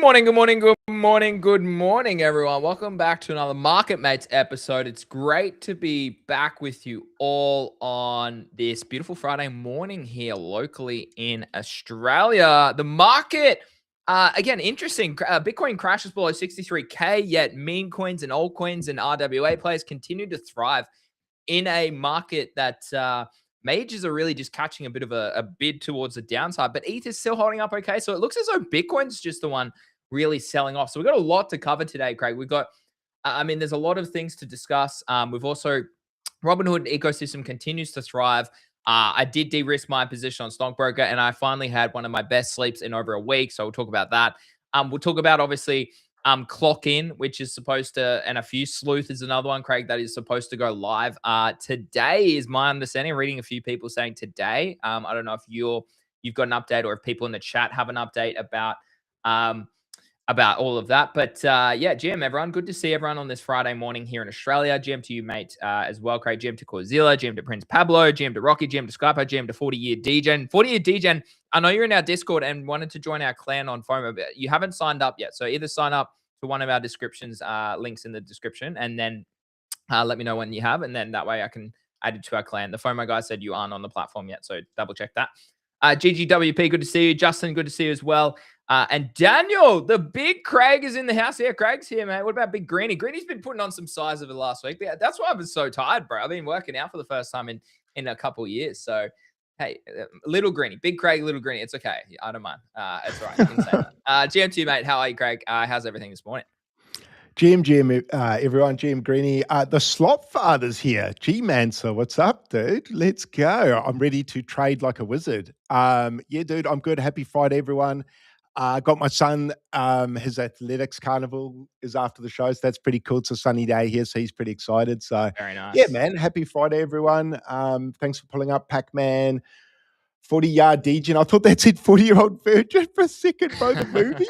morning, good morning, good morning, good morning, everyone. Welcome back to another Market Mates episode. It's great to be back with you all on this beautiful Friday morning here locally in Australia. The market, again, interesting. Bitcoin crashes below 63K, yet meme coins and altcoins and RWA players continue to thrive in a market that majors are really just catching a bit of a bid towards the downside, but ETH is still holding up okay. So it looks as though Bitcoin's just the one really selling off. So we've got a lot to cover today, Craig. We've got, there's a lot of things to discuss. We've also, Robinhood ecosystem continues to thrive. I did de-risk my position on Stonkbroker, and I finally had one of my best sleeps in over a week. So we'll talk about that. We'll talk about, obviously, Clock In, which is supposed to, and a few Sleuth is another one, Craig, that is supposed to go live. Today is my understanding, reading a few people saying today. I don't know if you've got an update or if people in the chat have an update about all of that. But yeah, GM, everyone. Good to see everyone on this Friday morning here in Australia. GM to you, mate, as well, Craig. GM to Corzilla, GM to Prince Pablo, GM to Rocky, GM to Skypo, GM to 40-year DGen. 40-year DGen, I know you're in our Discord and wanted to join our clan on FOMO, but you haven't signed up yet. So either sign up to one of our descriptions, links in the description, and then let me know when you have, and then that way I can add it to our clan. The FOMO guy said you aren't on the platform yet, so double check that. GGWP, good to see you. Justin, good to see you as well. And Daniel, the big Craig is in the house. Yeah, Craig's here, man. What about Big Greeny? Greeny's been putting on some size over the last week. That's why I've been so tired, bro. I've been working out for the first time in a couple of years. So, hey, little Greeny, Big Craig, little Greeny. It's okay. I don't mind. It's all right. You can say that. GM2, mate. How are you, Craig? How's everything this morning? GM, everyone, GM Greeny, the Slot Father's here. G-Mancer, what's up, dude? Let's go. I'm ready to trade like a wizard. Yeah, dude, I'm good. Happy Friday, everyone. Got my son, his athletics carnival is after the show, so that's pretty cool. It's a sunny day here, so he's pretty excited. So, very nice. Yeah, man, happy Friday, everyone. Thanks for pulling up, Pac-Man. 40-yard DGen. I thought that said 40-year-old virgin for a second, bro, the movie.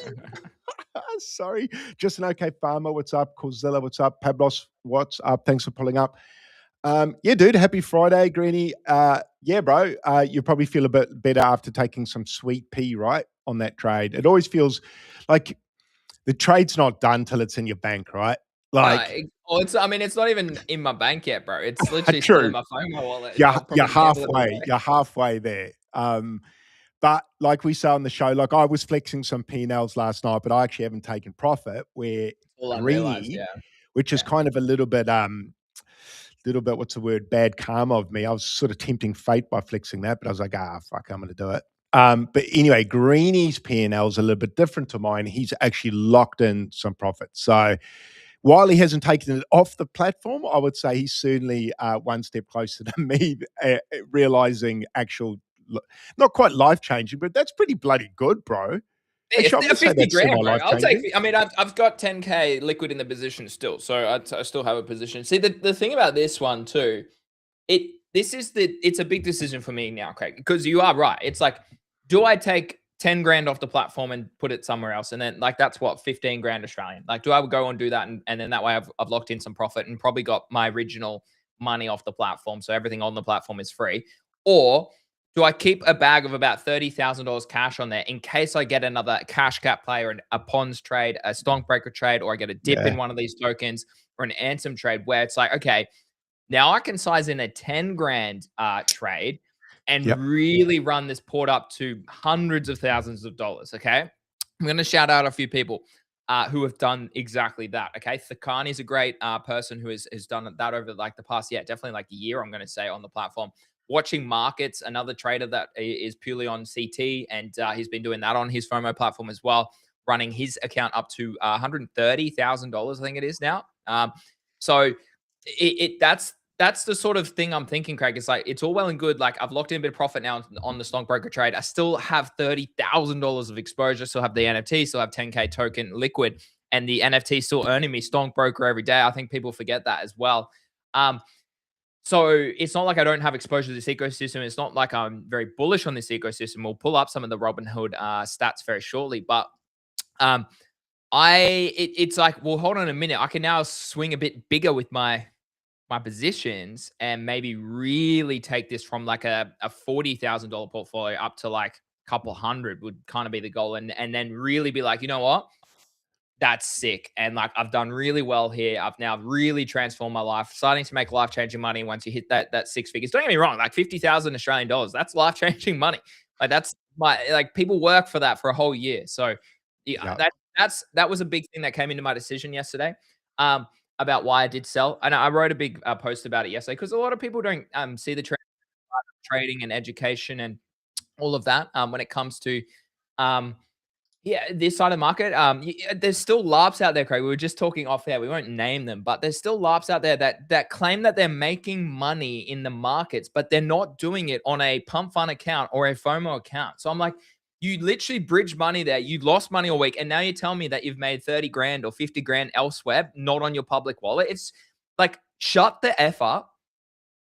Sorry. Just an okay farmer. What's up? Corzilla, what's up? Pablos, what's up? Thanks for pulling up. Yeah, dude. Happy Friday, Greeny. Yeah, bro. You probably feel a bit better after taking some sweet pea, right, on that trade. It always feels like the trade's not done till it's in your bank, right? Like, it's not even in my bank yet, bro. It's literally still in my phone wallet. You're halfway. You're halfway there. But like we say on the show, like I was flexing some P&Ls last night, but I actually haven't taken profit. Where Greeny, which is kind of a little bit, what's the word, bad karma of me. I was sort of tempting fate by flexing that, but I was like, fuck, I'm going to do it. But anyway, Greeny's P&L is a little bit different to mine. He's actually locked in some profit. So while he hasn't taken it off the platform, I would say he's certainly one step closer to me realizing actual, not quite life-changing, but that's pretty bloody good, bro. It's 50 grand, bro. I'll take. I mean, I've got 10K liquid in the position still, so I still have a position. See, the thing about this one too, it's a big decision for me now, Craig, because you are right. It's like, do I take 10 grand off the platform and put it somewhere else, and then like that's what 15 grand Australian. Like, do I go and do that, and then that way I've locked in some profit and probably got my original money off the platform, so everything on the platform is free, or do I keep a bag of about $30,000 cash on there in case I get another CASHCAT play or a Pons trade, a Stonkbroker trade, or I get a dip in one of these tokens or an Anthem trade where it's like, okay, now I can size in a 10 grand trade and really run this port up to hundreds of thousands of dollars, okay? I'm going to shout out a few people who have done exactly that, okay? Thakani is a great person who has done that over like the past, definitely like a year, I'm going to say, on the platform. Watching Markets, another trader that is purely on CT, and he's been doing that on his FOMO platform as well, running his account up to $130,000, I think it is now. So that's the sort of thing I'm thinking, Craig. It's like, it's all well and good. Like, I've locked in a bit of profit now on the Stonkbroker trade. I still have $30,000 of exposure, still have the NFT, still have 10K token liquid, and the NFT still earning me Stonkbroker every day. I think people forget that as well. So it's not like I don't have exposure to this ecosystem. It's not like I'm very bullish on this ecosystem. We'll pull up some of the Robinhood stats very shortly, but it's like, well, hold on a minute. I can now swing a bit bigger with my positions and maybe really take this from like a $40,000 portfolio up to like a couple hundred would kind of be the goal, and then really be like, you know what? that's sick. And like, I've done really well here. I've now really transformed my life, starting to make life-changing money once you hit that six figures. Don't get me wrong, like 50,000 Australian dollars, that's life-changing money. Like that's like people work for that for a whole year. So yeah, that was a big thing that came into my decision yesterday. About why I did sell. And I wrote a big post about it yesterday because a lot of people don't see the trading and education and all of that when it comes to this side of the market. There's still LARPs out there, Craig. We were just talking off there. We won't name them, but there's still LARPs out there that claim that they're making money in the markets, but they're not doing it on a pump fund account or a FOMO account. So I'm like, you literally bridged money there. You lost money all week, and now you tell me that you've made 30 grand or 50 grand elsewhere, not on your public wallet. It's like, shut the F up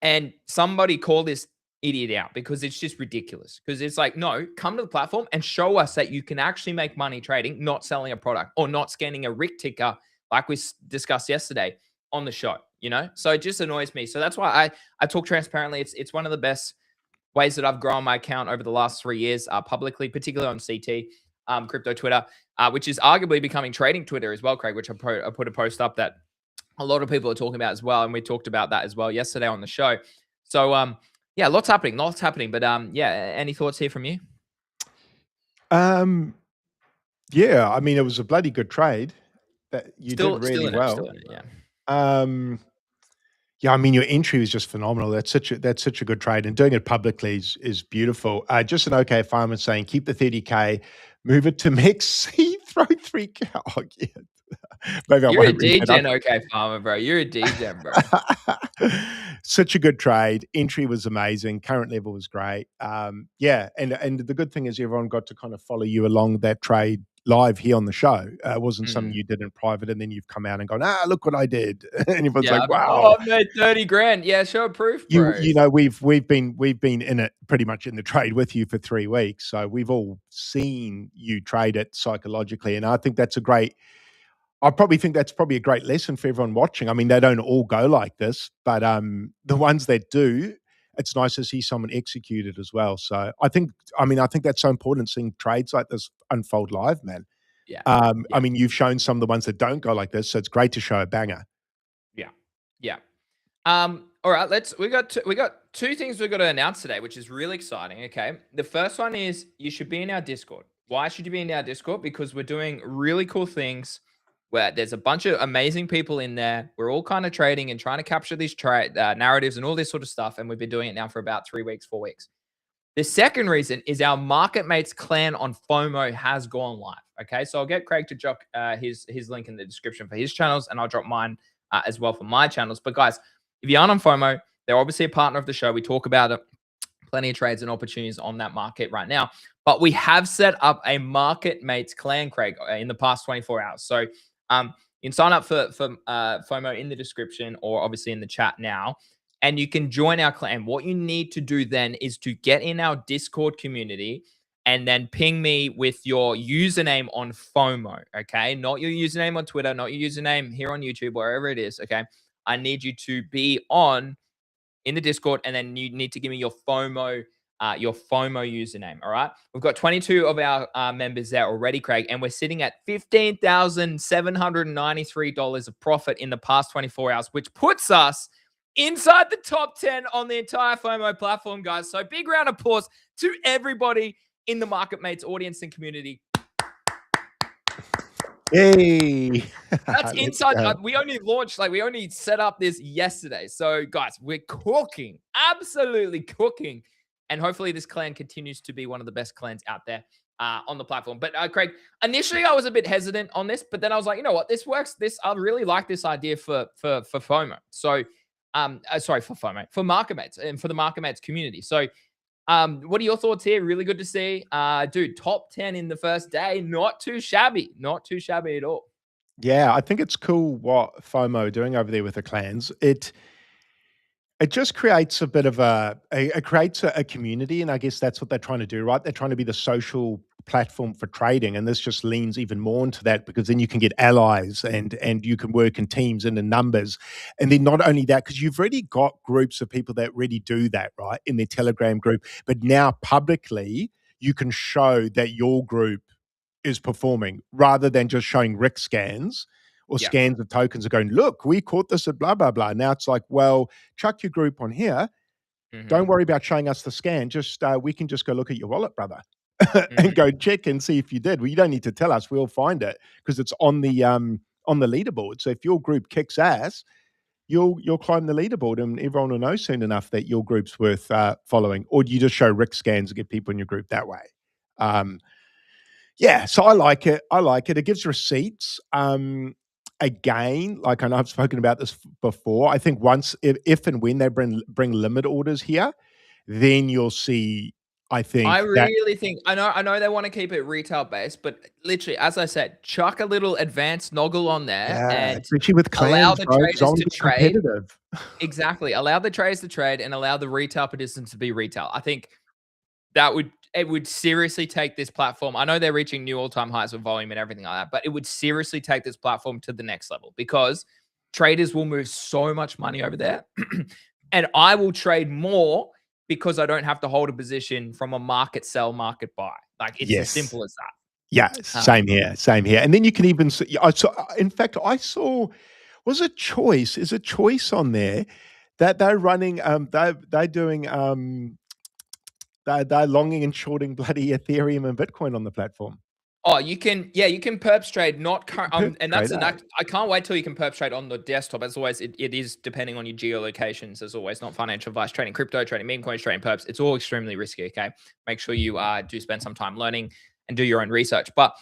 and somebody call this idiot out, because it's just ridiculous. Because it's like, no, come to the platform and show us that you can actually make money trading, not selling a product or not scanning a RIC ticker like we discussed yesterday on the show, So it just annoys me. So that's why I talk transparently. It's one of the best ways that I've grown my account over the last 3 years publicly, particularly on CT, crypto Twitter, which is arguably becoming trading Twitter as well, Craig, which I put a post up that a lot of people are talking about as well. And we talked about that as well yesterday on the show. So, yeah, lots happening. But any thoughts here from you? Yeah, I mean, it was a bloody good trade that you did really well. Still in it, yeah. Yeah, I mean, your entry was just phenomenal. That's such a good trade, and doing it publicly is beautiful. Just an OK farmer saying, keep the 30K, move it to MEXC, throw 3K. Oh, yeah. Maybe you're a degen, OK farmer, bro. You're a degen, bro. Such a good trade. Entry was amazing. Current level was great. Yeah, and the good thing is everyone got to kind of follow you along that trade live here on the show. It wasn't something you did in private, and then you've come out and gone, look what I did, and everyone's like, wow, I made 30 grand. Yeah, show proof, bro. We've been in it pretty much in the trade with you for 3 weeks, so we've all seen you trade it psychologically, and I think that's I probably think that's probably a great lesson for everyone watching. I mean, they don't all go like this, but the ones that do, it's nice to see someone execute it as well. So I think that's so important, seeing trades like this unfold live, man. Yeah. I mean, you've shown some of the ones that don't go like this, so it's great to show a banger. Yeah. All right, we got two things we've got to announce today, which is really exciting. Okay. The first one is you should be in our Discord. Why should you be in our Discord? Because we're doing really cool things where there's a bunch of amazing people in there. We're all kind of trading and trying to capture these narratives and all this sort of stuff. And we've been doing it now for about 3 weeks, 4 weeks. The second reason is our Market Mates clan on FOMO has gone live. Okay, so I'll get Craig to drop his link in the description for his channels, and I'll drop mine as well for my channels. But guys, if you aren't on FOMO, they're obviously a partner of the show. We talk about it. Plenty of trades and opportunities on that market right now. But we have set up a Market Mates clan, Craig, in the past 24 hours. So you can sign up for FOMO in the description or obviously in the chat now, and you can join our clan. What you need to do then is to get in our Discord community and then ping me with your username on FOMO, okay? Not your username on Twitter, not your username here on YouTube, wherever it is, okay? I need you to be in the Discord, and then you need to give me your FOMO username. All right. We've got 22 of our members there already, Craig, and we're sitting at $15,793 of profit in the past 24 hours, which puts us inside the top 10 on the entire FOMO platform, guys. So big round of applause to everybody in the Market Mates audience and community. Hey, that's inside. We only set up this yesterday. So guys, we're cooking, absolutely cooking. And hopefully this clan continues to be one of the best clans out there on the platform. But Craig, initially I was a bit hesitant on this, but then I was like, you know what, this works. I really like this idea for FOMO. So, sorry, for FOMO, for Market Mates and for the Market Mates community. So, what are your thoughts here? Really good to see. Dude, top 10 in the first day. Not too shabby. Not too shabby at all. Yeah, I think it's cool what FOMO are doing over there with the clans. It just creates a bit of a community, and I guess that's what they're trying to do, right? They're trying to be the social platform for trading, and this just leans even more into that, because then you can get allies and you can work in teams and in numbers. And then not only that, because you've already got groups of people that already do that, right, in their Telegram group, but now publicly you can show that your group is performing, rather than just showing Rick scans or scans of tokens and going, look, we caught this at blah, blah, blah. Now it's like, well, chuck your group on here. Don't worry about showing us the scan. Just we can just go look at your wallet, brother, and go check and see if you did. Well, you don't need to tell us. We'll find it because it's on the leaderboard. So if your group kicks ass, you'll climb the leaderboard, and everyone will know soon enough that your group's worth following. Or do you just show Rick scans and get people in your group that way? Yeah, so I like it. It gives receipts. Again, like I know I've spoken about this before. I think once, if and when they bring limit orders here, then you'll see. I really think I know they want to keep it retail based, but literally, as I said, chuck a little advanced noggle on there, and especially with clans, allow the traders to trade. Competitive. Exactly, allow the traders to trade and allow the retail participants to be retail. I think it would seriously take this platform. I know they're reaching new all-time highs with volume and everything like that, but it would seriously take this platform to the next level, because traders will move so much money over there, and I will trade more because I don't have to hold a position from a market sell, market buy. Like, it's as simple as that. Yeah, same here. And then you can even see, in fact, I saw, was it Choice? Is it Choice on there that they're running, they're doing, they're longing and shorting bloody Ethereum and Bitcoin on the platform. Oh, you can perps trade, and that's I can't wait till you can perps trade on the desktop. As always, it is depending on your geolocations. As always, not financial advice. Trading crypto, trading meme coins, trading perps, it's all extremely risky. Okay, make sure you do spend some time learning and do your own research. But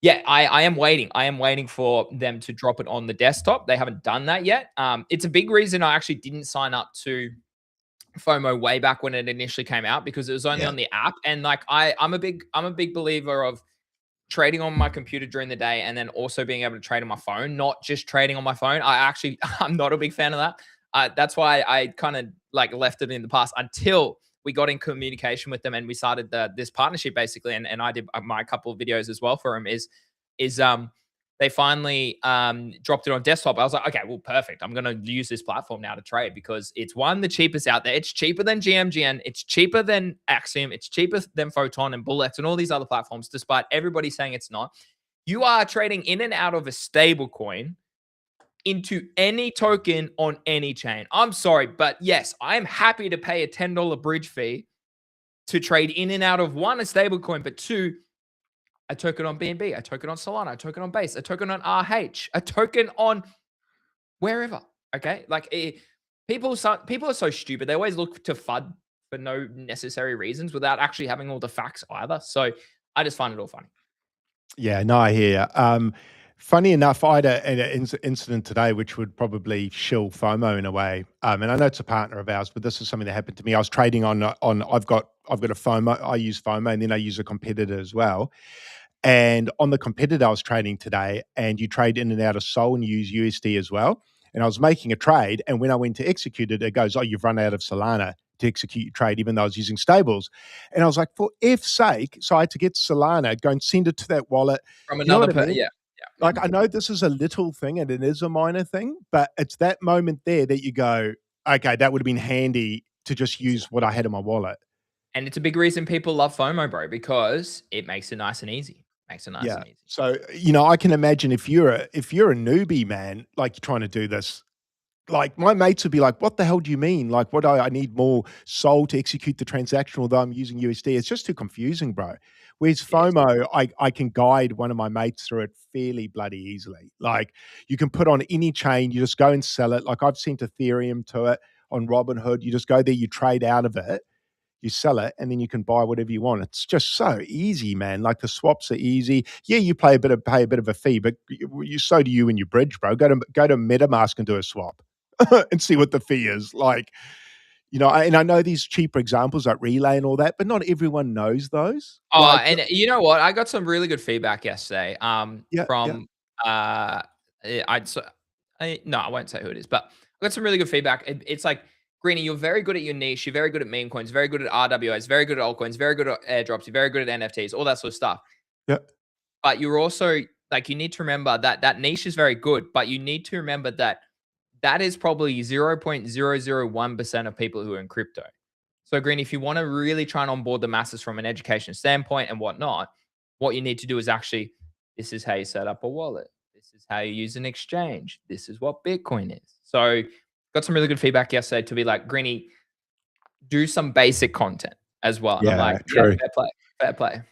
yeah, I am waiting. I am waiting for them to drop it on the desktop. They haven't done that yet. It's a big reason I actually didn't sign up to FOMO way back when it initially came out, because it was only on the app. And like I'm a big believer of trading on my computer during the day, and then also being able to trade on my phone, not just trading on my phone. I'm not a big fan of that. That's why I kind of like left it in the past until we got in communication with them and we started this partnership basically. And I did my couple of videos as well for them they finally dropped it on desktop. I was like, okay, well, perfect. I'm going to use this platform now to trade, because it's the cheapest out there. It's cheaper than GMGN. It's cheaper than Axiom. It's cheaper than Photon and Bullex and all these other platforms, despite everybody saying it's not. You are trading in and out of a stable coin into any token on any chain. I'm sorry, but yes, I'm happy to pay a $10 bridge fee to trade in and out of one, a stable coin, but two, a token on BNB, a token on Solana, a token on Base, a token on RH, a token on wherever. Okay, like people are so stupid. They always look to FUD for no necessary reasons without actually having all the facts either. So I just find it all funny. Yeah, no, I hear. Funny enough, I had an incident today which would probably shill FOMO in a way. And I know it's a partner of ours, but this is something that happened to me. I was trading on. I've got a FOMO. I use FOMO, and then I use a competitor as well. And on the competitor, I was trading today, and you trade in and out of Sol, and you use USD as well. And I was making a trade, and when I went to execute it, it goes, "Oh, you've run out of Solana to execute your trade," even though I was using stables. And I was like, for F's sake, so I had to get Solana, go and send it to that wallet. From another person, yeah. Like, I know this is a little thing and it is a minor thing, but it's that moment there that you go, okay, that would have been handy to just use what I had in my wallet. And it's a big reason people love FOMO, bro, because it makes it nice and easy. And easy. So, I can imagine if you're a newbie, man, like you're trying to do this, like my mates would be like, what the hell do you mean? Like, what I need more Sol to execute the transaction, although I'm using USD. It's just too confusing, bro. Whereas FOMO, I can guide one of my mates through it fairly bloody easily. Like, you can put on any chain, you just go and sell it. Like, I've sent Ethereum to it on Robinhood. You just go there, you trade out of it, you sell it, and then you can buy whatever you want. It's just so easy, man. Like, the swaps are easy. Yeah, you pay a bit of a fee, but so do you in your bridge, bro. Go to MetaMask and do a swap and see what the fee is. Like, and I know these cheaper examples like Relay and all that, but not everyone knows those. And you know what? I got some really good feedback yesterday. I won't say who it is, but I got some really good feedback. It's like, Greeny, you're very good at your niche. You're very good at meme coins, very good at RWAs, very good at altcoins, very good at airdrops. You're very good at NFTs, all that sort of stuff. Yeah. But you're also like, you need to remember that niche is very good, but you need to remember that is probably 0.001% of people who are in crypto. So, Green, if you want to really try and onboard the masses from an education standpoint and whatnot, what you need to do is actually, this is how you set up a wallet. This is how you use an exchange. This is what Bitcoin is. So got some really good feedback yesterday to be like, Greeny, do some basic content as well. And I'm like, true. Yeah, fair play.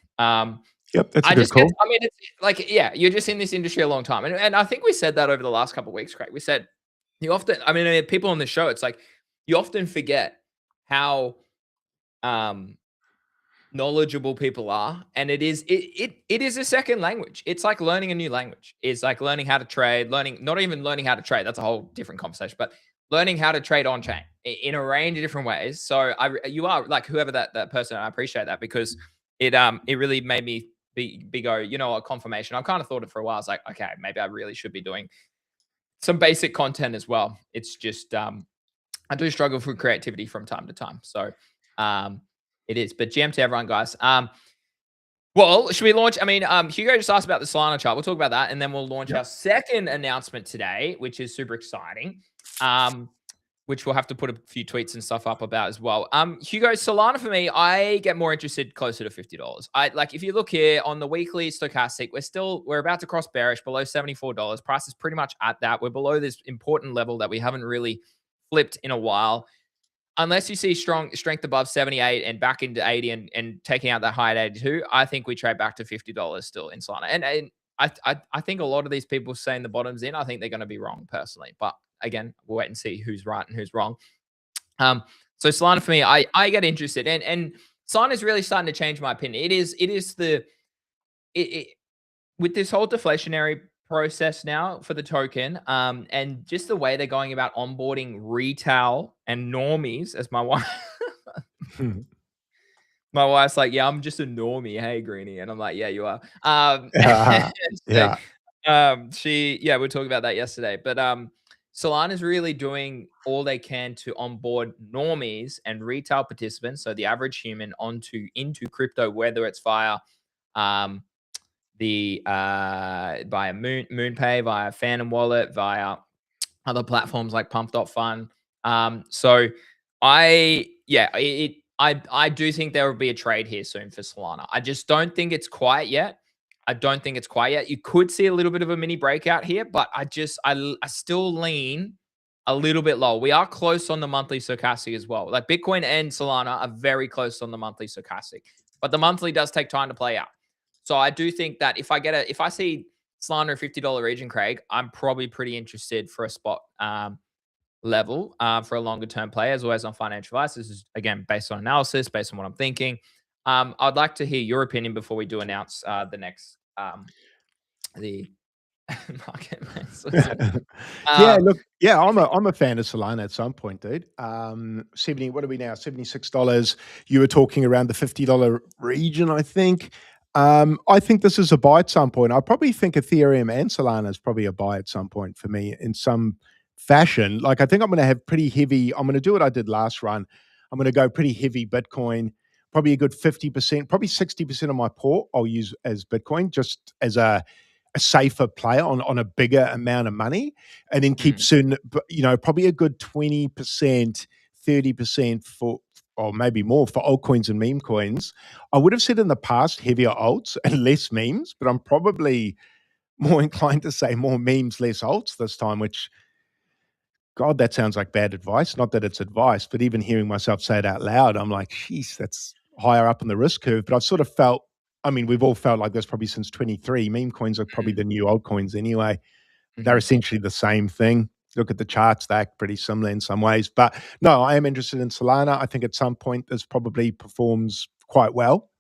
Yep, that's a good call. I mean, it's like, yeah, you're just in this industry a long time. And I think we said that over the last couple of weeks, Craig. We said you often, I mean, people on the show, it's like you often forget how knowledgeable people are, and it is a second language. It's like learning a new language. It's like learning how to trade, not even learning how to trade. That's a whole different conversation, but learning how to trade on chain in a range of different ways. So you are like whoever that person. I appreciate that because it really made me go, a confirmation. I've kind of thought it for a while. I was like, okay, maybe I really should be doing some basic content as well. It's just I do struggle for creativity from time to time. So it is. But GM to everyone, guys. Well, should we launch? I mean, Hugo just asked about the Solana chart. We'll talk about that, and then we'll launch our second announcement today, which is super exciting. Which we'll have to put a few tweets and stuff up about as well. Hugo, Solana for me, I get more interested closer to $50. Like if you look here on the weekly stochastic, we're about to cross bearish below $74. Price is pretty much at that. We're below this important level that we haven't really flipped in a while. Unless you see strength above 78 and back into 80 and taking out that high at 82, I think we trade back to $50 still in Solana. And I think a lot of these people saying the bottom's in, I think they're going to be wrong personally. But again, we'll wait and see who's right and who's wrong. So Solana for me, I get interested, and Solana is really starting to change my opinion. It is with this whole deflationary process now for the token, and just the way they're going about onboarding retail and normies, as my wife my wife's like, yeah, I'm just a normie. Hey, Greeny. And I'm like, yeah, you are. We're talking about that yesterday. But Solana is really doing all they can to onboard normies and retail participants, so the average human, into crypto, whether it's via via MoonPay, via Phantom Wallet, via other platforms like Pump.fun. So I do think there will be a trade here soon for Solana. I just don't think it's quiet yet. You could see a little bit of a mini breakout here, but I still lean a little bit low. We are close on the monthly stochastic as well. Like Bitcoin and Solana are very close on the monthly stochastic, but the monthly does take time to play out. So I do think that if I see Solana at $50 region, Craig, I'm probably pretty interested for a spot level for a longer term play, as always on financial advice. This is again based on analysis, based on what I'm thinking. I'd like to hear your opinion before we do announce the next the marketplace. I'm a fan of Solana at some point, dude. 70, what are we now? $76. You were talking around the $50 region, I think. I think this is a buy at some point. I probably think Ethereum and Solana is probably a buy at some point for me in some fashion. Like I think I'm going to have pretty heavy. I'm going to do what I did last run. I'm going to go pretty heavy Bitcoin, probably a good 50%, probably 60% of my port I'll use as Bitcoin, just as a safer play on a bigger amount of money, and then keep probably a good 20%, 30% for, or maybe more, for altcoins and meme coins. I would have said in the past heavier alts and less memes, but I'm probably more inclined to say more memes, less alts this time, which, God, that sounds like bad advice. Not that it's advice, but even hearing myself say it out loud, I'm like, geez, that's higher up on the risk curve. But I've sort of felt, I mean, we've all felt like this probably since 23. Meme coins are probably the new altcoins anyway. They're essentially the same thing. Look at the charts, they act pretty similar in some ways. But no, I am interested in Solana. I think at some point this probably performs quite well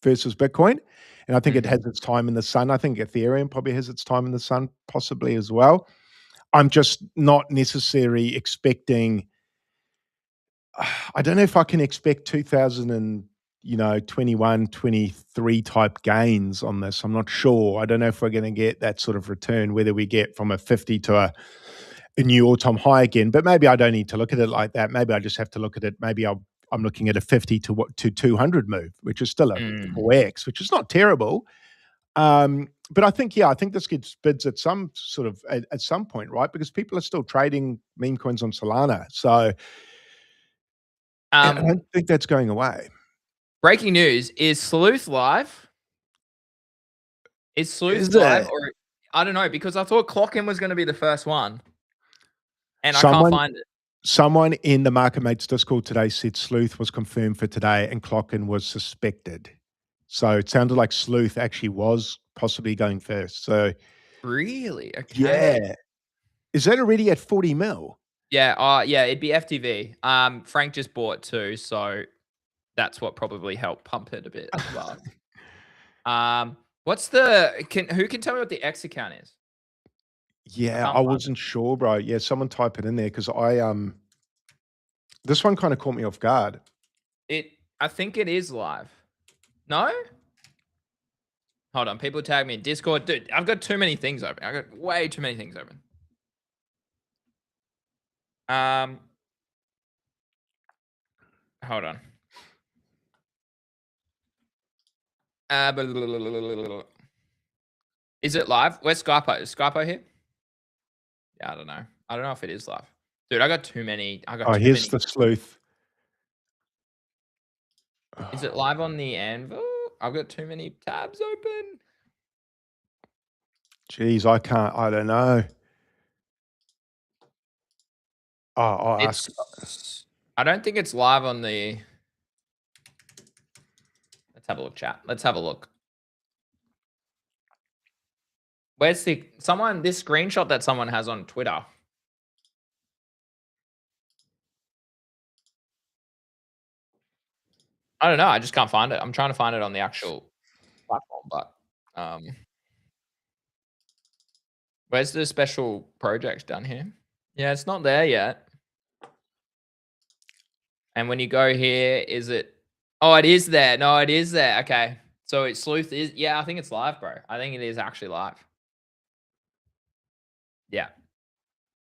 versus Bitcoin. And I think it has its time in the sun. I think Ethereum probably has its time in the sun possibly as well. I'm just not necessarily expecting, I don't know if I can expect 2021, 23 type gains on this. I'm not sure. I don't know if we're going to get that sort of return, whether we get from a 50 to a new all-time high again. But maybe I don't need to look at it like that. Maybe I just have to look at it. Maybe I'm looking at a 50 to 200 move, which is still a 4x, which is not terrible. But I think this gets bids at some sort of at some point, right? Because people are still trading meme coins on Solana, so I don't think that's going away. Breaking news: is Sleuth live? Is Sleuth live or I don't know, because I thought Clock-In was going to be the first one. And I can't find it. Someone in the Market Mates Discord today said Sleuth was confirmed for today and Clock-In was suspected. So it sounded like Sleuth actually was possibly going first. So really? Okay. Yeah. Is that already at 40 mil? Yeah, yeah, it'd be FTV. Frank just bought too, so that's what probably helped pump it a bit as well. What's the who can tell me what the X account is? Yeah, I wasn't sure, bro. Yeah, someone type it in there because I this one kind of caught me off guard. I think it is live. No? Hold on, people tag me in Discord. Dude, I've got too many things open. I've got way too many things open. Hold on. Is it live? Where's Skypo? Is Skypo here? Yeah, I don't know. I don't know if it is live. Dude, I got too many. Here's the Sleuth. Is it live on the Anvil? I've got too many tabs open. Jeez, I don't know. I'll ask. I don't think it's live on the. Let's have a look, chat. Let's have a look. Where's this screenshot that someone has on Twitter? I don't know. I just can't find it. I'm trying to find it on the actual platform, but where's the special projects done here? Yeah, it's not there yet. And when you go here, is it? Oh, it is there. No, it is there. Okay. So it's Sleuth is, yeah, I think it's live, bro. I think it is actually live. Yeah.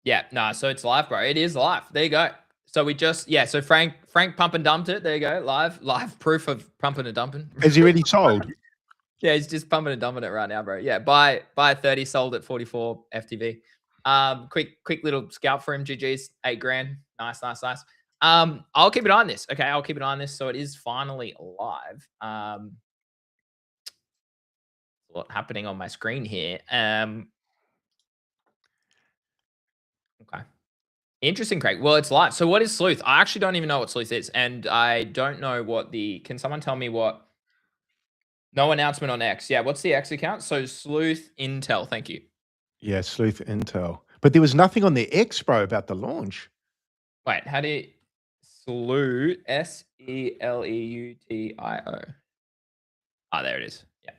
Yeah, no, so it's live, bro. It is live. There you go. So we just, yeah, so Frank pump and dumped it. There you go. Live proof of pumping and dumping. Is he already sold? Yeah, he's just pumping and dumping it right now, bro. Yeah, buy 30, sold at 44 FTV. Quick little scalp for him. GG's, 8 grand. Nice. I'll keep an eye on this. Okay, I'll keep an eye on this. So it is finally live. A lot happening on my screen here. Okay. Interesting, Craig. Well, it's live. So what is Sleuth? I actually don't even know what Sleuth is. And I don't know what can someone tell me what? No announcement on X. Yeah, what's the X account? So Sleuth Intel. Thank you. Yeah, Sleuth Intel. But there was nothing on the X, bro, about the launch. Wait, how do you Sleuth SELEUTIO? Ah, there it is. Yeah.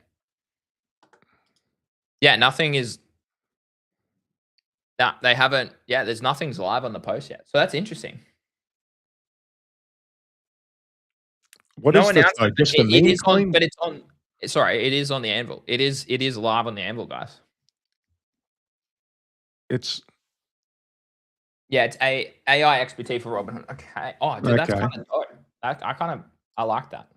Yeah, nothing is. No, they haven't. Yeah, there's nothing's live on the post yet. So that's interesting. What is this? Just a meme coin? But it's on. Sorry, it is on the Anvil. It is live on the Anvil, guys. It's. Yeah, it's AI XBT for Robinhood. Okay. Oh, dude, that's kind of dope. I like that.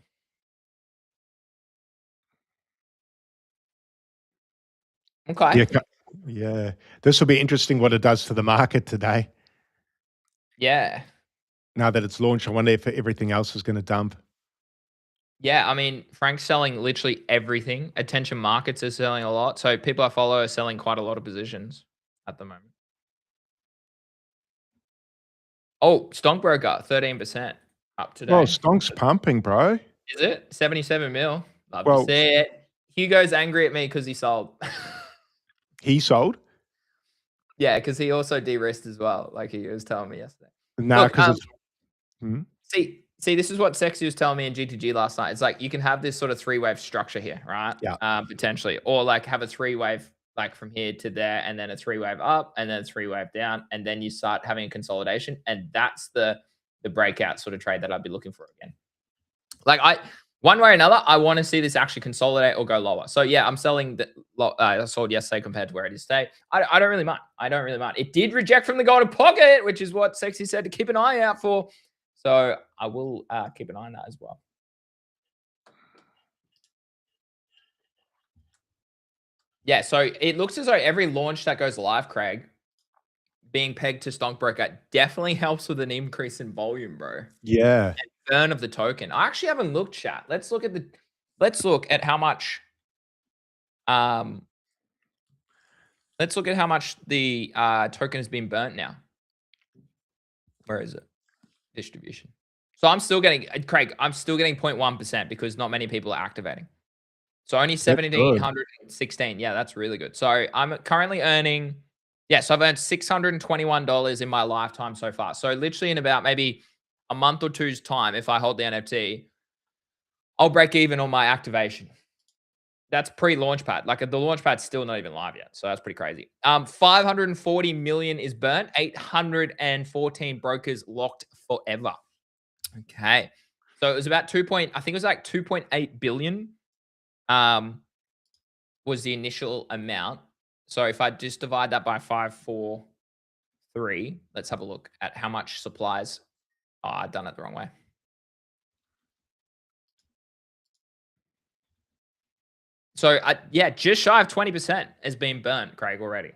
Okay. Yeah. This will be interesting what it does to the market today. Yeah. Now that it's launched, I wonder if everything else is going to dump. Yeah, I mean, Frank's selling literally everything. Attention Markets is selling a lot. So people I follow are selling quite a lot of positions at the moment. Oh, Stonkbroker, 13% up today. Well, Stonk's pumping, bro. Is it? 77 mil. Love to see it. Hugo's angry at me because he sold. He sold? Yeah, because he also de-risked as well, like he was telling me yesterday. No, because See, this is what Sexy was telling me in GTG last night. It's like you can have this sort of 3-wave structure here, right? Yeah. Potentially. Or like have a 3-wave like from here to there, and then a 3-wave up, and then a 3-wave down, and then you start having a consolidation. And that's the breakout sort of trade that I'd be looking for again. Like one way or another, I want to see this actually consolidate or go lower. So yeah, I'm selling I sold yesterday compared to where it is today. I don't really mind. It did reject from the golden pocket, which is what Sexy said to keep an eye out for. So I will keep an eye on that as well. Yeah, so it looks as though every launch that goes live, Craig, being pegged to Stonkbroker definitely helps with an increase in volume, bro. Yeah. And burn of the token. I actually haven't looked, chat. Let's look at how much Let's look at how much the token has been burnt now. Where is it? Distribution. So I'm still getting, Craig, I'm still getting 0.1% because not many people are activating. So only 1,716. Yeah, that's really good. So I'm currently earning, so I've earned $621 in my lifetime so far. So literally in about maybe a month or two's time, if I hold the NFT, I'll break even on my activation. That's pre-launchpad. Like the launchpad's still not even live yet. So that's pretty crazy. 540 million is burnt. 814 brokers locked forever. Okay. So it was about I think it was like 2.8 billion was the initial amount. So if I just divide that by 543, let's have a look at how much supplies. Oh, I've done it the wrong way. So just shy of 20% has been burnt, Craig, already.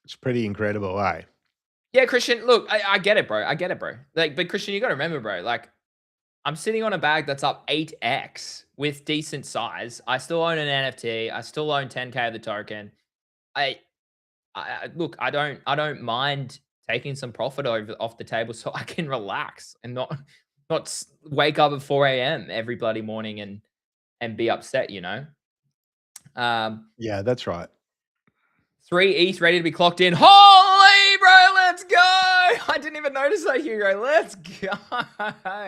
It's pretty incredible, eh? Yeah, Christian, look, I get it, bro. I get it, bro. Like, but Christian, you got to remember, bro, like I'm sitting on a bag that's up 8x with decent size. I still own an NFT. I still own 10K of the token. Look, I don't mind taking some profit off the table so I can relax and not wake up at 4 a.m. every bloody morning and be upset, you know? Yeah, that's right. 3 ETH ready to be clocked in. Holy, bro, let's go. I didn't even notice that, Hugo. Let's go.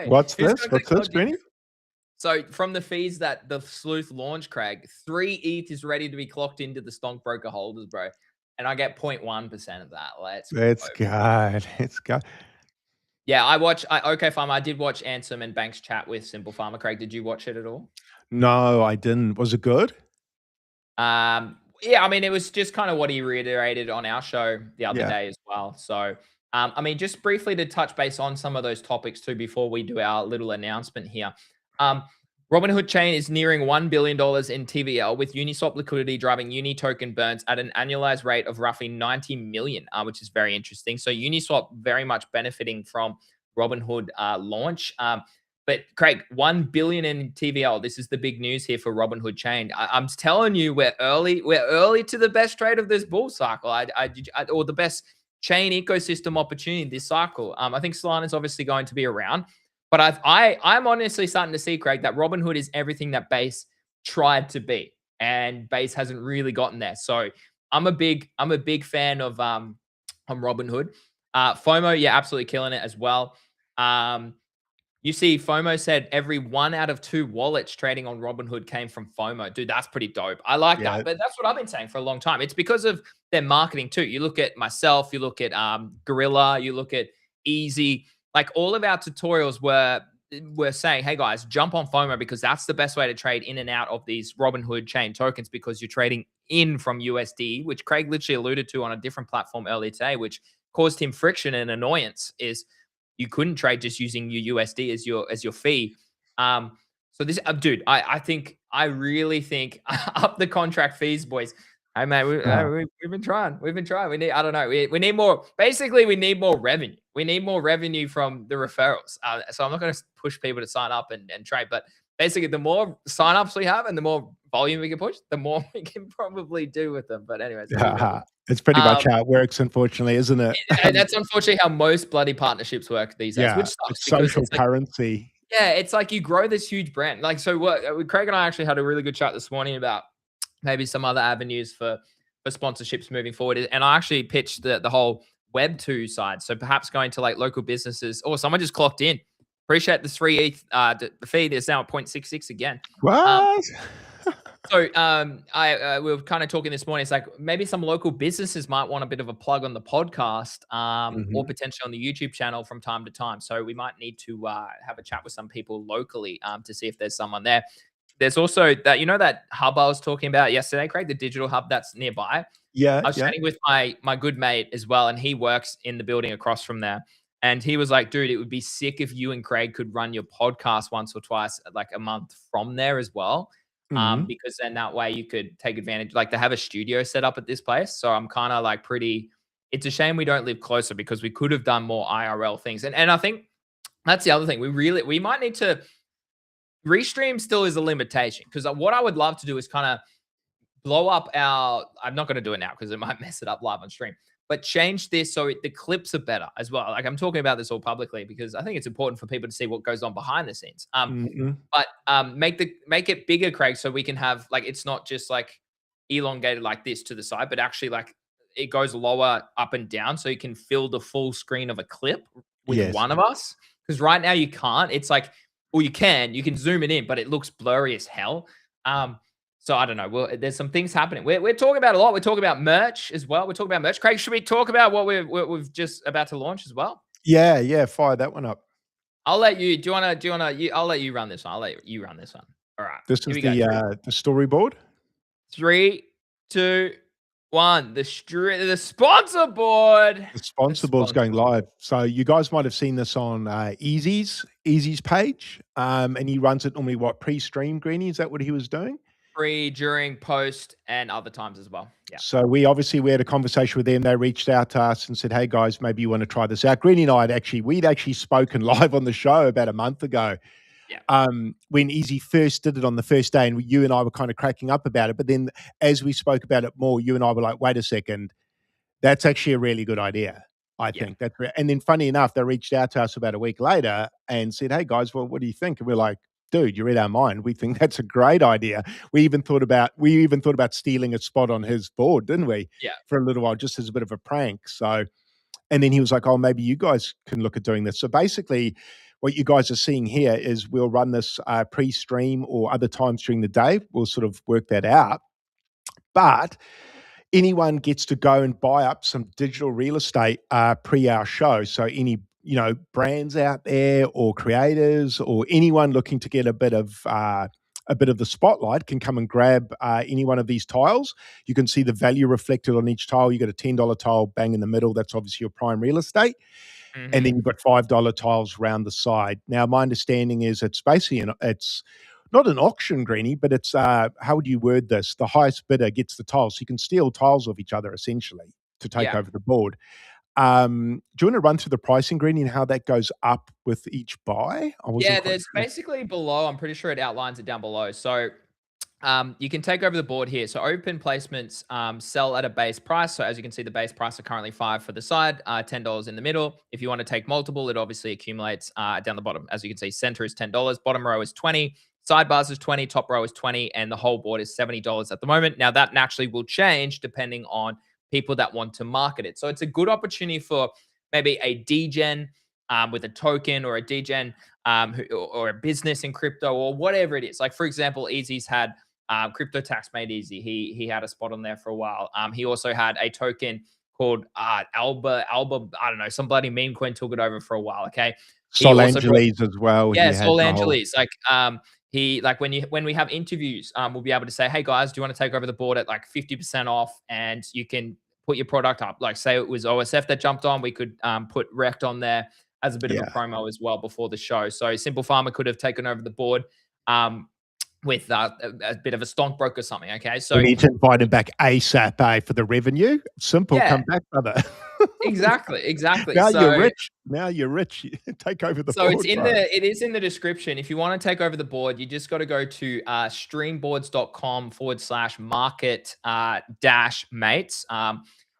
What's this? What's this, Benny? So from the fees that the sleuth launched, Craig, 3 ETH is ready to be clocked into the Stonkbroker holders, bro. And I get 0.1% of that. Let's go. Let's go. Yeah, okay, Farmer. I did watch Ansem and Banks chat with Simple Farmer. Craig, did you watch it at all? No, I didn't. Was it good? Yeah, I mean, it was just kind of what he reiterated on our show the other day as well. So, I mean, just briefly to touch base on some of those topics too before we do our little announcement here. Robinhood Chain is nearing $1 billion in TVL with Uniswap liquidity driving Uni token burns at an annualized rate of roughly 90 million, which is very interesting. So Uniswap very much benefiting from Robinhood launch. But Craig, 1 billion in TVL. This is the big news here for Robinhood Chain. I'm telling you, we're early to the best trade of this bull cycle. Or the best chain ecosystem opportunity this cycle. I think Solana's obviously going to be around. But I'm honestly starting to see, Craig, that Robinhood is everything that Base tried to be, and Base hasn't really gotten there. So I'm a big fan of Robinhood. FOMO, yeah, absolutely killing it as well. You see, FOMO said every 1 out of 2 wallets trading on Robinhood came from FOMO. Dude, that's pretty dope. I like that. But that's what I've been saying for a long time. It's because of their marketing too. You look at myself, you look at Gorilla, you look at Easy. Like all of our tutorials were saying, hey guys, jump on FOMO because that's the best way to trade in and out of these Robinhood Chain tokens because you're trading in from USD, which Craig literally alluded to on a different platform earlier today, which caused him friction and annoyance is you couldn't trade just using your USD as your fee. So this, dude, I really think up the contract fees, boys. Hey man, we've been trying. We need, I don't know. We need more. Basically, we need more revenue. We need more revenue from the referrals. So I'm not going to push people to sign up and trade, but basically, the more signups we have and the more volume we can push, the more we can probably do with them. But anyways, it's pretty much how it works, unfortunately, isn't it? That's unfortunately how most bloody partnerships work these days. Which sucks. It's social currency. Yeah, it's like you grow this huge brand. Like so, Craig and I actually had a really good chat this morning about maybe some other avenues for sponsorships moving forward. And I actually pitched the whole Web 2 side. So perhaps going to like local businesses. Oh, someone just clocked in. Appreciate the 3 ETH. The feed is now at 0.66 again. What? So we were kind of talking this morning. It's like maybe some local businesses might want a bit of a plug on the podcast or potentially on the YouTube channel from time to time. So we might need to have a chat with some people locally to see if there's someone there. There's also that, you know, that hub I was talking about yesterday, Craig, the digital hub that's nearby. Yeah. I was chatting with my good mate as well, and he works in the building across from there. And he was like, dude, it would be sick if you and Craig could run your podcast once or twice, like a month from there as well. Because then that way you could take advantage, like they have a studio set up at this place. So I'm kind of like it's a shame we don't live closer because we could have done more IRL things. And I think that's the other thing. We might need to, Restream still is a limitation because what I would love to do is kind of blow up our, I'm not going to do it now because it might mess it up live on stream, but change this so the clips are better as well. Like I'm talking about this all publicly because I think it's important for people to see what goes on behind the scenes. But make it bigger, Craig, so we can have like, it's not just like elongated like this to the side, but actually like it goes lower up and down so you can fill the full screen of a clip with one of us. Because right now you can't. It's like, well, you can zoom it in, but it looks blurry as hell. So I don't know. Well, there's some things happening. We're talking about a lot. We're talking about merch as well. We're talking about merch. Craig, should we talk about what we've just about to launch as well? Yeah. Fire that one up. I'll let you. Do you wanna? I'll let you run this one. I'll let you run this one. All right. This is the storyboard. 3, 2, 1. The sponsor board. The sponsor board's going live. So you guys might have seen this on Easy's page. And he runs it normally pre-stream, Greenie? Is that what he was doing? Pre, during, post, and other times as well. Yeah. So we had a conversation with them. They reached out to us and said, "Hey guys, maybe you want to try this out." Greenie and I we'd actually spoken live on the show about a month ago. Yeah. When Easy first did it on the first day, and you and I were kind of cracking up about it. But then as we spoke about it more, you and I were like, "Wait a second, that's actually a really good idea." I think that's, and then funny enough, they reached out to us about a week later and said, "Hey guys, well, what do you think?" And we're like, "Dude, you read our mind. We think that's a great idea." We even thought about stealing a spot on his board, didn't we? Yeah. For a little while, just as a bit of a prank. So, and then he was like, "Oh, maybe you guys can look at doing this." So basically, what you guys are seeing here is we'll run this pre-stream or other times during the day. We'll sort of work that out, but anyone gets to go and buy up some digital real estate pre our show. So any brands out there or creators or anyone looking to get a bit of the spotlight can come and grab any one of these tiles. You can see the value reflected on each tile. You got a $10 tile bang in the middle. That's obviously your prime real estate. And then you've got $5 tiles around the side. Now, my understanding is it's basically it's not an auction, Greenie, but it's how would you word this? The highest bidder gets the tiles. So you can steal tiles off each other essentially to take over the board. Do you want to run through the pricing, Greenie, and how that goes up with each buy? There's basically below. I'm pretty sure it outlines it down below. So you can take over the board here. So open placements sell at a base price. So as you can see, the base price are currently $5 for the side, $10 in the middle. If you want to take multiple, it obviously accumulates down the bottom. As you can see, center is $10, bottom row is 20, sidebars is 20, top row is 20, and the whole board is $70 at the moment. Now that naturally will change depending on people that want to market it. So it's a good opportunity for maybe a degen with a token or a degen or a business in crypto or whatever it is. Like for example, Easy's had Crypto Tax Made Easy. He had a spot on there for a while. He also had a token called Alba. I don't know. Some bloody meme coin took it over for a while. Okay. Sol Angeles as well. Yeah, Sol Angeles. Like when we have interviews, we'll be able to say, "Hey guys, do you want to take over the board at like 50% off?" And you can put your product up. Like say it was OSF that jumped on, we could put Rect on there as a bit of a promo as well before the show. So Simple Farmer could have taken over the board. With a bit of a Stonkbroker or something, okay? So we need to invite him back ASAP, for the revenue. Simple, come back, brother. Exactly. Now you're rich. Now you're rich. Take over the board. So it is in the description. If you want to take over the board, you just got to go to streamboards.com/market dash mates.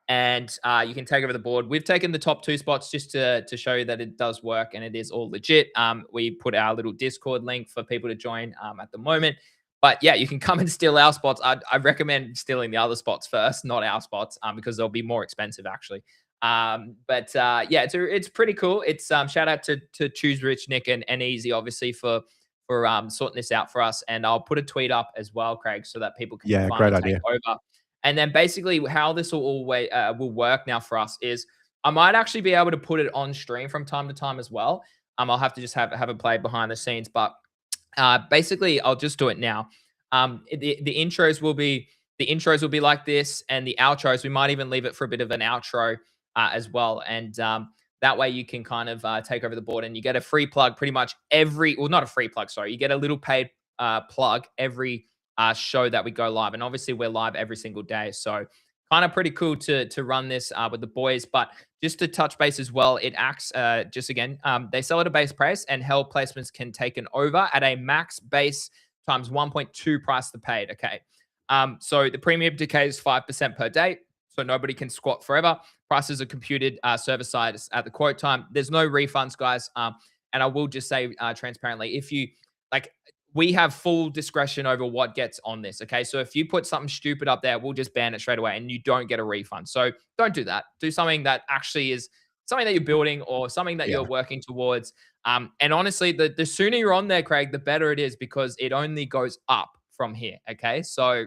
And you can take over the board. We've taken the top 2 spots just to show you that it does work and it is all legit. We put our little Discord link for people to join at the moment. But yeah, you can come and steal our spots. I recommend stealing the other spots first, not our spots, because they'll be more expensive actually. But it's pretty cool. It's shout out to Choose Rich, Nick, and Easy, obviously for sorting this out for us. And I'll put a tweet up as well, Craig, so that people can finally take over. And then basically how this will work now for us is I might actually be able to put it on stream from time to time as well. I'll have to just have it played behind the scenes, but basically I'll just do it now. The intros will be like this, and the outros, we might even leave it for a bit of an outro as well. And that way you can kind of take over the board and you get a free plug pretty much not a free plug, sorry. You get a little paid plug every show that we go live. And obviously we're live every single day. So kind of pretty cool to run this with the boys. But just to touch base as well, it acts just again, they sell at a base price and held placements can take an over at a max base times 1.2 price to paid. Okay. So the premium decay is 5% per day. So nobody can squat forever. Prices are computed server side at the quote time. There's no refunds, guys. And I will just say transparently, if you like, we have full discretion over what gets on this. Okay. So if you put something stupid up there, we'll just ban it straight away and you don't get a refund. So don't do that. Do something that actually is something that you're building or something that you're working towards. And honestly, the sooner you're on there, Craig, the better it is because it only goes up from here. Okay. So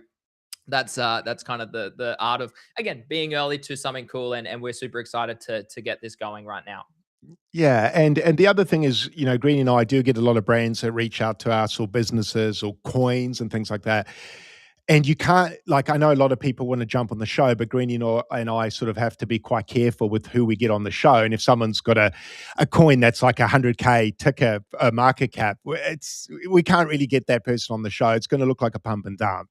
that's kind of the art of, again, being early to something cool. And we're super excited to get this going right now. Yeah, and the other thing is, you know, Greeny and I do get a lot of brands that reach out to us or businesses or coins and things like that. And you can't, like, I know a lot of people want to jump on the show, but Greeny and I sort of have to be quite careful with who we get on the show. And if someone's got a coin that's like 100K ticker market cap, we can't really get that person on the show. It's going to look like a pump and dump.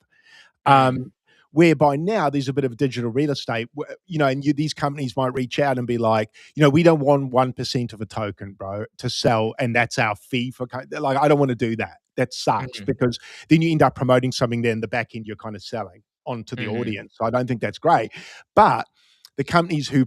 Whereby now there's a bit of digital real estate, you know, and these companies might reach out and be like, you know, we don't want 1% of a token, bro, to sell, and that's our fee for, like, I don't want to do that. That sucks because then you end up promoting something there in the back end you're kind of selling onto the audience. So I don't think that's great. But the companies who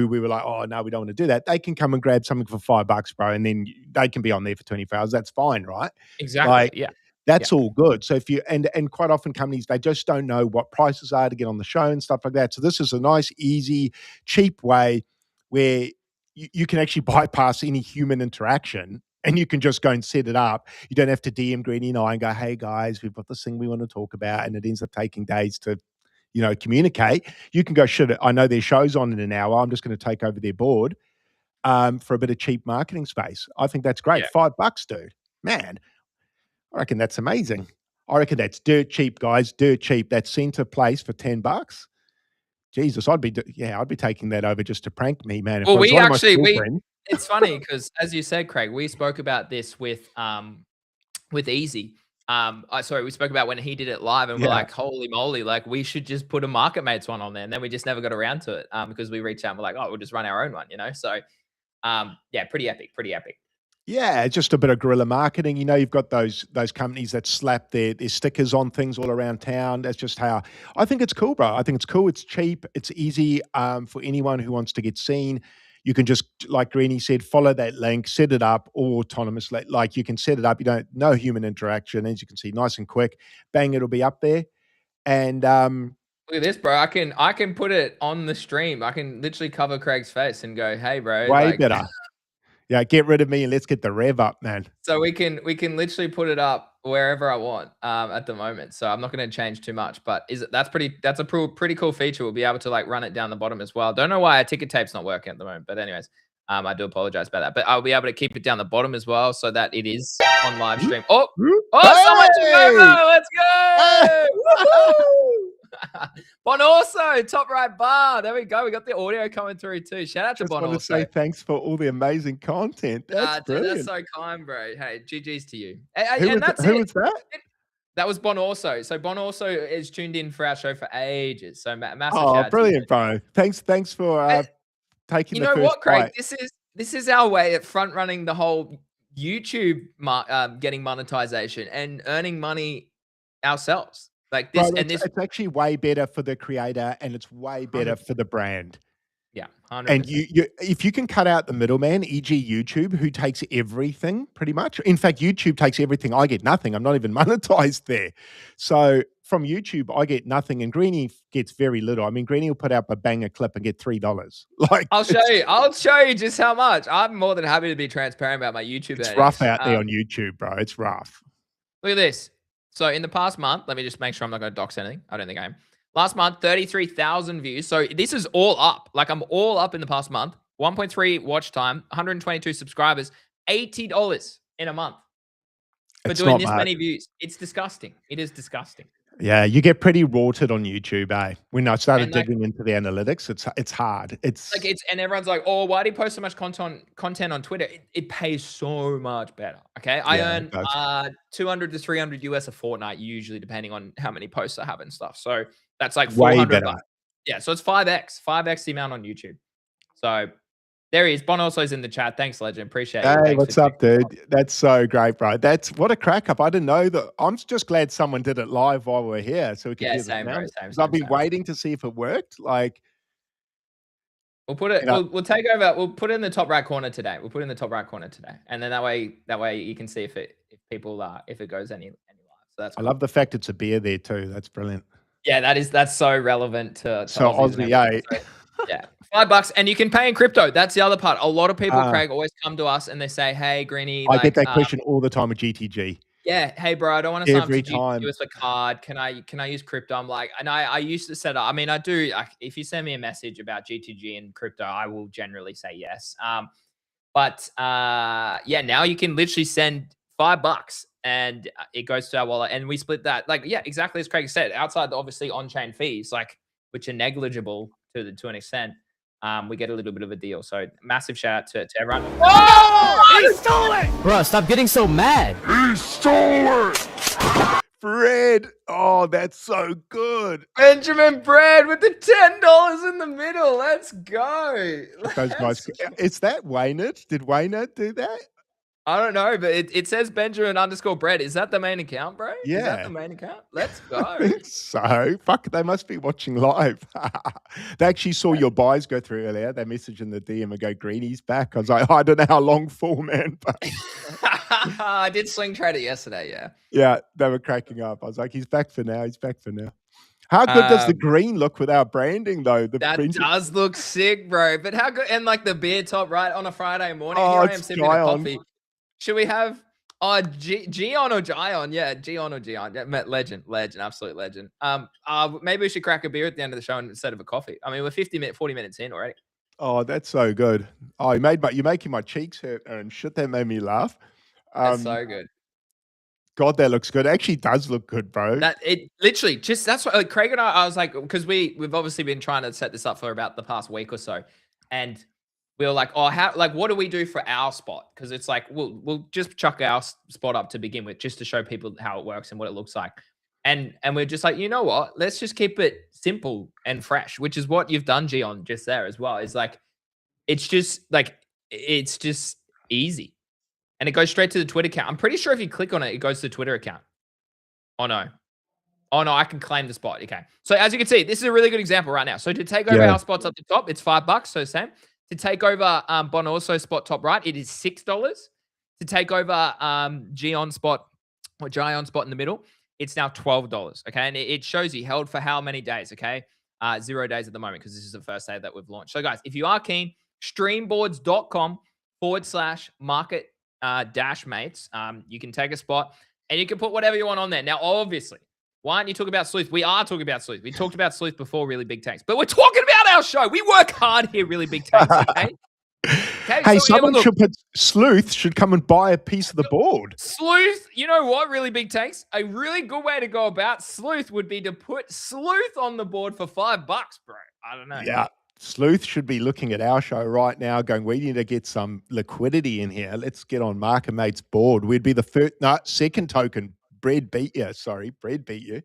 we were like, oh, no, we don't want to do that, they can come and grab something for $5, bro, and then they can be on there for 24 hours. That's fine, right? Exactly, like, that's all good. So if you, and quite often companies, they just don't know what prices are to get on the show and stuff like that. So this is a nice, easy, cheap way where you can actually bypass any human interaction and you can just go and set it up. You don't have to DM Greeny and I and go, hey guys, we've got this thing we want to talk about. And it ends up taking days to, you know, communicate. You can go, shit, I know their show's on in an hour. I'm just going to take over their board for a bit of cheap marketing space. I think that's great. $5, dude, man. I reckon that's amazing. I reckon that's dirt cheap, guys. Dirt cheap. That center place for $10. Jesus, I'd be taking that over just to prank me, man. Well, it's funny because as you said, Craig, we spoke about this with Easy. We spoke about when he did it live, and we're like, holy moly, like we should just put a Market Mates one on there, and then we just never got around to it because we reached out and we're like, oh, we'll just run our own one, you know? So, pretty epic. Yeah, just a bit of guerrilla marketing. You know, you've got those companies that slap their stickers on things all around town. That's just how I think it's cool, bro. I think it's cool. It's cheap. It's easy for anyone who wants to get seen. You can just, like Greeny said, follow that link, set it up all autonomously. Like you can set it up. You don't, no human interaction. As you can see, nice and quick. Bang, it'll be up there. And look at this, bro. I can put it on the stream. I can literally cover Craig's face and go, hey, bro. Way better. Yeah, get rid of me and let's get the rev up, man. So we can literally put it up wherever I want at the moment. So I'm not going to change too much, but that's a pretty cool feature. We'll be able to like run it down the bottom as well. Don't know why our ticket tape's not working at the moment, but anyways, I do apologize about that. But I'll be able to keep it down the bottom as well so that it is on live stream. Oh, someone took over. Let's go. Woohoo! Bon also, top right bar. There we go. We got the audio coming through too. Shout out to Bon also. Just want to say thanks for all the amazing content. That's brilliant. That's so kind, bro. Hey, GG's to you. Who was that? That was Bon also. So Bon also is tuned in for our show for ages. So massive shout out brilliant, bro. Thanks for taking the first what, Craig? bite. This is our way at front running the whole YouTube getting monetization and earning money ourselves. Like this, bro, it's actually way better for the creator and it's way better 100%. For the brand. Yeah, 100%. And you if you can cut out the middleman, e.g. YouTube, who takes everything pretty much. In fact, YouTube takes everything. I get nothing. I'm not even monetized there. So from YouTube, I get nothing, and Greeny gets very little. I mean, Greeny will put out a banger clip and get $3. Like, I'll show you just how much. I'm more than happy to be transparent about my YouTube. It's rough out there on YouTube, bro. It's rough. Look at this. So in the past month, let me just make sure I'm not going to dox anything. I don't think I am. Last month, 33,000 views. So this is all up. Like I'm all up in the past month. 1.3 watch time, 122 subscribers, $80 in a month for doing this many views. It's disgusting. It is disgusting. Yeah, you get pretty rorted on YouTube, eh? When I started digging into the analytics, it's hard. It's like and everyone's like, oh, why do you post so much content on Twitter? It pays so much better. Okay, I earn 200 to 300 US a fortnight usually, depending on how many posts I have and stuff. So that's like 400 bucks. Yeah, so it's 5x the amount on YouTube. So There he is. Bon Also's in the chat. Thanks, Legend. Appreciate you. Hey, Thanks what's up, dude? That's so great, bro. That's what a crack up. I didn't know that. I'm just glad someone did it live while we're here so we could hear the sound. Bro, because I've been waiting to see if it worked. Like, we'll put it. We'll take over. We'll put it in the top right corner today. And then that way you can see if it goes any live. So that's cool. I love the fact it's a beer there too. That's brilliant. Yeah, that's so relevant to so Aussie, so, yeah, $5, and you can pay in crypto. That's the other part. A lot of people, Craig, always come to us and they say, "Hey, Greeny, I get that question all the time with GTG. Yeah, hey, bro, I don't want to sign up to GTG with a card. Can I use crypto?" I'm like, and I used to set up. I mean, I do. If you send me a message about GTG and crypto, I will generally say yes. But yeah, now you can literally send $5 and it goes to our wallet, and we split that. Like, yeah, exactly as Craig said. Outside, obviously, on-chain fees, like which are negligible to an extent, we get a little bit of a deal. So massive shout out to everyone. Oh, he stole it! Bro, stop getting so mad. He stole it! Fred. Oh, that's so good. Benjamin Bread with the $10 in the middle. Let's go. Those guys. Is that Waynard? Did Waynard do that? I don't know, but it says Benjamin_Bread. Is that the main account, bro? Yeah. Is that the main account? Let's go. I think so. Fuck, they must be watching live. They actually saw your buys go through earlier. They messaged in the DM and go, Greeny's back. I was like, I don't know how long for, man. But I did swing trade it yesterday, yeah. Yeah, they were cracking up. I was like, he's back for now. He's back for now. How good does the green look without branding, though? That does look sick, bro. But how good? And like the beer top, right, on a Friday morning. Oh, Here I am sipping a coffee. Should we have Gion or Gion? Yeah, Gion or Gion. Yeah, legend, absolute legend. Maybe we should crack a beer at the end of the show instead of a coffee. I mean, we're 40 minutes in already. Oh, that's so good. Oh, you're making my cheeks hurt and shit. That made me laugh. That's so good. God, that looks good. It actually does look good, bro. That it literally just that's what like Craig and I was like, because we've obviously been trying to set this up for about the past week or so, and we were like, oh, what do we do for our spot? Because it's like we'll just chuck our spot up to begin with, just to show people how it works and what it looks like, and we're just like, you know what? Let's just keep it simple and fresh, which is what you've done, Gion, just there as well. It's like it's just easy. And it goes straight to the Twitter account. I'm pretty sure if you click on it, it goes to the Twitter account. Oh, no. I can claim the spot. Okay. So as you can see, this is a really good example right now. So to take over our spots up the top, it's $5. So same. To take over Bon Also spot top right, it is $6. To take over Gion spot or Gion spot in the middle, it's now $12. Okay. And it shows you held for how many days. Okay. 0 days at the moment, because this is the first day that we've launched. So guys, if you are keen, streamboards.com/market dash mates. You can take a spot and you can put whatever you want on there. Now, obviously, why aren't you talking about Sleuth? We are talking about Sleuth. We talked about Sleuth before, Really Big Tanks, but we're talking about our show. We work hard here, Really Big Tanks. Okay. Hey, someone should put Sleuth should come and buy a piece of the board. Sleuth, you know what? Really Big Tanks. A really good way to go about Sleuth would be to put Sleuth on the board for $5, bro. I don't know. Yeah. Sleuth should be looking at our show right now going, we need to get some liquidity in here. Let's get on Market Mate's board. We'd be the second token. Bread beat you. Sorry, Bread beat you.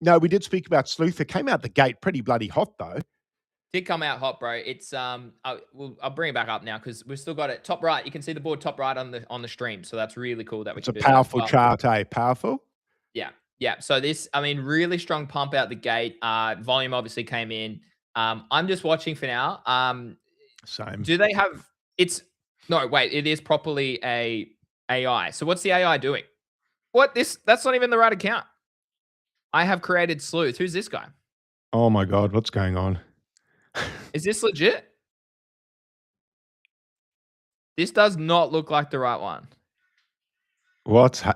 No, we did speak about Sleuth. It came out the gate pretty bloody hot, though. Did come out hot, bro. It's I'll bring it back up now because we've still got it top right. You can see the board top right on the stream. So that's really cool that we can do that. It's a powerful chart, eh? Powerful. Yeah. So this, I mean, really strong pump out the gate. Volume obviously came in. I'm just watching for now. Same. Do they have it is properly a AI. So what's the AI doing? That's not even the right account. I have created Sleuth. Who's this guy? Oh my God, what's going on? Is this legit? This does not look like the right one.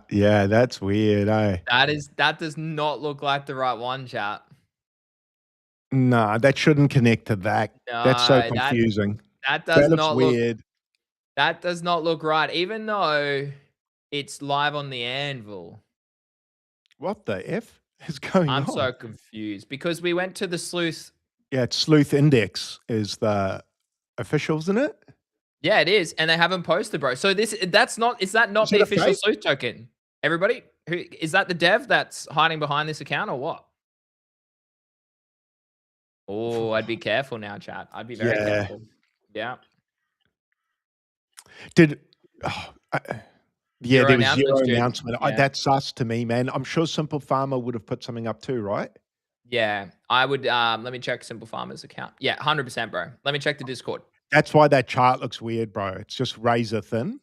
Yeah, that's weird, eh? That does not look like the right one, chat. No, that shouldn't connect to that. No, that's so confusing. That does not look weird. That does not look right, even though it's live on the anvil. What the F is going on? I'm so confused because we went to the Sleuth. Yeah, it's Sleuth Index is the official, isn't it? Yeah, it is, and they haven't posted, bro. So is that not the official Sleuth token? Everybody, is that the dev that's hiding behind this account or what? Oh, I'd be careful now, chat. I'd be very careful. Yeah. Did yeah, there was zero dude. announcement. Yeah. That's sus to me, man. I'm sure Simple Farmer would have put something up too, right? Yeah, I would. Let me check Simple Farmer's account. Yeah, 100%, bro. Let me check the Discord. That's why that chart looks weird, bro. It's just razor thin.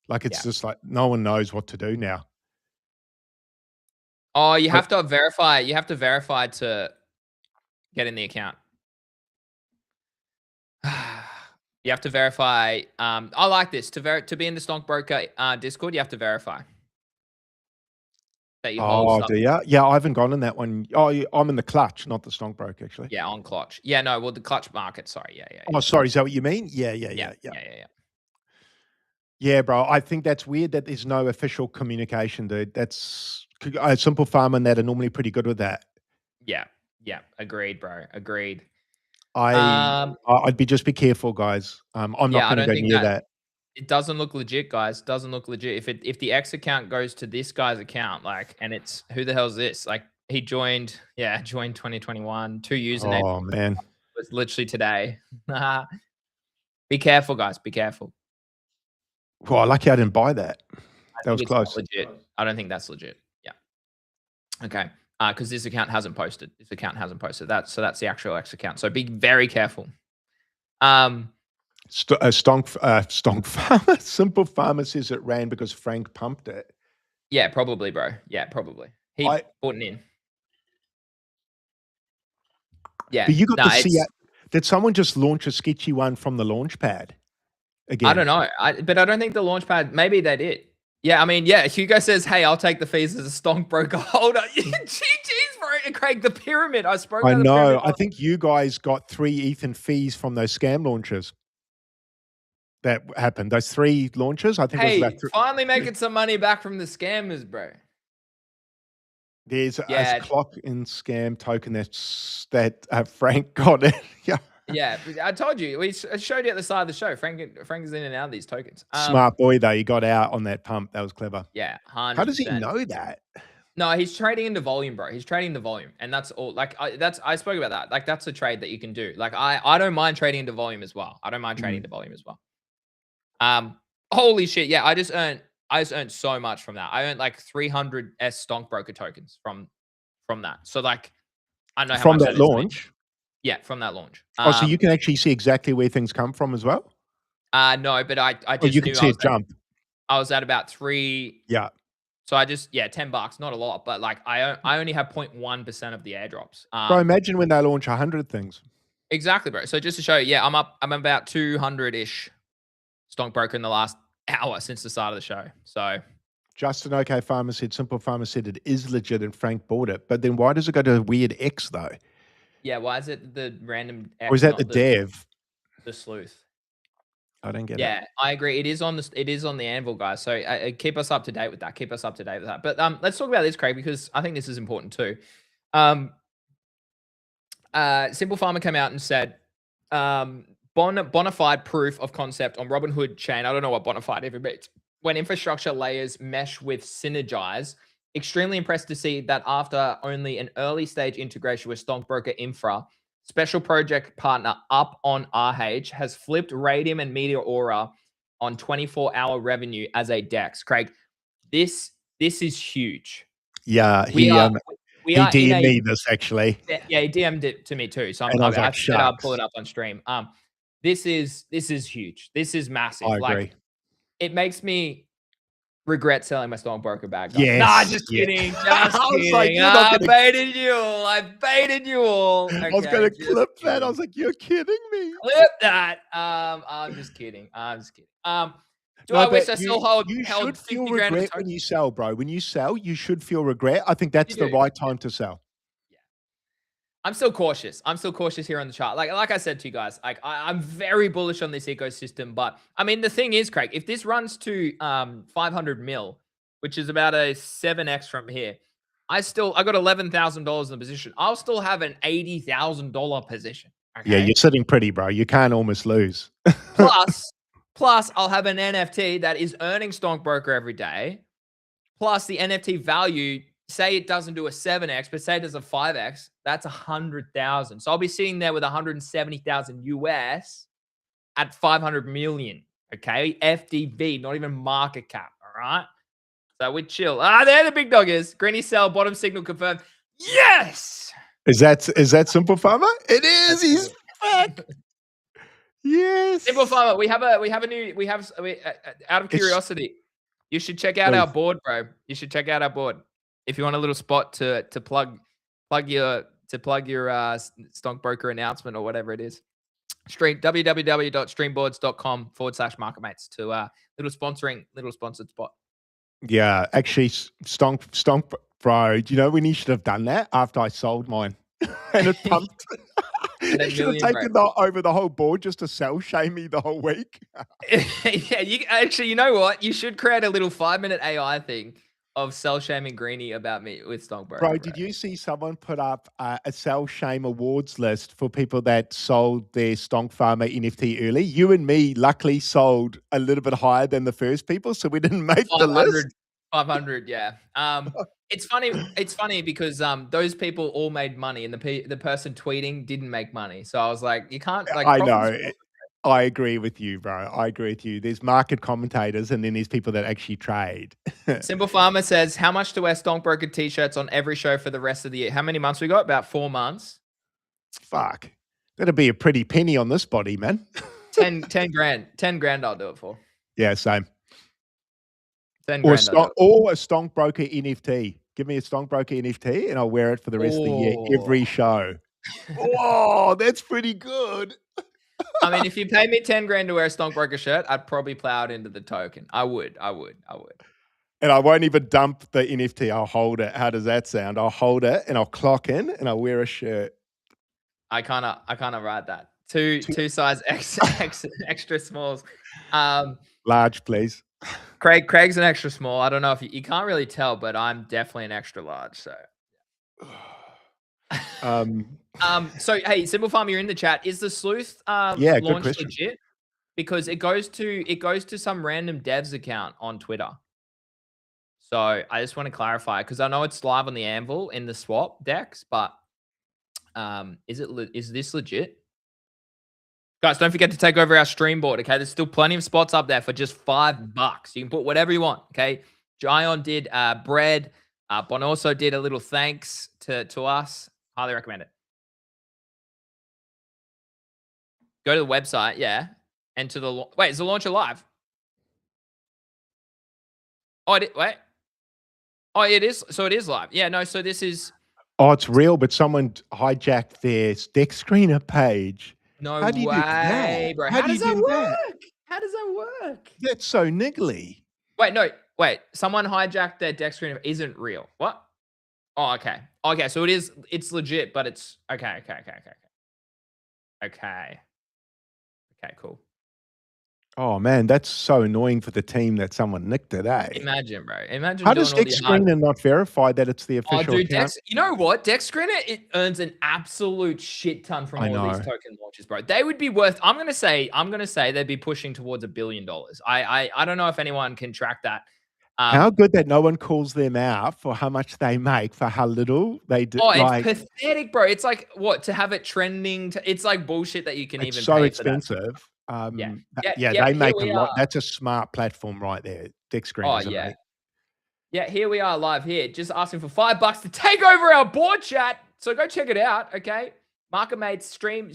Like it's just like no one knows what to do now. Oh, you have to verify. You have to verify to get in the account. You have to verify. I like this to be in the Stonkbroker Discord. You have to verify that you hold. Oh, do you? Yeah, I haven't gone in that one. Oh, I'm in the clutch, not the Stonkbroker, actually. Yeah, on clutch. Yeah, no, well, the clutch market. Sorry, yeah. Oh, sorry. Is that what you mean? Yeah. Yeah, bro. I think that's weird that there's no official communication, dude. That's Simple Farmer and that are normally pretty good with that. Yeah. Agreed, bro. Agreed. I'd be careful, guys. I'm not going to go near that. It doesn't look legit, guys. Doesn't look legit. If the X account goes to this guy's account, like, and it's who the hell is this? Like, he joined 2021. 2 usernames. Oh man, it was literally today. Be careful, guys. Be careful. Well, lucky I didn't buy that. That was close. Legit. I don't think that's legit. Yeah. Okay. Because this account hasn't posted. That's the actual X account. So be very careful. Stonk Farmer, Simple Farmer says it ran because Frank pumped it. Yeah, probably, bro. Yeah, probably. He bought it in. Yeah. But you got to see it. Did someone just launch a sketchy one from the launch pad? Again? I don't know. But I don't think the launch pad, maybe they did. Yeah, I mean, yeah, Hugo says, hey, I'll take the fees as a Stonkbroker holder. GG's, bro. Craig, the pyramid. I spoke about the pyramid. I think you guys got 3 ETH in fees from those scam launches. That happened. Those 3 launches, I think. Hey, it was about finally making some money back from the scammers, bro. There's a clock in scam token that Frank got it. Yeah, I told you. I showed you at the start of the show. Frank is in and out of these tokens. Smart boy, though. He got out on that pump. That was clever. Yeah, 100%. How does he know that? No, he's trading into volume, bro. He's trading the volume, and that's all. Like, I spoke about that. Like, that's a trade that you can do. Like, I don't mind trading into volume as well. Holy shit! Yeah, I just earned so much from that. I earned like 300 Stonkbroker tokens from that. So like, I know how from much that launch. Yeah, from that launch. So you can actually see exactly where things come from as well? No, but I just you can see it jump. I was at about 3. Yeah. So I just, $10, not a lot, but like I only have 0.1% of the airdrops. Bro, imagine when they launch 100 things. Exactly, bro. So just to show you, I'm about 200-ish Stonkbroker in the last hour since the start of the show. So Justin OK Farmer said, Simple Farmer said it is legit and Frank bought it. But then why does it go to a weird X though? Yeah, why is it the random X? Or is that the dev? The sleuth. I don't get it. Yeah, I agree. It is on the anvil, guys. So keep us up to date with that. But let's talk about this, Craig, because I think this is important too. Simple Farmer came out and said, bona fide proof of concept on Robinhood Chain. I don't know what bona fide ever means. When infrastructure layers mesh with synergize. Extremely impressed to see that after only an early stage integration with Stonkbroker Infra, special project partner Up on RH has flipped Radium and Meteora on 24-hour revenue as a DEX. Craig, this is huge. Yeah, he DM'd me this actually. Yeah, he DM'd it to me too. So I'll pull it up on stream. This is huge. This is massive. I agree. Like, it makes me regret selling my Stonkbroker bag. Yes. Nah, just kidding. Just kidding. Like, I baited you all. Okay, I was going to clip that. I was like, you're kidding me. Clip that. I'm just kidding. I wish I still held 50 grand regret when you sell, bro. When you sell, you should feel regret. I think that's the right time to sell. I'm still cautious. Here on the chart. Like I said to you guys, like I'm very bullish on this ecosystem. But I mean, the thing is, Craig, if this runs to 500 mil, which is about a 7x from here, I got $11,000 in the position. I'll still have an $80,000 position. Okay? Yeah, you're sitting pretty, bro. You can't almost lose. Plus, I'll have an NFT that is earning Stonkbroker every day. Plus, the NFT value. Say it doesn't do a 7x, but say it does a 5x, that's 100,000. So I'll be sitting there with 170,000 US at 500 million. Okay, FDV, not even market cap. All right, so we chill. There the big dog is. Greeny sell, bottom signal confirmed. Yes. Is that Simple Farmer? It is. He's back. Yes. Simple Farmer. We have a new. Out of curiosity, you should check out our board, bro. You should check out our board if you want a little spot to plug your Stonkbroker announcement or whatever it is. www.streamboards.com/marketmates to little sponsored spot. Yeah, actually, Stonk, bro. Do you know when you should have done that after I sold mine and it pumped? You should have taken over the whole board just to sell shame me the whole week. Yeah, you know what? You should create a little 5-minute AI thing of sell shaming Greeny about me with Stonkbroker. Bro, did you see someone put up a sell shame awards list for people that sold their Stonk Farmer NFT early? You and me luckily sold a little bit higher than the first people, so we didn't make the list. 500, yeah. It's funny because those people all made money, and the person tweeting didn't make money. So I was like, you can't. Like, I know. I agree with you, bro. I agree with you. There's market commentators, and then there's people that actually trade. Simple Farmer says, how much to wear Stonkbroker t-shirts on every show for the rest of the year? How many months we got? About 4 months. Fuck. That'd be a pretty penny on this body, man. 10 grand. 10 grand I'll do it for. Yeah, same. 10 grand. Or a Stonkbroker NFT. Give me a Stonkbroker NFT, and I'll wear it for the rest of the year, every show. Oh, that's pretty good. I mean, if you pay me 10 grand to wear a Stonkbroker shirt, I'd probably plow it into the token. I would. And I won't even dump the NFT. I'll hold it. How does that sound? I'll hold it and I'll clock in and I'll wear a shirt. I kind of ride that. Two size extra smalls. Large, please. Craig's an extra small. I don't know if you can't really tell, but I'm definitely an extra large. So. So hey, Simple Farm, you're in the chat. Is the sleuth launch legit? Because it goes to some random dev's account on Twitter. So I just want to clarify because I know it's live on the Anvil in the swap decks, but is this legit? Guys, don't forget to take over our stream board. Okay, there's still plenty of spots up there for just $5. You can put whatever you want. Okay, Jion did bread. Bon also did a little thanks to us. Highly recommend it. Go to the website, yeah, and to the wait. Is the launcher live? Oh, wait. Oh, it is. So it is live. Yeah, no. So this is. Oh, it's real, but someone hijacked their deck screener page. No way, bro. How does that work? How does that work? That's so niggly. Wait. Someone hijacked their deck screener. Isn't real. What? Oh, okay. Okay, so it is. It's legit, but it's okay. Okay, cool. Oh man, that's so annoying for the team that someone nicked it, eh? Imagine, bro. Imagine. How does Deck Screener not verify that it's the official account? You know what? Deck Screener, it earns an absolute shit ton from all of these token launches, bro. They would be worth. I'm gonna say they'd be pushing towards $1 billion. I don't know if anyone can track that. How good that no one calls them out for how much they make for how little they do. Oh, it's pathetic, bro. It's like what to have it trending. It's like bullshit that you can even. So pay expensive. For that. They make a lot. That's a smart platform right there. Deck Screeners. Oh yeah. Yeah, here we are live here, just asking for $5 to take over our board chat. So go check it out, okay? MarketMates stream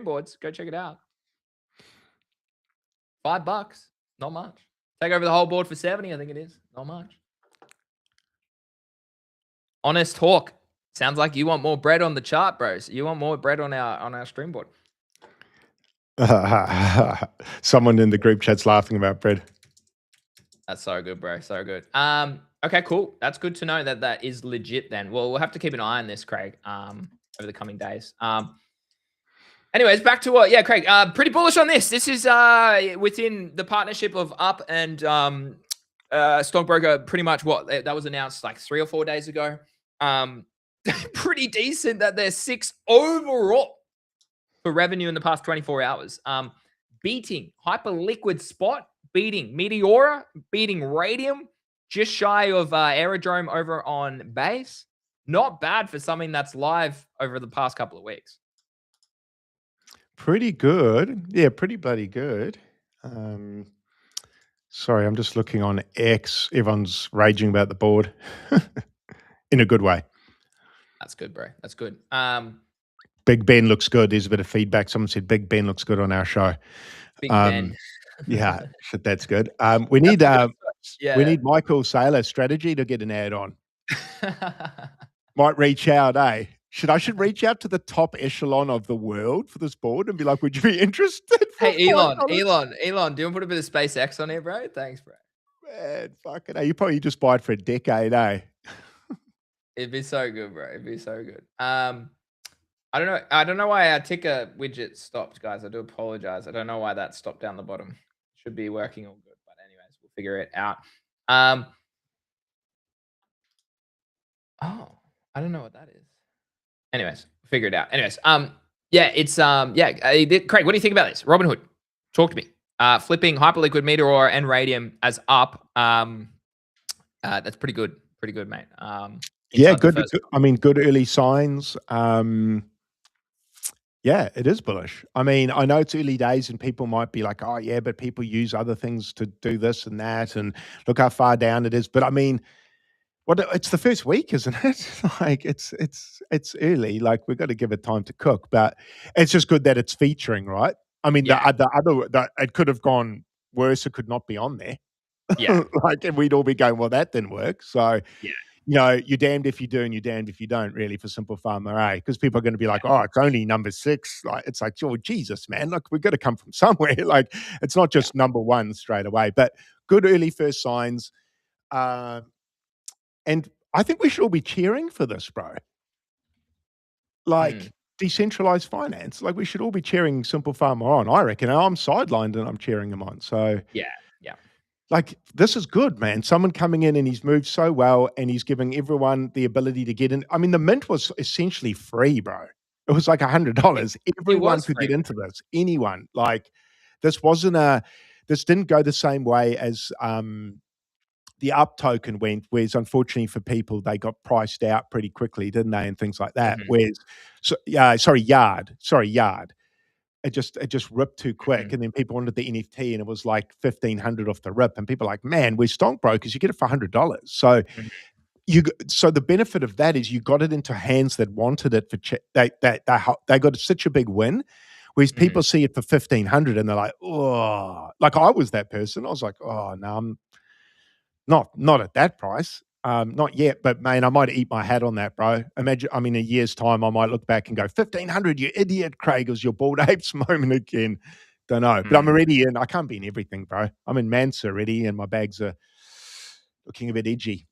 boards. Go check it out. $5, not much. Take over the whole board for 70, I think it is. Not much. Honest Hawk. Sounds like you want more bread on the chart, bros. You want more bread on our stream board. Someone in the group chat's laughing about bread. That's so good, bro. So good. Okay, cool. That's good to know that is legit then. Well, we'll have to keep an eye on this, Craig, over the coming days. Anyways, back to what? Yeah, Craig, pretty bullish on this. This is within the partnership of Up and Stonkbroker, pretty much what that was announced like 3 or 4 days ago. Pretty decent that they're 6 overall for revenue in the past 24 hours. Beating Hyperliquid Spot, beating Meteora, beating Radium, just shy of Aerodrome over on Base. Not bad for something that's live over the past couple of weeks. Pretty good. Yeah, pretty bloody good. Sorry, I'm just looking on X. Everyone's raging about the board in a good way. That's good, bro. That's good. Big Ben looks good. There's a bit of feedback. Someone said Big Ben looks good on our show. Big Ben. Yeah, shit, that's good. We need Michael Saylor strategy to get an ad on. Might reach out, eh? Should reach out to the top echelon of the world for this board and be like, would you be interested? Hey, Elon, do you want to put a bit of SpaceX on here, bro? Thanks, bro. Man, fucking hell. You probably just buy it for a decade, eh? It'd be so good, bro. It'd be so good. I don't know why our ticker widget stopped, guys. I do apologize. I don't know why that stopped down the bottom. Should be working all good, but anyways, we'll figure it out. Oh, I don't know what that is. Anyways, figure it out. Anyways, yeah, it's Craig, what do you think about this? Robinhood, talk to me. Flipping Hyperliquid Meteor and Radium as up. That's pretty good. Pretty good, mate. Yeah, good. I mean, good early signs. Yeah, it is bullish. I mean, I know it's early days and people might be like, oh yeah, but people use other things to do this and that, and look how far down it is. But I mean, it's the first week, isn't it? Like it's early. Like we've got to give it time to cook. But it's just good that it's featuring, right? I mean, the other it could have gone worse. It could not be on there. Yeah, like, and we'd all be going, well, that didn't work. So yeah. You know, you're damned if you do and you're damned if you don't, really, for Simple Farmer, eh? Because people are going to be like, oh, it's only number 6. Like, it's like, oh, Jesus, man, look, we've got to come from somewhere. Like, it's not just number 1 straight away. But good early first signs. And I think we should all be cheering for this, bro. Like, decentralized finance. Like, we should all be cheering Simple Farmer on, I reckon. I'm sidelined and I'm cheering him on. So, yeah. Like, this is good, man. Someone coming in and he's moved so well and he's giving everyone the ability to get in. I mean, the mint was essentially free, bro. It was like $100. Everyone could get into this. Anyone. Like, this didn't go the same way as the up token went, whereas unfortunately for people, they got priced out pretty quickly, didn't they? And things like that. Whereas, Yard. It just ripped too quick, and then people wanted the NFT, and it was like $1,500 off the rip, and people are like, man, we're stockbrokers, you get it for $100. So so the benefit of that is you got it into hands that wanted it for they got such a big win, whereas people see it for $1,500 and they're like, oh, like I was that person. I was like, oh no, I'm not at that price. Not yet, but man, I might eat my hat on that, bro. Imagine, I mean, a year's time, I might look back and go, 1,500, you idiot, Craig. It was your bald apes moment again. Don't know, but I'm already in. I can't be in everything, bro. I'm in Mansa already, and my bags are looking a bit edgy.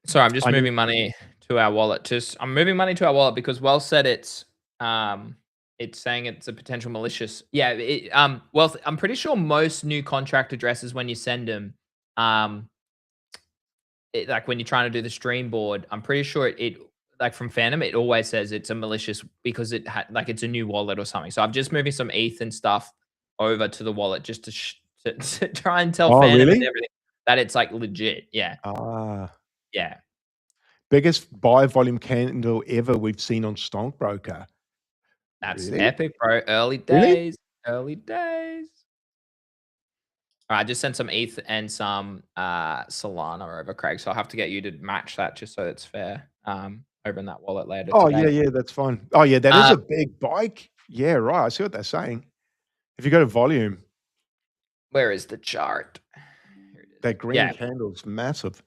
Sorry, I'm just moving money to our wallet. I'm moving money to our wallet because Well said it's saying it's a potential malicious. Yeah, well, I'm pretty sure most new contract addresses when you send them, like when you're trying to do the stream board, I'm pretty sure it like from Phantom, it always says it's a malicious because it had like it's a new wallet or something. So I'm just moving some ETH and stuff over to the wallet just to try and tell Phantom and everything that it's like legit. Yeah. Yeah. Biggest buy volume candle ever we've seen on Stonkbroker. That's epic, bro. Early days. Early days. All right, I just sent some ETH and some Solana over, Craig. So I'll have to get you to match that just so it's fair. Over in that wallet later. Oh, today. yeah, that's fine. Oh, yeah, that is a big bike. Yeah, right. I see what they're saying. If you go to volume. Where is the chart? Here it is. That green candle's massive.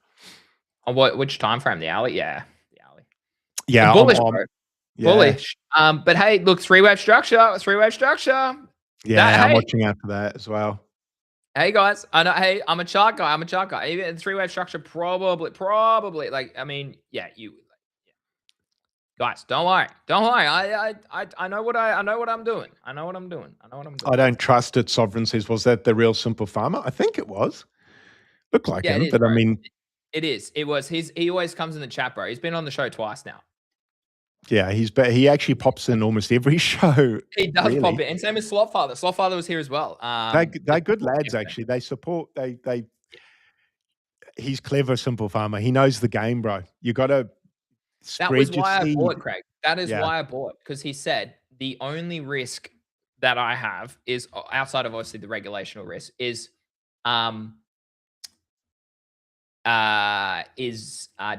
On which time frame? The hourly? Yeah. The hourly. Yeah. Bullish, bro. Yeah. Bullish. But hey, look, 3-wave structure. Yeah, I'm watching out for that as well. Hey guys, I know. Hey, I'm a chart guy. Even 3-wave structure, probably. Like, I mean, guys, don't worry. I know what I'm doing. I don't trust it. Sovereign says, was that the real Simple Farmer? I think it was. Looked like him, but bro. I mean, it is. It was. He always comes in the chat, bro. He's been on the show twice now. Yeah, he actually pops in almost every show. He does pop in, and same as Slotfather. Slotfather was here as well. They're good lads, actually. They support. He's clever, Simple Farmer. He knows the game, bro. You got to. That was why I bought, Craig. That is why I bought, because he said the only risk that I have is outside of obviously the regulational risk is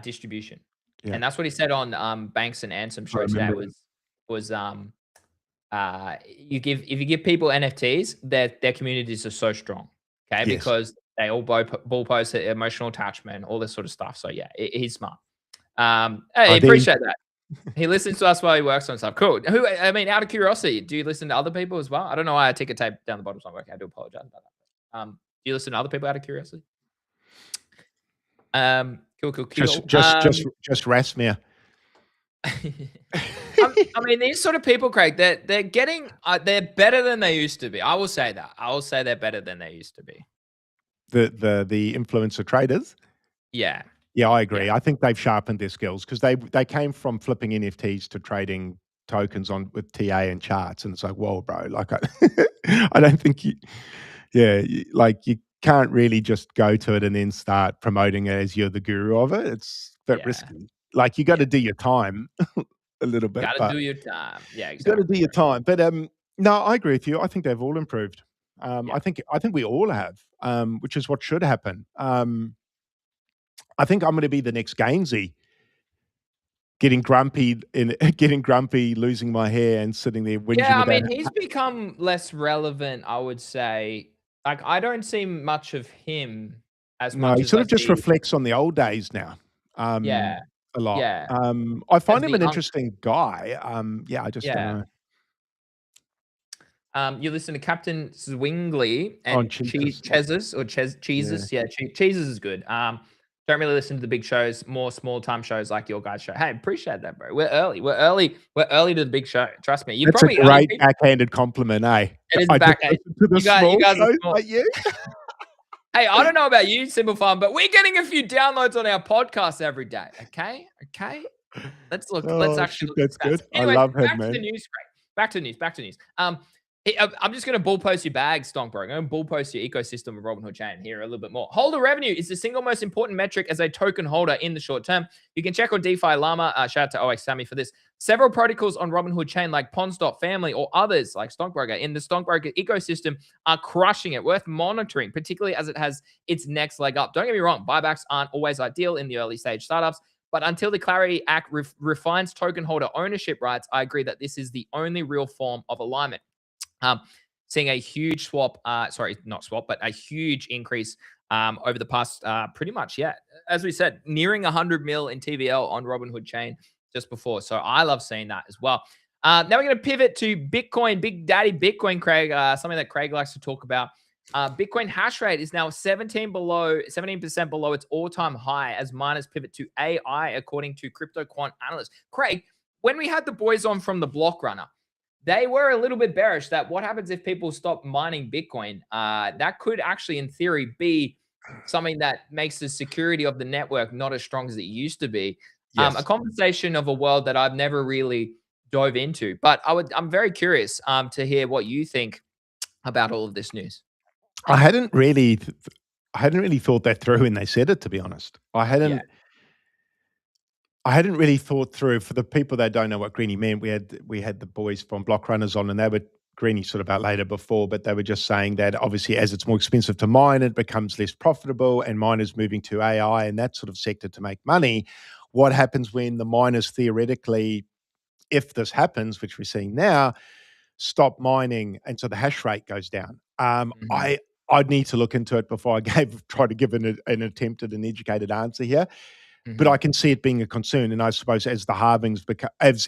distribution. Yeah. And that's what he said on Banks and Ansem show today was if you give people NFTs, their communities are so strong. Okay, Yes. because they all bull post emotional attachment, all this sort of stuff. So yeah, he's smart. Hey, appreciate that. He listens to us while he works on stuff. Cool. I mean, out of curiosity, do you listen to other people as well? I don't know why I ticker tape down the bottom. Okay, I do apologize about that. Do you listen to other people out of curiosity? Cool. Just Rasmir. I mean, these sort of people, Craig, they're getting they're better than they used to be. I will say that. I will say they're better than they used to be. The influencer traders. Yeah. Yeah, I agree. Yeah. I think they've sharpened their skills because they came from flipping NFTs to trading tokens on with TA and charts, and it's like, whoa, bro! Like, I don't think you can't really just go to it and then start promoting it as you're the guru of it. It's a bit risky. Like, you got to do your time a little bit. Got to do your time. Yeah, exactly. You got to do your time. But no, I agree with you. I think they've all improved. I think we all have, which is what should happen. I think I'm going to be the next Gainsey, getting grumpy, losing my hair, and sitting there whinging. Yeah, I mean, he's become less relevant, I would say. Like, I don't see much of him as much. No, he sort of just reflects on the old days now. Yeah, a lot. Yeah, I find him an interesting guy. Yeah, I just don't know. You listen to Captain Zwingli and Cheeses or Cheeses. Yeah, Cheeses is good. Don't really listen to the big shows, more small time shows like your guys' show. Hey, appreciate that, bro. We're early to the big show. Trust me. That's probably a great backhanded compliment, eh? It is backhand. To the small shows like you. Hey, I don't know about you, Simple Farm, but we're getting a few downloads on our podcast every day. Okay. Let's look. Let's actually. That's good. Anyway, I love him, man. Back to the news. Back to the news. I'm just going to bull post your bag, Stonkbroker. I'm going to bull post your ecosystem of Robinhood Chain here a little bit more. Holder revenue is the single most important metric as a token holder in the short term. You can check on DeFi Llama. Shout out to OX Sammy for this. Several protocols on Robinhood Chain like Pondstop Family or others like Stonkbroker in the Stonkbroker ecosystem are crushing it. Worth monitoring, particularly as it has its next leg up. Don't get me wrong, buybacks aren't always ideal in the early stage startups, but until the Clarity Act refines token holder ownership rights, I agree that this is the only real form of alignment. Seeing a huge a huge increase over the past pretty much, as we said, nearing 100 mil in TVL on Robinhood Chain just before. So I love seeing that as well. Now we're going to pivot to Bitcoin, Big Daddy Bitcoin, Craig, something that Craig likes to talk about. Bitcoin hash rate is now 17% below its all-time high as miners pivot to AI, according to crypto quant analysts. Craig, when we had the boys on from the Block Runner, they were a little bit bearish that what happens if people stop mining Bitcoin? That could actually, in theory, be something that makes the security of the network not as strong as it used to be. Yes. A conversation of a world that I've never really dove into. But I'm very curious to hear what you think about all of this news. I hadn't really thought that through when they said it, to be honest. I hadn't really thought through. For the people that don't know what Greeny meant, we had the boys from Block Runners on, and they were Greeny sort of out later before, but they were just saying that obviously as it's more expensive to mine, it becomes less profitable, and miners moving to AI and that sort of sector to make money. What happens when the miners theoretically, if this happens, which we're seeing now, stop mining, and so the hash rate goes down? I'd need to look into it before I try to give an attempt at an educated answer here. But I can see it being a concern, and I suppose as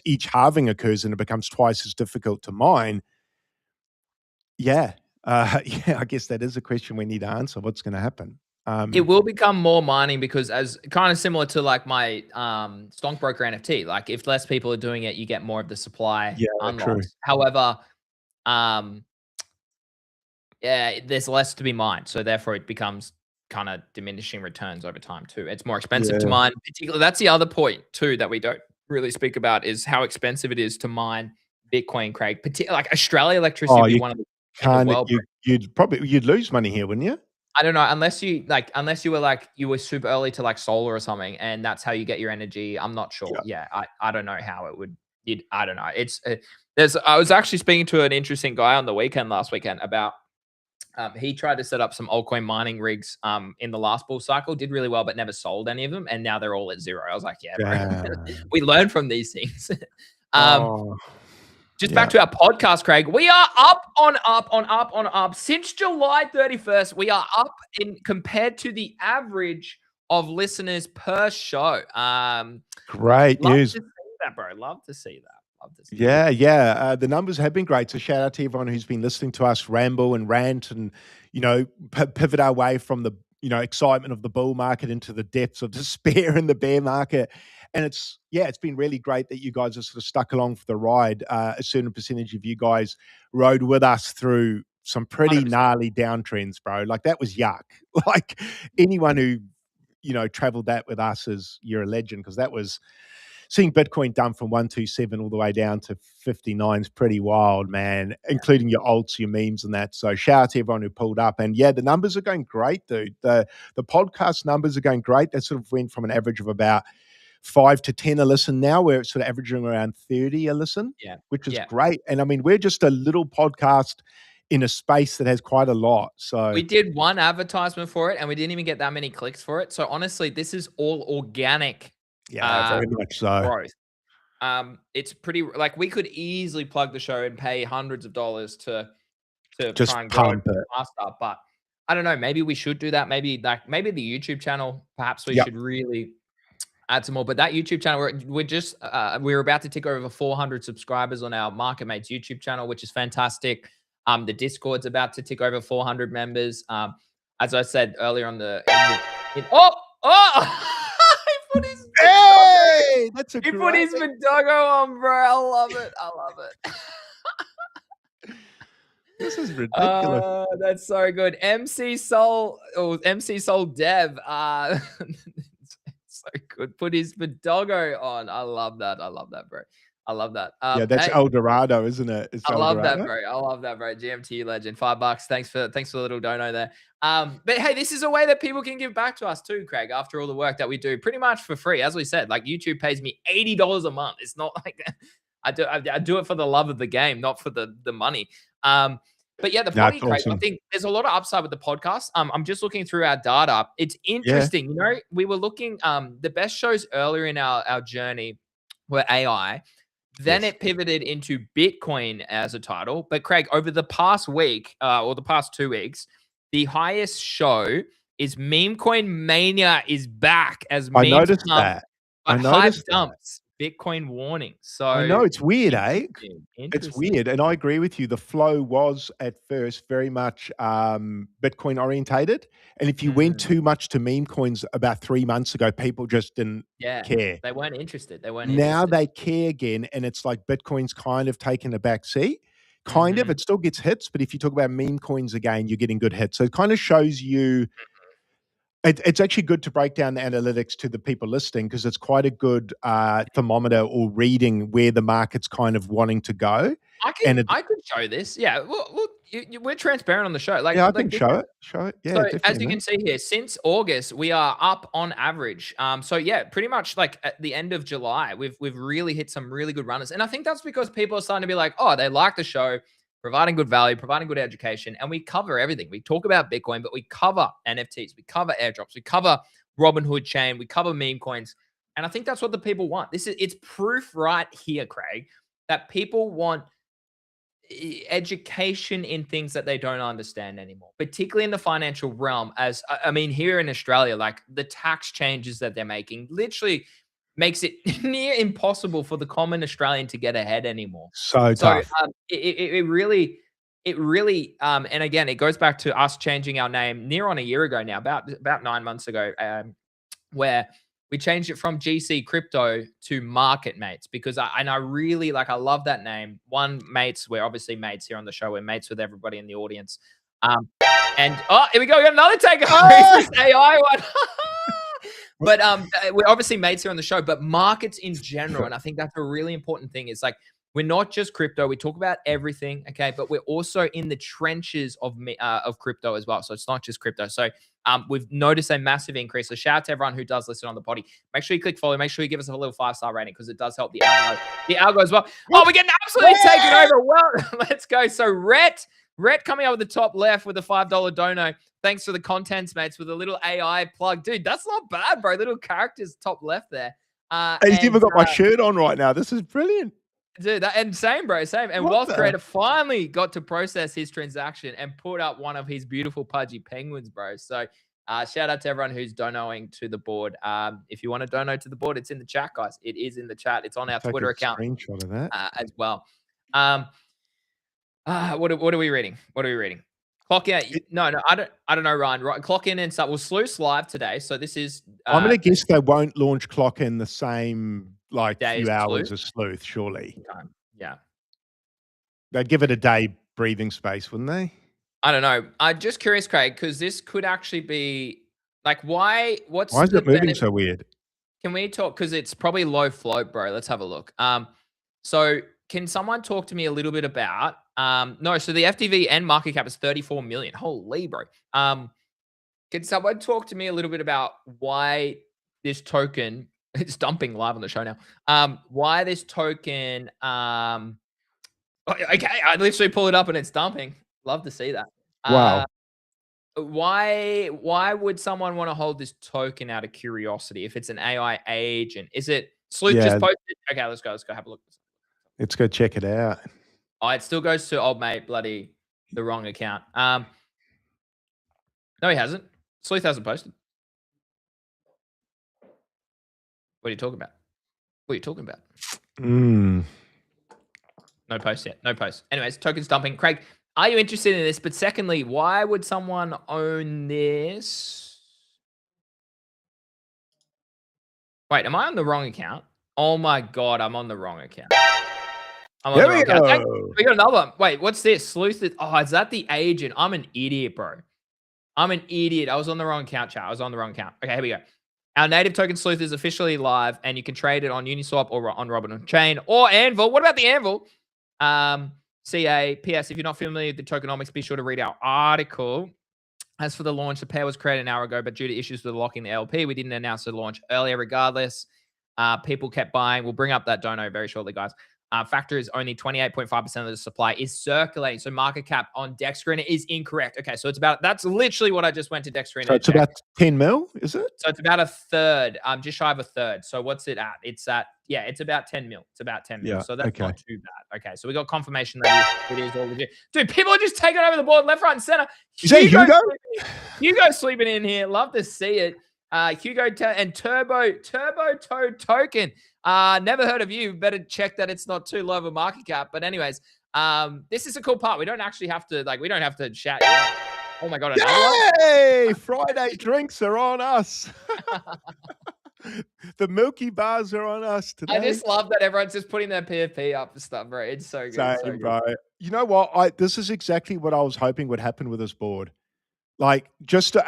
each halving occurs and it becomes twice as difficult to mine, I guess that is a question we need to answer. What's going to happen? It will become more mining because, as kind of similar to like my Stonkbroker NFT, like if less people are doing it, you get more of the supply unlocked. True. However, there's less to be mined, so therefore it becomes kind of diminishing returns over time too. It's more expensive to mine. Particularly, that's the other point too that we don't really speak about is how expensive it is to mine Bitcoin, Craig. Like Australia electricity would be one of the in the world. You'd lose money here, wouldn't you? I don't know, unless you were super early to like solar or something, and that's how you get your energy. I'm not sure. I don't know how it would I don't know. It's I was actually speaking to an interesting guy on the last weekend about he tried to set up some altcoin mining rigs in the last bull cycle, did really well, but never sold any of them, and now they're all at zero. I was like, yeah, bro, we learn from these things. Just back to our podcast, Craig. We are up since July 31st. We are up compared to the average of listeners per show. Great news. Love to see that, bro. Love to see that. Yeah. The numbers have been great. So shout out to everyone who's been listening to us ramble and rant and, pivot our way from the, excitement of the bull market into the depths of despair in the bear market. And it's been really great that you guys are sort of stuck along for the ride. A certain percentage of you guys rode with us through some pretty 100%. Gnarly downtrends, bro. Like that was yuck. Like anyone who, traveled that with us you're a legend, because that was seeing Bitcoin dump from 127 all the way down to 59 is pretty wild, man, including your alts, your memes and that. So shout out to everyone who pulled up. And yeah, the numbers are going great, dude. The podcast numbers are going great. That sort of went from an average of about 5 to 10 a listen now, where it's sort of averaging around 30 a listen, which is great. And I mean, we're just a little podcast in a space that has quite a lot. So we did one advertisement for it and we didn't even get that many clicks for it. So honestly, this is all organic. Yeah, very much so. Growth. It's pretty like we could easily plug the show and pay hundreds of dollars to just try and pump grow it faster. But I don't know. Maybe we should do that. Maybe the YouTube channel. Perhaps we should really add some more. But that YouTube channel, we're about to tick over 400 subscribers on our Market Mates YouTube channel, which is fantastic. The Discord's about to tick over 400 members. As I said earlier on he put his that's a he put his Vidago on, bro. I love it. This is ridiculous. That's so good. MC Soul Dev. So good. Put his Vidago on. I love that, bro. I love that. That's El Dorado, isn't it? I love that, bro. GMT legend. $5. Thanks for the little dono there. But hey, this is a way that people can give back to us too, Craig, after all the work that we do pretty much for free. As we said, like YouTube pays me $80 a month. It's not like I do it for the love of the game, not for the money. But yeah, the funny, Craig, awesome. I think there's a lot of upside with the podcast. I'm just looking through our data. It's interesting. We were looking, the best shows earlier in our journey were AI. Then it pivoted into Bitcoin as a title. But Craig, over the past week or the past 2 weeks, the highest show is Memecoin Mania is back as memes. I noticed that. Hype dumps. Bitcoin warning. So I know it's weird, eh? It's weird. And I agree with you. The flow was at first very much Bitcoin orientated. And if you went too much to meme coins about 3 months ago, people just didn't care. They weren't interested. Now they care again. And it's like Bitcoin's kind of taken a back seat. Kind of. It still gets hits. But if you talk about meme coins again, you're getting good hits. So it kind of shows you. It's actually good to break down the analytics to the people listening, because it's quite a good thermometer or reading where the market's kind of wanting to go. I could show this. Yeah, we're transparent on the show. I can show it. Yeah. So as you can see here, since August, we are up on average. So yeah, pretty much like at the end of July, we've really hit some really good runners, and I think that's because people are starting to be like, oh, they like the show. Providing good value, providing good education, and we cover everything. We talk about Bitcoin, but we cover NFTs, we cover airdrops, we cover Robinhood Chain, we cover meme coins, and I think that's what the people want. It's proof right here, Craig, that people want education in things that they don't understand anymore, particularly in the financial realm. As I mean, here in Australia, like the tax changes that they're making, literally makes it near impossible for the common Australian to get ahead anymore. So tough. It really, and again, it goes back to us changing our name near on a year ago now, about 9 months ago, where we changed it from GC Crypto to Market Mates, because I really I love that name. One, mates, we're obviously mates here on the show. We're mates with everybody in the audience. And here we go. We got another takeover. This AI one. But we're obviously mates here on the show, but markets in general. And I think that's a really important thing. Is like, we're not just crypto. We talk about everything, okay? But we're also in the trenches of crypto as well. So it's not just crypto. So We've noticed a massive increase. So shout out to everyone who does listen on the potty. Make sure you click follow. Make sure you give us a little 5-star rating because it does help the algo as well. Oh, we're getting absolutely taken over. Well, let's go. So Rhett coming up with the top left with a $5 dono. Thanks for the contents, mates, with a little AI plug. Dude, that's not bad, bro. Little characters top left there. He's even got my shirt on right now. This is brilliant. Dude, and same, bro, same. And Wealth Creator finally got to process his transaction and put up one of his beautiful pudgy penguins, bro. So shout out to everyone who's donoing to the board. If you want to dono to the board, it's in the chat, guys. It is in the chat. It's on our Twitter account. Screenshot of that as well. What are we reading? What are we reading? Clock in. No, I don't know, Ryan. Right, clock in and start. Well, Sleuth's live today, so this is. I'm gonna guess they won't launch clock in the same few hours Sleuth? as Sleuth, surely. Yeah. They'd give it a day breathing space, wouldn't they? I don't know. I'm just curious, Craig, because this could actually be why? Why is it moving so weird? Can we talk? Because it's probably low float, bro. Let's have a look. So can someone talk to me a little bit about? No, so the FTV and market cap is 34 million. Holy, bro. Can someone talk to me a little bit about why this token? It's dumping live on the show now. Why this token? Okay, I literally pull it up and it's dumping. Love to see that. Wow. Why would someone want to hold this token out of curiosity if it's an AI agent? Is it Sleuth just posted? Okay, let's go have a look. Let's go check it out. Oh, it still goes to old mate, bloody the wrong account. No, he hasn't. Sleuth hasn't posted. What are you talking about? What are you talking about? No post yet. No post. Anyways, tokens dumping. Craig, are you interested in this? But secondly, why would someone own this? Wait, am I on the wrong account? Oh my God, I'm on the wrong account. I'm on the wrong account. Hey, we got another one. Wait, what's this? Sleuth. Oh, is that the agent? I'm an idiot, bro. I'm an idiot. I was on the wrong account, chat. I was on the wrong account. Okay, here we go. Our native token Sleuth is officially live, and you can trade it on Uniswap or on Robinhood Chain or Anvil. What about the Anvil? CA, PS, if you're not familiar with the tokenomics, be sure to read our article. As for the launch, the pair was created an hour ago, but due to issues with locking the LP, we didn't announce the launch earlier regardless. People kept buying. We'll bring up that dono very shortly, guys. Factor is only 28.5% of the supply is circulating. So market cap on DexScreener is incorrect. Okay, so that's literally what I just went to DexScreener. So it's about 10 mil, is it? So it's about a third, just shy of a third. So what's it at? It's about 10 mil. It's about 10 mil. So that's not too bad. Okay, so we got confirmation that it is all legit. Dude, people are just taking over the board left, right, and center. Is that Hugo? Hugo sleeping in here. Love to see it. Hugo and Turbo Toad Token. Never heard of you. Better check that it's not too low of a market cap. But anyways, this is a cool part. We don't actually have to we don't have to shout. Oh my God! Yay! Friday drinks are on us. The Milky Bars are on us today. I just love that everyone's just putting their PFP up for stuff, bro. It's so good. Same, bro. You know what? This is exactly what I was hoping would happen with this board. Obviously,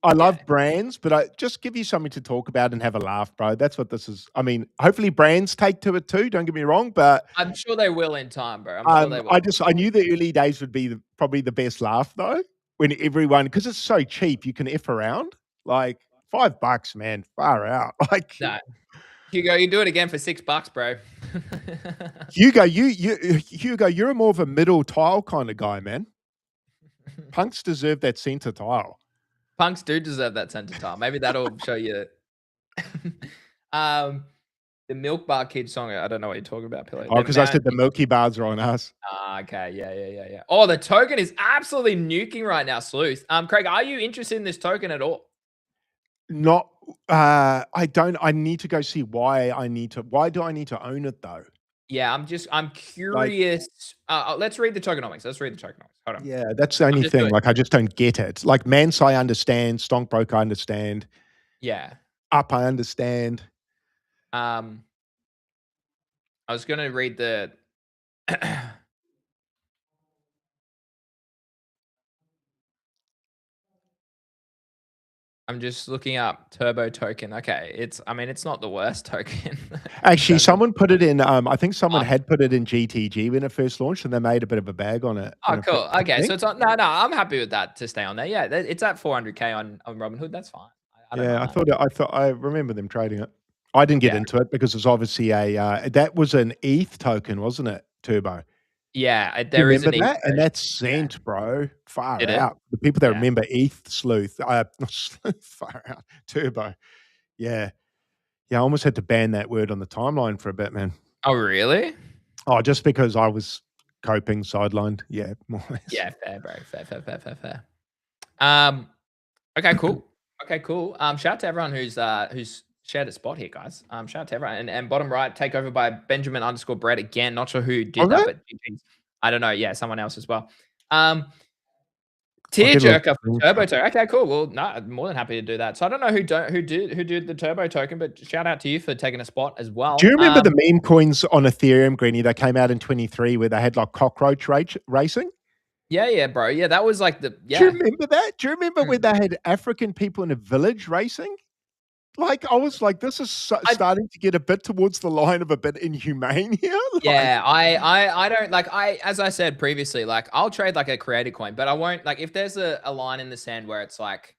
I love brands, but I just give you something to talk about and have a laugh, bro. That's what this is. I mean, hopefully brands take to it too. Don't get me wrong, but I'm sure they will in time, bro. I'm sure they will. I knew the early days would be probably the best laugh though, when everyone, because it's so cheap, you can F around. Like $5, man, far out. No. Hugo, you do it again for $6, bro. Hugo, you're more of a middle tile kind of guy, man. Punks deserve that center tile. Punks do deserve that center tile. Maybe that'll show you. The Milk Bar Kid song. I don't know what you're talking about, Pillow. Oh, because I said the Milky Bars are on us. Okay. Yeah. Oh, the token is absolutely nuking right now, Sleuth. Craig, are you interested in this token at all? Not. I don't. I need to go see why do I need to own it though? Yeah, I'm curious. Let's read the tokenomics. Hold on. Yeah, that's the only thing. I just don't get it. Like Mans, I understand. Stonkbroker, I understand. Yeah. Up, I understand. I was going to read the. I'm just looking up Turbo token. Okay, it's not the worst token. Actually, someone put it in. I think someone had put it in GTG when it first launched, and they made a bit of a bag on it. Oh, cool. Okay, so it's on. No, I'm happy with that to stay on there. Yeah, it's at 400K on Robinhood. That's fine. I remember them trading it. I didn't get into it because it's obviously that was an ETH token, wasn't it? Turbo. Yeah, there is an ETH that, and that's cent, bro. Far Did out. The people that remember ETH sleuth, not sleuth, far out. Turbo. Yeah. Yeah, I almost had to ban that word on the timeline for a bit, man. Oh, really? Oh, just because I was coping sidelined. Yeah, more or less. Yeah, fair, bro. Fair. Okay, cool. Shout out to everyone who's shared a spot here, guys. Shout out to everyone. And bottom right, take over by Benjamin_Brett again. Not sure who did that, but I don't know. Yeah, someone else as well. Tearjerker for Turbo token. Okay, cool. Well, no, I'm more than happy to do that. So I don't know who did the Turbo token, but shout out to you for taking a spot as well. Do you remember the meme coins on Ethereum, Greeny? They came out in 23 where they had like cockroach racing. Yeah, bro. Yeah, that was like Do you remember that? Do you remember when they had African people in a village racing? Like, I was like, this is starting to get a bit towards the line of a bit inhumane here. Like, yeah, I don't like, as I said previously, like I'll trade like a creator coin, but I won't, like, if there's a line in the sand where it's like,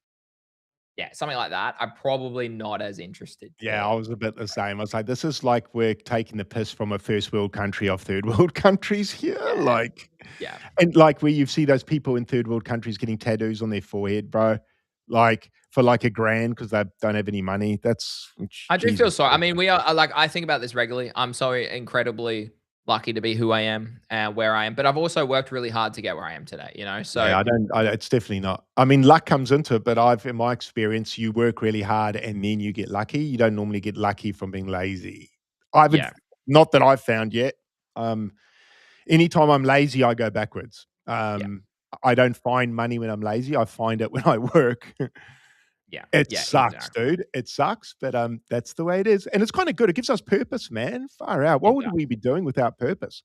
yeah, something like that, I'm probably not as interested. Yeah, I was a bit the same. I was like, this is like we're taking the piss from a first world country off third world countries here. Yeah. Like, yeah. And like where you see those people in third world countries getting tattoos on their forehead, bro, like for like $1,000 because they don't have any money. I do feel sorry. I mean, we are like, I think about this regularly. I'm so incredibly lucky to be who I am and where I am, but I've also worked really hard to get where I am today, you know? So yeah, it's definitely not. I mean, luck comes into it, but in my experience, you work really hard and then you get lucky. You don't normally get lucky from being lazy. Not that I've found yet. Anytime I'm lazy, I go backwards. I don't find money when I'm lazy. I find it when I work. It sucks, exactly. Dude. It sucks, but that's the way it is. And it's kind of good. It gives us purpose, man. Far out. What would we be doing without purpose?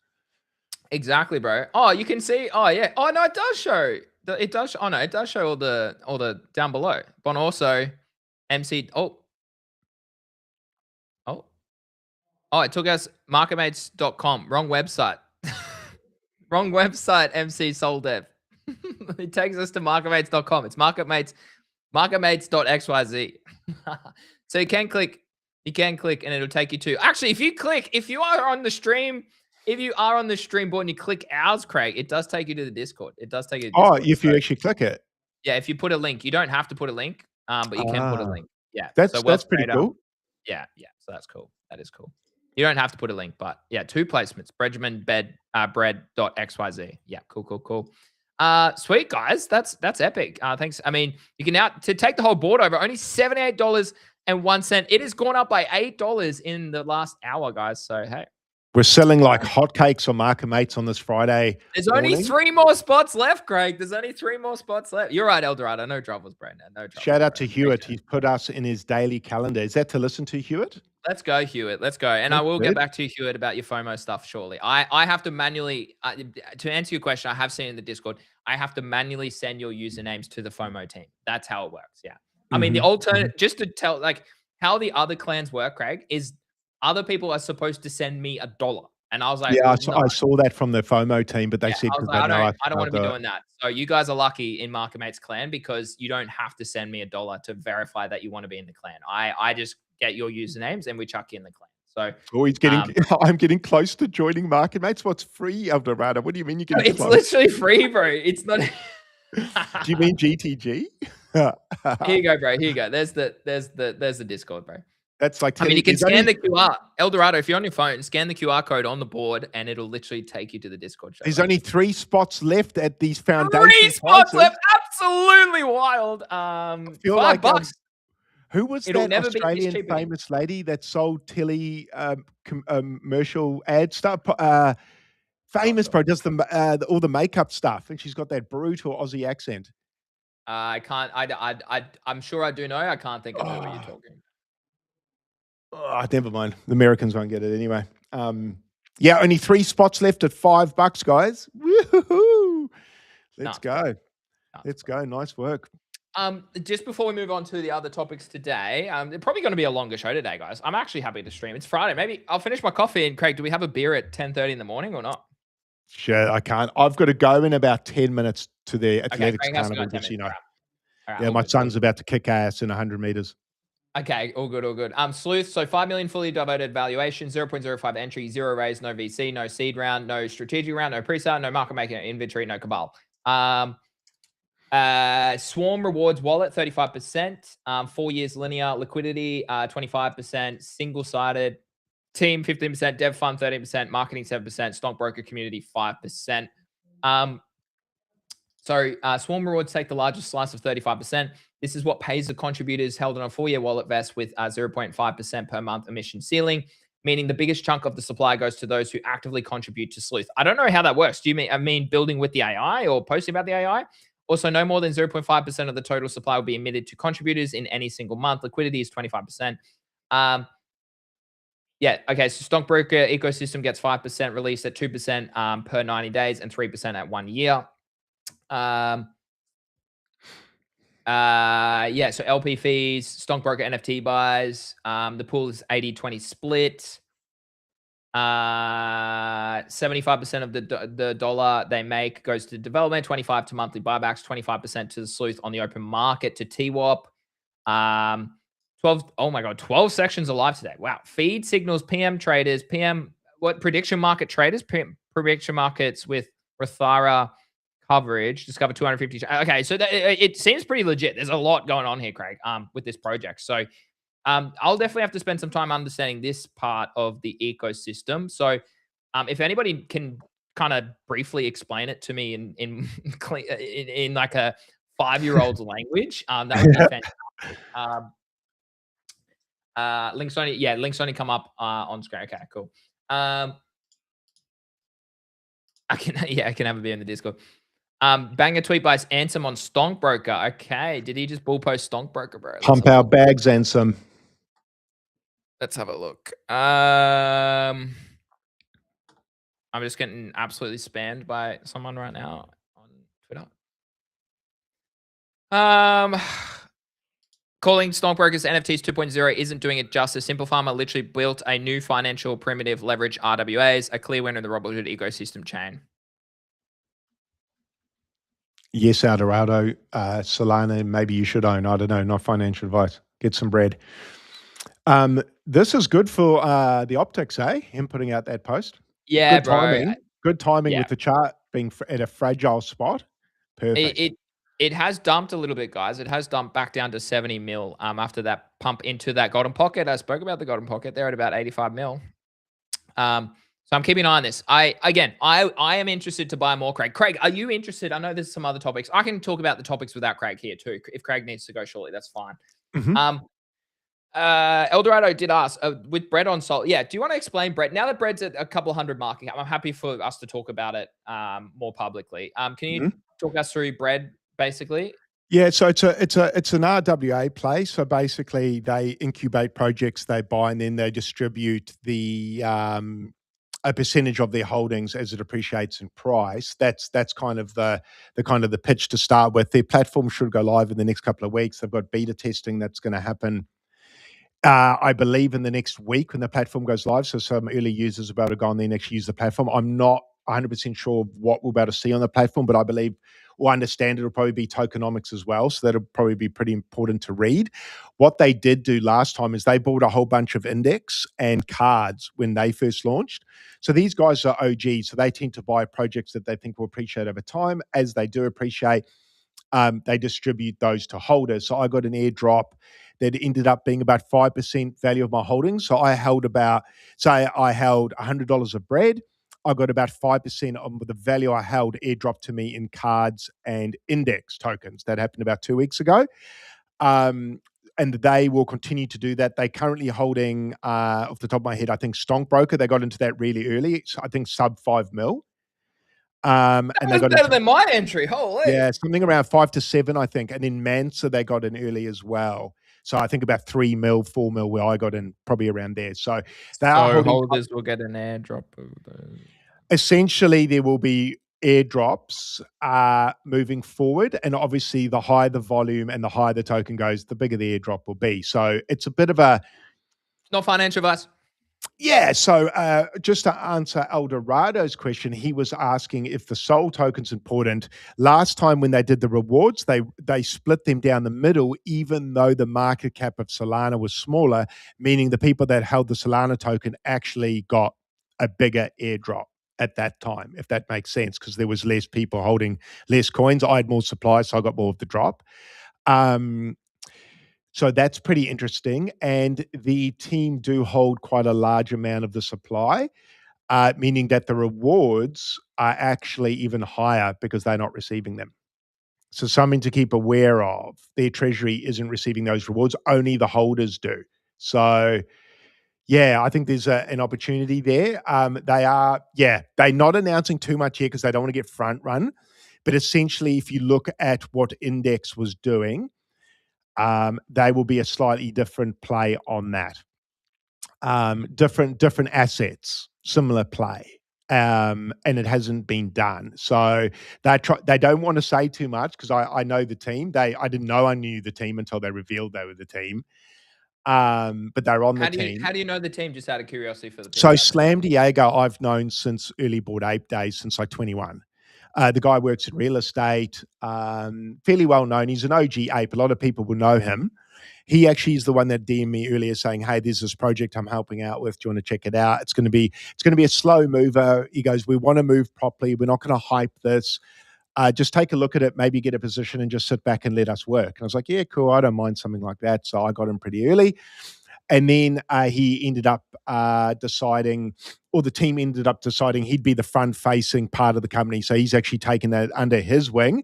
Exactly, bro. Oh, you can see. Oh, yeah. Oh, no, it does show. It does. Oh, no, it does show all the down below. But also, MC. Oh, it took us marketmates.com. Wrong website. Wrong website, MC Soldev. It takes us to marketmates.com. It's marketmates.xyz. So you can click and it'll take you to, actually, if you are on the stream board and you click ours, Craig, it does take you to the Discord. It does take you to Discord. If you actually click it. Yeah, if you put a link. You don't have to put a link, but you can put a link. Yeah. That's pretty cool. Yeah. So that's cool. That is cool. You don't have to put a link, but yeah, 2 placements. bread.xyz. Yeah, cool. Sweet, guys. That's epic. Thanks. I mean, you can now to take the whole board over only $78.01. It has gone up by $8 in the last hour, guys. So hey, we're selling like hotcakes on Market Mates on this Friday. There's only 3 more spots left, Craig. There's only 3 more spots left. You're right, Eldorado. No troubles, Brandon. No troubles. Shout out to Hewitt. He's put us in his daily calendar. Is that to listen to, Hewitt? Let's go, Hewitt. Let's go. And I will get back to you, Hewitt, about your FOMO stuff shortly. I have to manually, to answer your question, I have seen in the Discord, I have to manually send your usernames to the FOMO team. That's how it works. Yeah. I mean, the alternate, just to tell, like, how the other clans work, Craig, is other people are supposed to send me $1. And I was like, yeah, I saw that from the FOMO team, but they said, I don't want to be doing that. So you guys are lucky in Market Mates clan because you don't have to send me $1 to verify that you want to be in the clan. I just get your usernames and we chuck you in the clan. So he's getting, I'm getting close to joining Market Mates. What's free, Eldorado? What do you mean you're getting close? It's literally free, bro. It's not. Do you mean GTG? Here you go, bro. Here you go. There's the Discord, bro. That's like, I mean, you can scan the QR. Eldorado, if you're on your phone, scan the QR code on the board and it'll literally take you to the Discord show. There's only 3 spots left at these foundation 3 spots left. Absolutely wild. $5. Who was that Australian famous lady that sold Tilly commercial ad stuff? Famous, bro, does all the makeup stuff, and she's got that brutal Aussie accent. I can't. I'm sure I do know. I can't think of who you're talking. Never mind. The Americans won't get it anyway. Yeah, only 3 spots left at $5, guys. Woohoo! Let's go. Let's go. Nice work. Just before we move on to the other topics today, it's probably going to be a longer show today, guys. I'm actually happy to stream. It's Friday. Maybe I'll finish my coffee. And Craig, do we have a beer at 10:30 in the morning or not? Sure, I can't. I've got to go in about 10 minutes to the athletics Craig carnival, just you know. All right, yeah, my son's about to kick ass in 100 meters. Okay, all good, all good. Sleuth, so 5 million fully diluted valuation, 0.05 entry, 0 raise, no VC, no seed round, no strategic round, no pre-sale, no market maker inventory, no cabal. Swarm rewards wallet, 35%, 4 years linear, liquidity, 25%, single-sided, team, 15%, dev fund, 13%, marketing, 7%, stockbroker community, 5%. Swarm rewards take the largest slice of 35%. This is what pays the contributors held on a 4-year wallet vest with 0.5% per month emission ceiling, meaning the biggest chunk of the supply goes to those who actively contribute to Sleuth. I don't know how that works. Do you mean building with the AI or posting about the AI? Also, no more than 0.5% of the total supply will be emitted to contributors in any single month. Liquidity is 25%. Yeah, okay, so Stonkbroker ecosystem gets 5% released at 2% per 90 days and 3% at 1 year. Yeah, so LP fees, Stonkbroker NFT buys, the pool is 80-20 split. 75% of the dollar they make goes to development, 25 to monthly buybacks, 25% to the Sleuth on the open market to TWAP. 12 sections are live today. Wow. Feed signals, PM traders, prediction market traders, prediction markets with Rothara coverage, discover 250. Okay, so it seems pretty legit. There's a lot going on here, Craig, with this project. So I'll definitely have to spend some time understanding this part of the ecosystem. So if anybody can kind of briefly explain it to me in like a 5-year-old's language, that would be fantastic. Links only come up on screen. Okay, cool. I can have a beer in the Discord. Banger tweet by Ansem on Stonkbroker. Okay, did he just bull post Stonkbroker, bro? Pump our bags, Ansem. Let's have a look. I'm just getting absolutely spammed by someone right now on Twitter. Calling Stonkbrokers NFTs 2.0 isn't doing it justice. Simple Farmer literally built a new financial primitive leverage RWAs, a clear winner in the Robinhood ecosystem chain. Yes, Eldorado, Solana, maybe you should own. I don't know, not financial advice. Get some bread. This is good for the optics, eh? Him putting out that post. Yeah, good timing. Good timing with the chart being at a fragile spot. Perfect. It has dumped a little bit, guys. It has dumped back down to 70 mil after that pump into that golden pocket. I spoke about the golden pocket. They're at about 85 mil. So I'm keeping an eye on this. I am interested to buy more, Craig. Craig, are you interested? I know there's some other topics. I can talk about the topics without Craig here too. If Craig needs to go shortly, that's fine. Eldorado did ask with Bread on Sol. Yeah, do you want to explain Bread? Now that Bread's at a couple hundred market cap, I'm happy for us to talk about it more publicly. Can you talk us through Bread basically? Yeah, so it's an RWA play. So basically, they incubate projects, they buy, and then they distribute the a percentage of their holdings as it appreciates in price. That's kind of the pitch to start with. Their platform should go live in the next couple of weeks. They've got beta testing that's going to happen, I believe, in the next week when the platform goes live. So some early users will be able to go on there and actually use the platform. I'm not 100% sure what we'll be able to see on the platform, but I believe or understand it'll probably be tokenomics as well. So that'll probably be pretty important to read. What they did do last time is they bought a whole bunch of index and cards when they first launched. So these guys are OGs. So they tend to buy projects that they think will appreciate over time. As they do appreciate, they distribute those to holders. So I got an airdrop that ended up being about 5% value of my holdings. So I held $100 of Bread. I got about 5% of the value I held airdropped to me in cards and index tokens. That happened about 2 weeks ago. And they will continue to do that. They're currently holding, off the top of my head, I think Stonkbroker. They got into that really early. So I think sub 5 mil. And they got better than my entry. Holy. Yeah, something around 5 to 7, I think. And in Mansa, they got in early as well. So I think about 3 mil, 4 mil, where I got in, probably around there. So they are holders will get an airdrop of those. Essentially, there will be airdrops moving forward. And obviously, the higher the volume and the higher the token goes, the bigger the airdrop will be. So it's a bit of a... Not financial advice. Yeah, so just to answer Eldorado's question, he was asking if the Sol token's important. Last time when they did the rewards, they split them down the middle, even though the market cap of Solana was smaller, meaning the people that held the Solana token actually got a bigger airdrop at that time, if that makes sense, because there was less people holding less coins. I had more supply, so I got more of the drop. So that's pretty interesting. And the team do hold quite a large amount of the supply, meaning that the rewards are actually even higher because they're not receiving them. So something to keep aware of. Their treasury isn't receiving those rewards. Only the holders do. So yeah, I think there's an opportunity there. They're not announcing too much here because they don't want to get front run. But essentially, if you look at what Index was doing, they will be a slightly different play on that. Different assets, similar play. And it hasn't been done. So they don't want to say too much because I know the team. I didn't know I knew the team until they revealed they were the team. But they're on the team. How do you know the team, just out of curiosity for the people? So Slam Diego, I've known since early Bored Ape days, since like 21. The guy works in real estate, fairly well known. He's an OG ape. A lot of people will know him. He actually is the one that DM'd me earlier saying, "Hey, there's this project I'm helping out with. Do you want to check it out? It's going to be a slow mover." He goes, "We want to move properly. We're not going to hype this. Just take a look at it, maybe get a position and just sit back and let us work." And I was like, "Yeah, cool. I don't mind something like that." So I got him pretty early. And then he ended up deciding, or the team ended up deciding he'd be the front-facing part of the company. So he's actually taken that under his wing.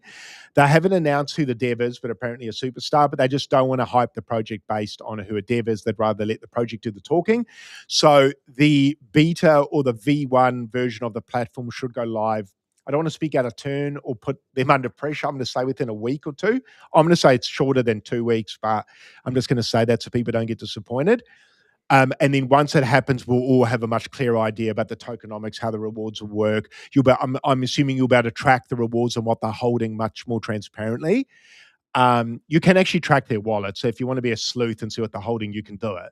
They haven't announced who the dev is, but apparently a superstar, but they just don't want to hype the project based on who a dev is. They'd rather let the project do the talking. So the beta or the V1 version of the platform should go live. I don't want to speak out of turn or put them under pressure. I'm going to say within a week or two. I'm going to say it's shorter than 2 weeks, but I'm just going to say that so people don't get disappointed. And then once it happens, we'll all have a much clearer idea about the tokenomics, how the rewards will work. I'm assuming you'll be able to track the rewards and what they're holding much more transparently. You can actually track their wallet. So if you want to be a sleuth and see what they're holding, you can do it.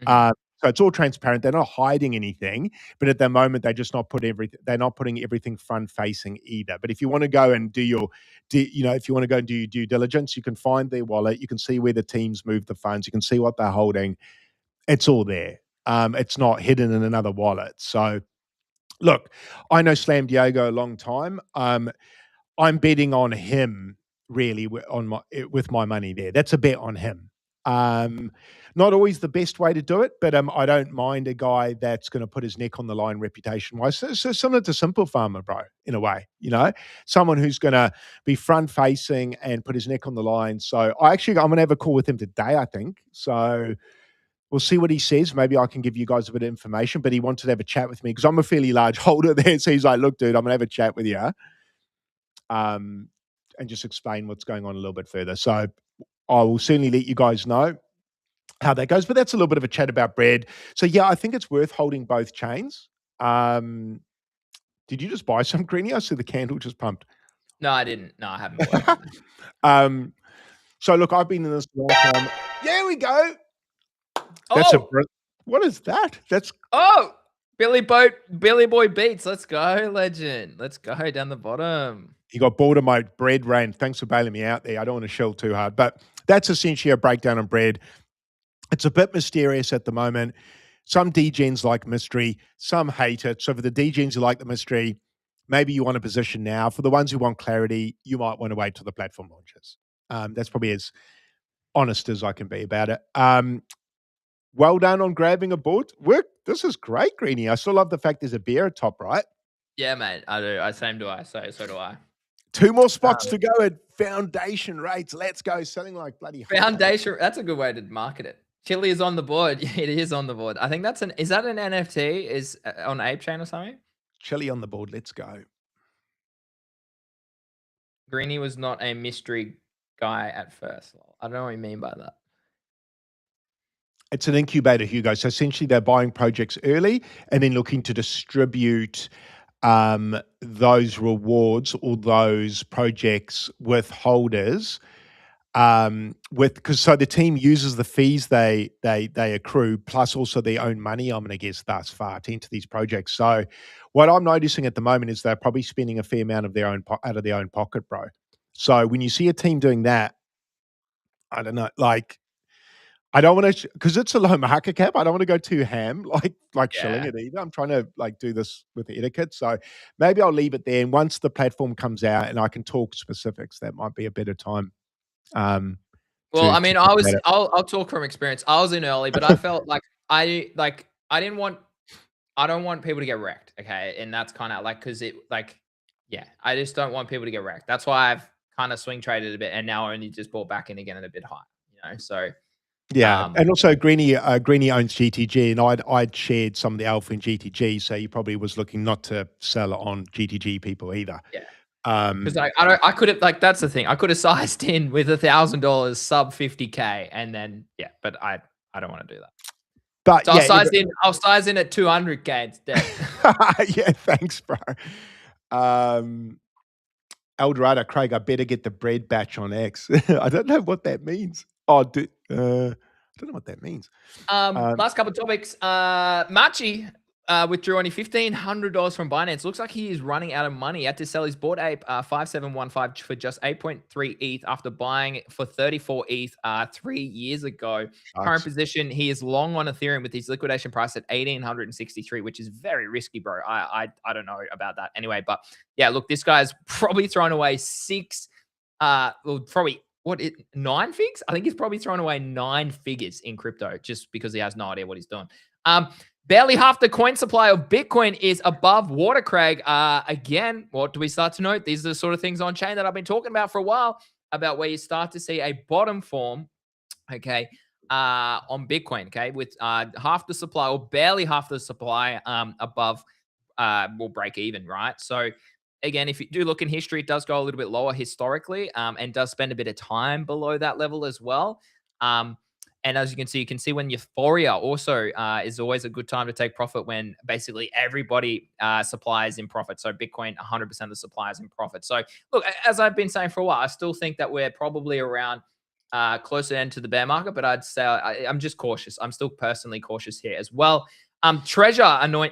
Mm-hmm. So it's all transparent. They're not hiding anything, but at the moment they're just not they're not putting everything front facing either. But if you want to go and if you want to go and do your due diligence, you can find their wallet. You can see where the teams move the funds. You can see what they're holding. It's all there. It's not hidden in another wallet. So look, I know Slam Diego a long time. I'm betting on him really with my money there. That's a bet on him. Not always the best way to do it, but I don't mind a guy that's going to put his neck on the line reputation-wise. So similar to Simple Farmer, bro, in a way, someone who's going to be front-facing and put his neck on the line. So I'm going to have a call with him today, I think. So we'll see what he says. Maybe I can give you guys a bit of information, but he wanted to have a chat with me because I'm a fairly large holder there. So he's like, "Look, dude, I'm going to have a chat with you and just explain what's going on a little bit further." So I will certainly let you guys know how that goes. But that's a little bit of a chat about bread. So yeah, I think it's worth holding both chains. Did you just buy some, Greeny? I see the candle just pumped. No, I didn't. No, I haven't. So look, I've been in this long time. There we go. What is that? Billy Boy Beats. Let's go, legend. Let's go down the bottom. He got bored of my bread rain. Thanks for bailing me out there. I don't want to shell too hard, but that's essentially a breakdown on bread. It's a bit mysterious at the moment. Some degens like mystery, some hate it. So for the degens who like the mystery, maybe you want a position now. For the ones who want clarity, you might want to wait till the platform launches. That's probably as honest as I can be about it. Well done on grabbing a board. This is great, Greeny. I still love the fact there's a beer at top right. Yeah, mate. I do. Same do I. So do I. 2 more spots to go at foundation rates. Let's go. Selling like bloody foundation. That's a good way to market it. Chili is on the board. It is on the board. I think is that an NFT? Is on Ape Chain or something? Chili on the board. Let's go. Greeny was not a mystery guy at first. I don't know what you mean by that. It's an incubator, Hugo. So essentially they're buying projects early and then looking to distribute those rewards or those projects with holders, because so the team uses the fees they accrue plus also their own money, I'm going to guess, thus far into these projects. So what I'm noticing at the moment is they're probably spending a fair amount of their own out of their own pocket, bro. So when you see a team doing that, I don't know, like, I don't want to, because it's a low market cap. I don't want to go too ham, like shilling it either. I'm trying to like do this with the etiquette. So maybe I'll leave it there. And once the platform comes out and I can talk specifics, that might be a better time. Well, I mean, I'll talk from experience. I was in early, but I felt like I don't want people to get wrecked. Okay. And that's kind of like, cause I just don't want people to get wrecked. That's why I've kind of swing traded a bit and now only just bought back in again at a bit high, so. Yeah, and also Greenie owns GTG, and I'd shared some of the alpha in GTG, so he probably was looking not to sell it on GTG people either. Yeah, because I could have, like, that's the thing, I could have sized in with $1,000 sub 50K, and then but I don't want to do that. But so I'll size in at 200K instead. Yeah, thanks, bro. Eldorado, Craig, I better get the bread batch on X. I don't know what that means. Oh, I don't know what that means. Last couple of topics. Machi withdrew only $1,500 from Binance. Looks like he is running out of money. He had to sell his Bored Ape 5715 for just 8.3 ETH after buying for 34 ETH 3 years ago. Current position, he is long on Ethereum with his liquidation price at 1,863, which is very risky, bro. I don't know about that anyway, but yeah, look, this guy's probably thrown away probably 9 figs? I think he's probably thrown away 9 figures in crypto just because he has no idea what he's doing. Barely half the coin supply of Bitcoin is above water, Craig. Again, what do we start to note? These are the sort of things on chain that I've been talking about for a while, about where you start to see a bottom form, okay, on Bitcoin, okay, with half the supply or barely half the supply above will break even, right? So again, if you do look in history, it does go a little bit lower historically, and does spend a bit of time below that level as well. And as you can see when euphoria also is always a good time to take profit when basically everybody supplies in profit. So Bitcoin, 100% of the suppliers in profit. So look, as I've been saying for a while, I still think that we're probably around closer end to the bear market, but I'd say I'm just cautious. I'm still personally cautious here as well. Treasure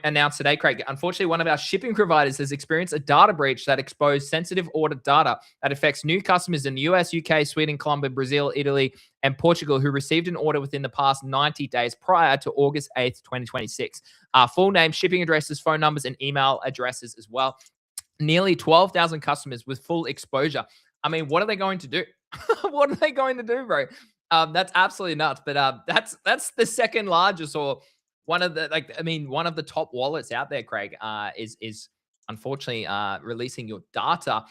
announced today, Craig, unfortunately, one of our shipping providers has experienced a data breach that exposed sensitive order data that affects new customers in the US, UK, Sweden, Colombia, Brazil, Italy, and Portugal who received an order within the past 90 days prior to August 8th, 2026. Full name, shipping addresses, phone numbers, and email addresses as well. Nearly 12,000 customers with full exposure. I mean, what are they going to do? What are they going to do, bro? That's absolutely nuts. But that's the second largest, or one of the top wallets out there, Craig, is unfortunately releasing your data.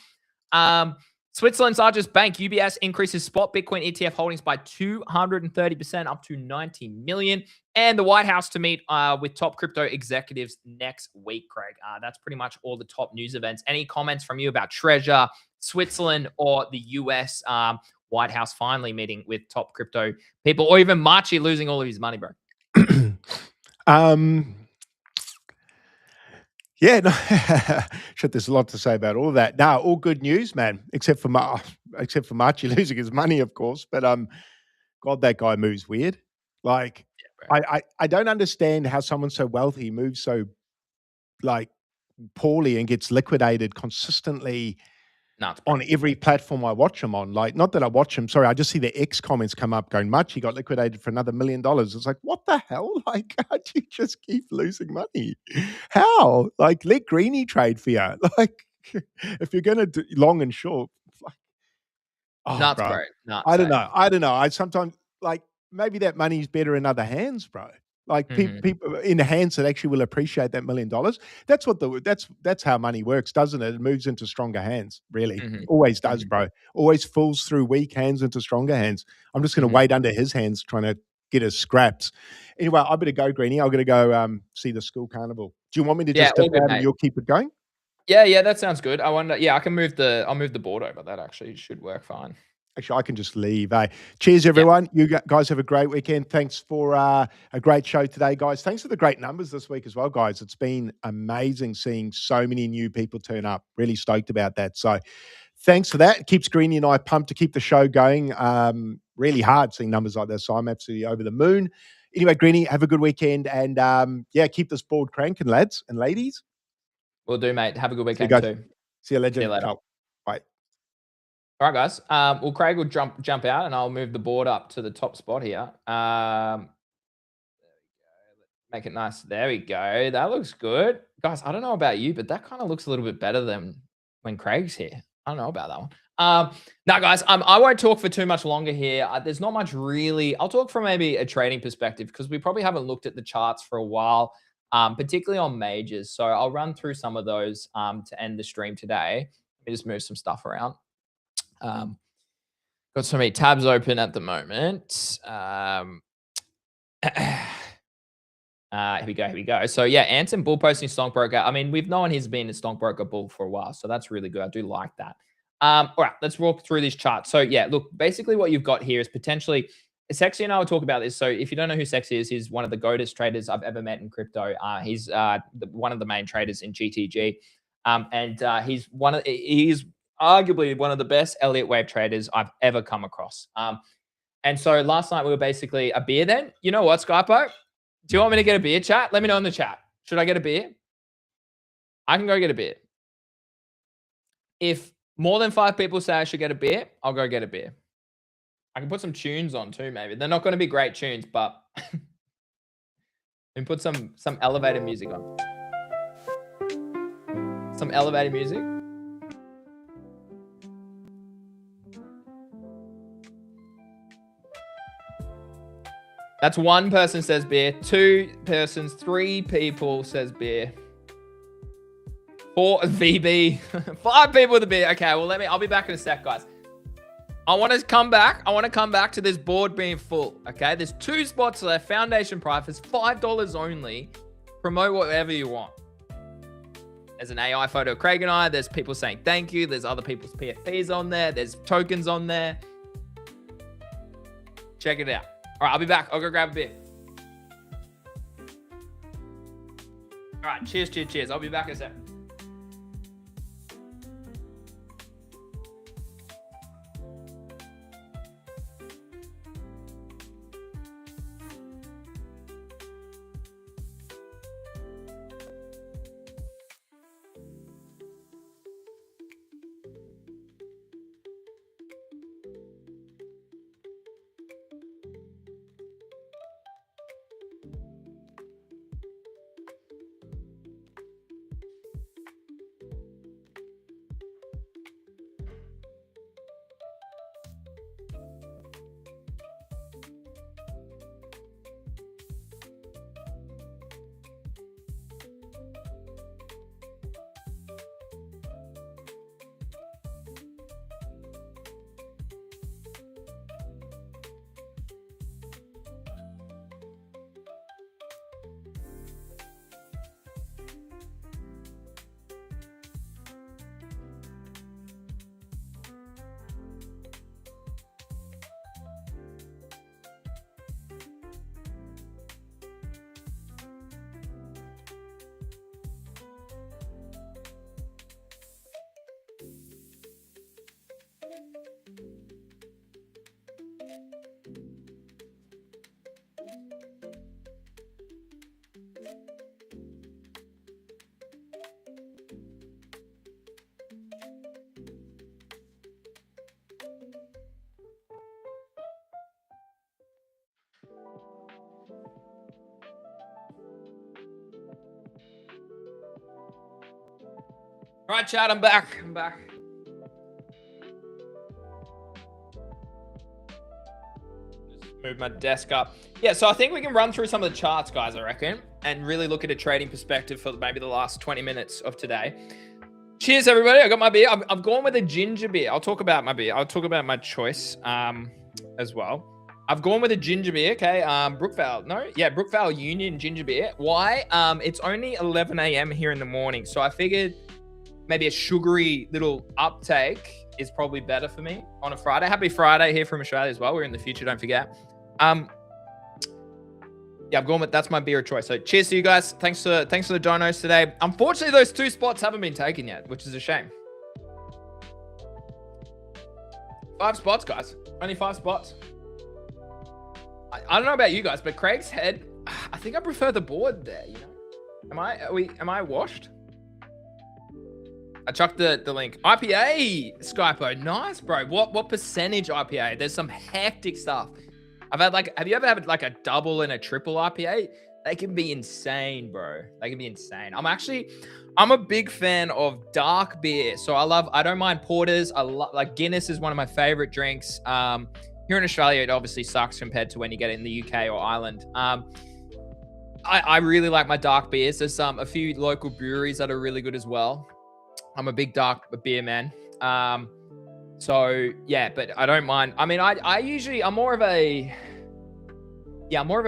Switzerland's largest bank, UBS, increases spot Bitcoin ETF holdings by 230%, up to 90 million. And the White House to meet with top crypto executives next week, Craig. That's pretty much all the top news events. Any comments from you about Treasure, Switzerland, or the US White House finally meeting with top crypto people, or even Machi losing all of his money, bro? Yeah, no, shit, there's a lot to say about all of that. No, all good news, man, except for Machi losing his money, of course. But God, that guy moves weird. Like, I don't understand how someone so wealthy moves so like poorly and gets liquidated consistently on every platform I watch him on. Like, not that I watch him, sorry, I just see the X comments come up going, Machi got liquidated for another $1 million. It's like, what the hell? Like, how do you just keep losing money? How? Like, let Greenie trade for you. Like, if you're going to do long and short, like, nuts, bro. Nuts, I don't know. I sometimes, like, maybe that money's better in other hands, bro. Like people in hands that actually will appreciate that $1 million. That's what that's how money works, doesn't it? It moves into stronger hands, really. Always does, bro. Always falls through weak hands into stronger hands. I'm just going to wait under his hands trying to get his scraps. Anyway, I better go, Greenie. I'm going to go see the school carnival. Do you want me to just dip out and you'll keep it going? Yeah, that sounds good. I wonder. Yeah, I'll move the board over. That actually should work fine. Actually, I can just leave. Cheers, everyone. You guys have a great weekend. Thanks for a great show today, guys. Thanks for the great numbers this week as well, guys. It's been amazing seeing so many new people turn up. Really stoked about that. So thanks for that. It keeps Greenie and I pumped to keep the show going. Really hard seeing numbers like this. So I'm absolutely over the moon. Anyway, Greenie, have a good weekend. And keep this board cranking, lads and ladies. Will do, mate. Have a good weekend too. See you, legend. See you later. Oh, bye. All right, guys. Well, Craig will jump out, and I'll move the board up to the top spot here. Make it nice. There we go. That looks good, guys. I don't know about you, but that kind of looks a little bit better than when Craig's here. I don't know about that one. Now, guys, I won't talk for too much longer here. There's not much really. I'll talk from maybe a trading perspective because we probably haven't looked at the charts for a while, particularly on majors. So I'll run through some of those to end the stream today. Let me just move some stuff around. Got so many tabs open at the moment. Here we go. So yeah, Anson bull posting Stonkbroker. I mean, we've known he's been a Stonkbroker bull for a while, so that's really good. I do like that. All right, let's walk through this chart. So yeah, look, basically what you've got here is potentially Sexy, and I will talk about this. So if you don't know who Sexy is, he's one of the greatest traders I've ever met in crypto. He's one of the main traders in GTG, and he's arguably one of the best Elliott wave traders I've ever come across. And so last night we were basically a beer then. You know what, Skypo? Do you want me to get a beer, chat? Let me know in the chat. Should I get a beer? I can go get a beer. If more than 5 people say I should get a beer, I'll go get a beer. I can put some tunes on too, maybe. They're not going to be great tunes, but and put some elevated music on. Some elevated music. That's 1 person says beer, 2 persons, 3 people says beer. 4 VB, 5 people with a beer. Okay, well I'll be back in a sec, guys. I want to come back to this board being full. Okay, there's 2 spots left. Foundation price is $5 only. Promote whatever you want. There's an AI photo of Craig and I. There's people saying thank you. There's other people's PFPs on there. There's tokens on there. Check it out. All right, I'll be back. I'll go grab a beer. All right, cheers. I'll be back in a sec. All right, chat, I'm back. Just move my desk up. Yeah, so I think we can run through some of the charts, guys, I reckon, and really look at a trading perspective for maybe the last 20 minutes of today. Cheers, everybody. I got my beer. I've gone with a ginger beer. I'll talk about my beer. I'll talk about my choice as well. I've gone with a ginger beer, okay? Brookvale Union ginger beer. Why? It's only 11 a.m. here in the morning, so I figured maybe a sugary little uptake is probably better for me on a Friday. Happy Friday here from Australia as well. We're in the future, don't forget. Yeah, I've gone with that's my beer of choice. So cheers to you guys. Thanks for the donos today. Unfortunately, those 2 spots haven't been taken yet, which is a shame. 5 spots, guys. Only 5 spots. I don't know about you guys, but Craig's head, I think I prefer the board there, you know? Am I washed? I chucked the link. IPA, Skypo. Nice, bro. What percentage IPA? There's some hectic stuff. I've had have you ever had like a double and a triple IPA? They can be insane, bro. They can be insane. I'm a big fan of dark beer. So I don't mind porters. Like Guinness is one of my favorite drinks. Here in Australia, it obviously sucks compared to when you get it in the UK or Ireland. I really like my dark beers. There's a few local breweries that are really good as well. I'm a big dark beer man. So yeah, but I don't mind. I mean, I'm more of a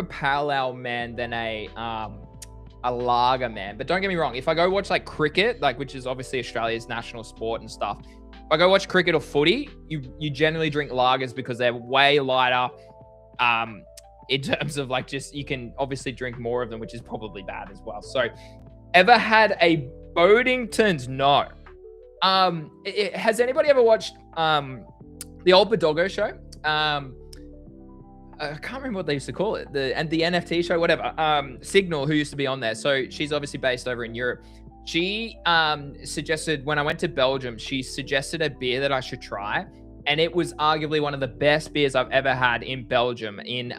pale ale man than a lager man. But don't get me wrong, if I go watch like cricket, which is obviously Australia's national sport and stuff, if I go watch cricket or footy, you generally drink lagers because they're way lighter. In terms of you can obviously drink more of them, which is probably bad as well. So ever had a Bodingtons? No. Has anybody ever watched the old Badoggo show? I can't remember what they used to call it. The NFT show, whatever. Signal, who used to be on there. So she's obviously based over in Europe. She suggested, when I went to Belgium, she suggested a beer that I should try. And it was arguably one of the best beers I've ever had in Belgium, in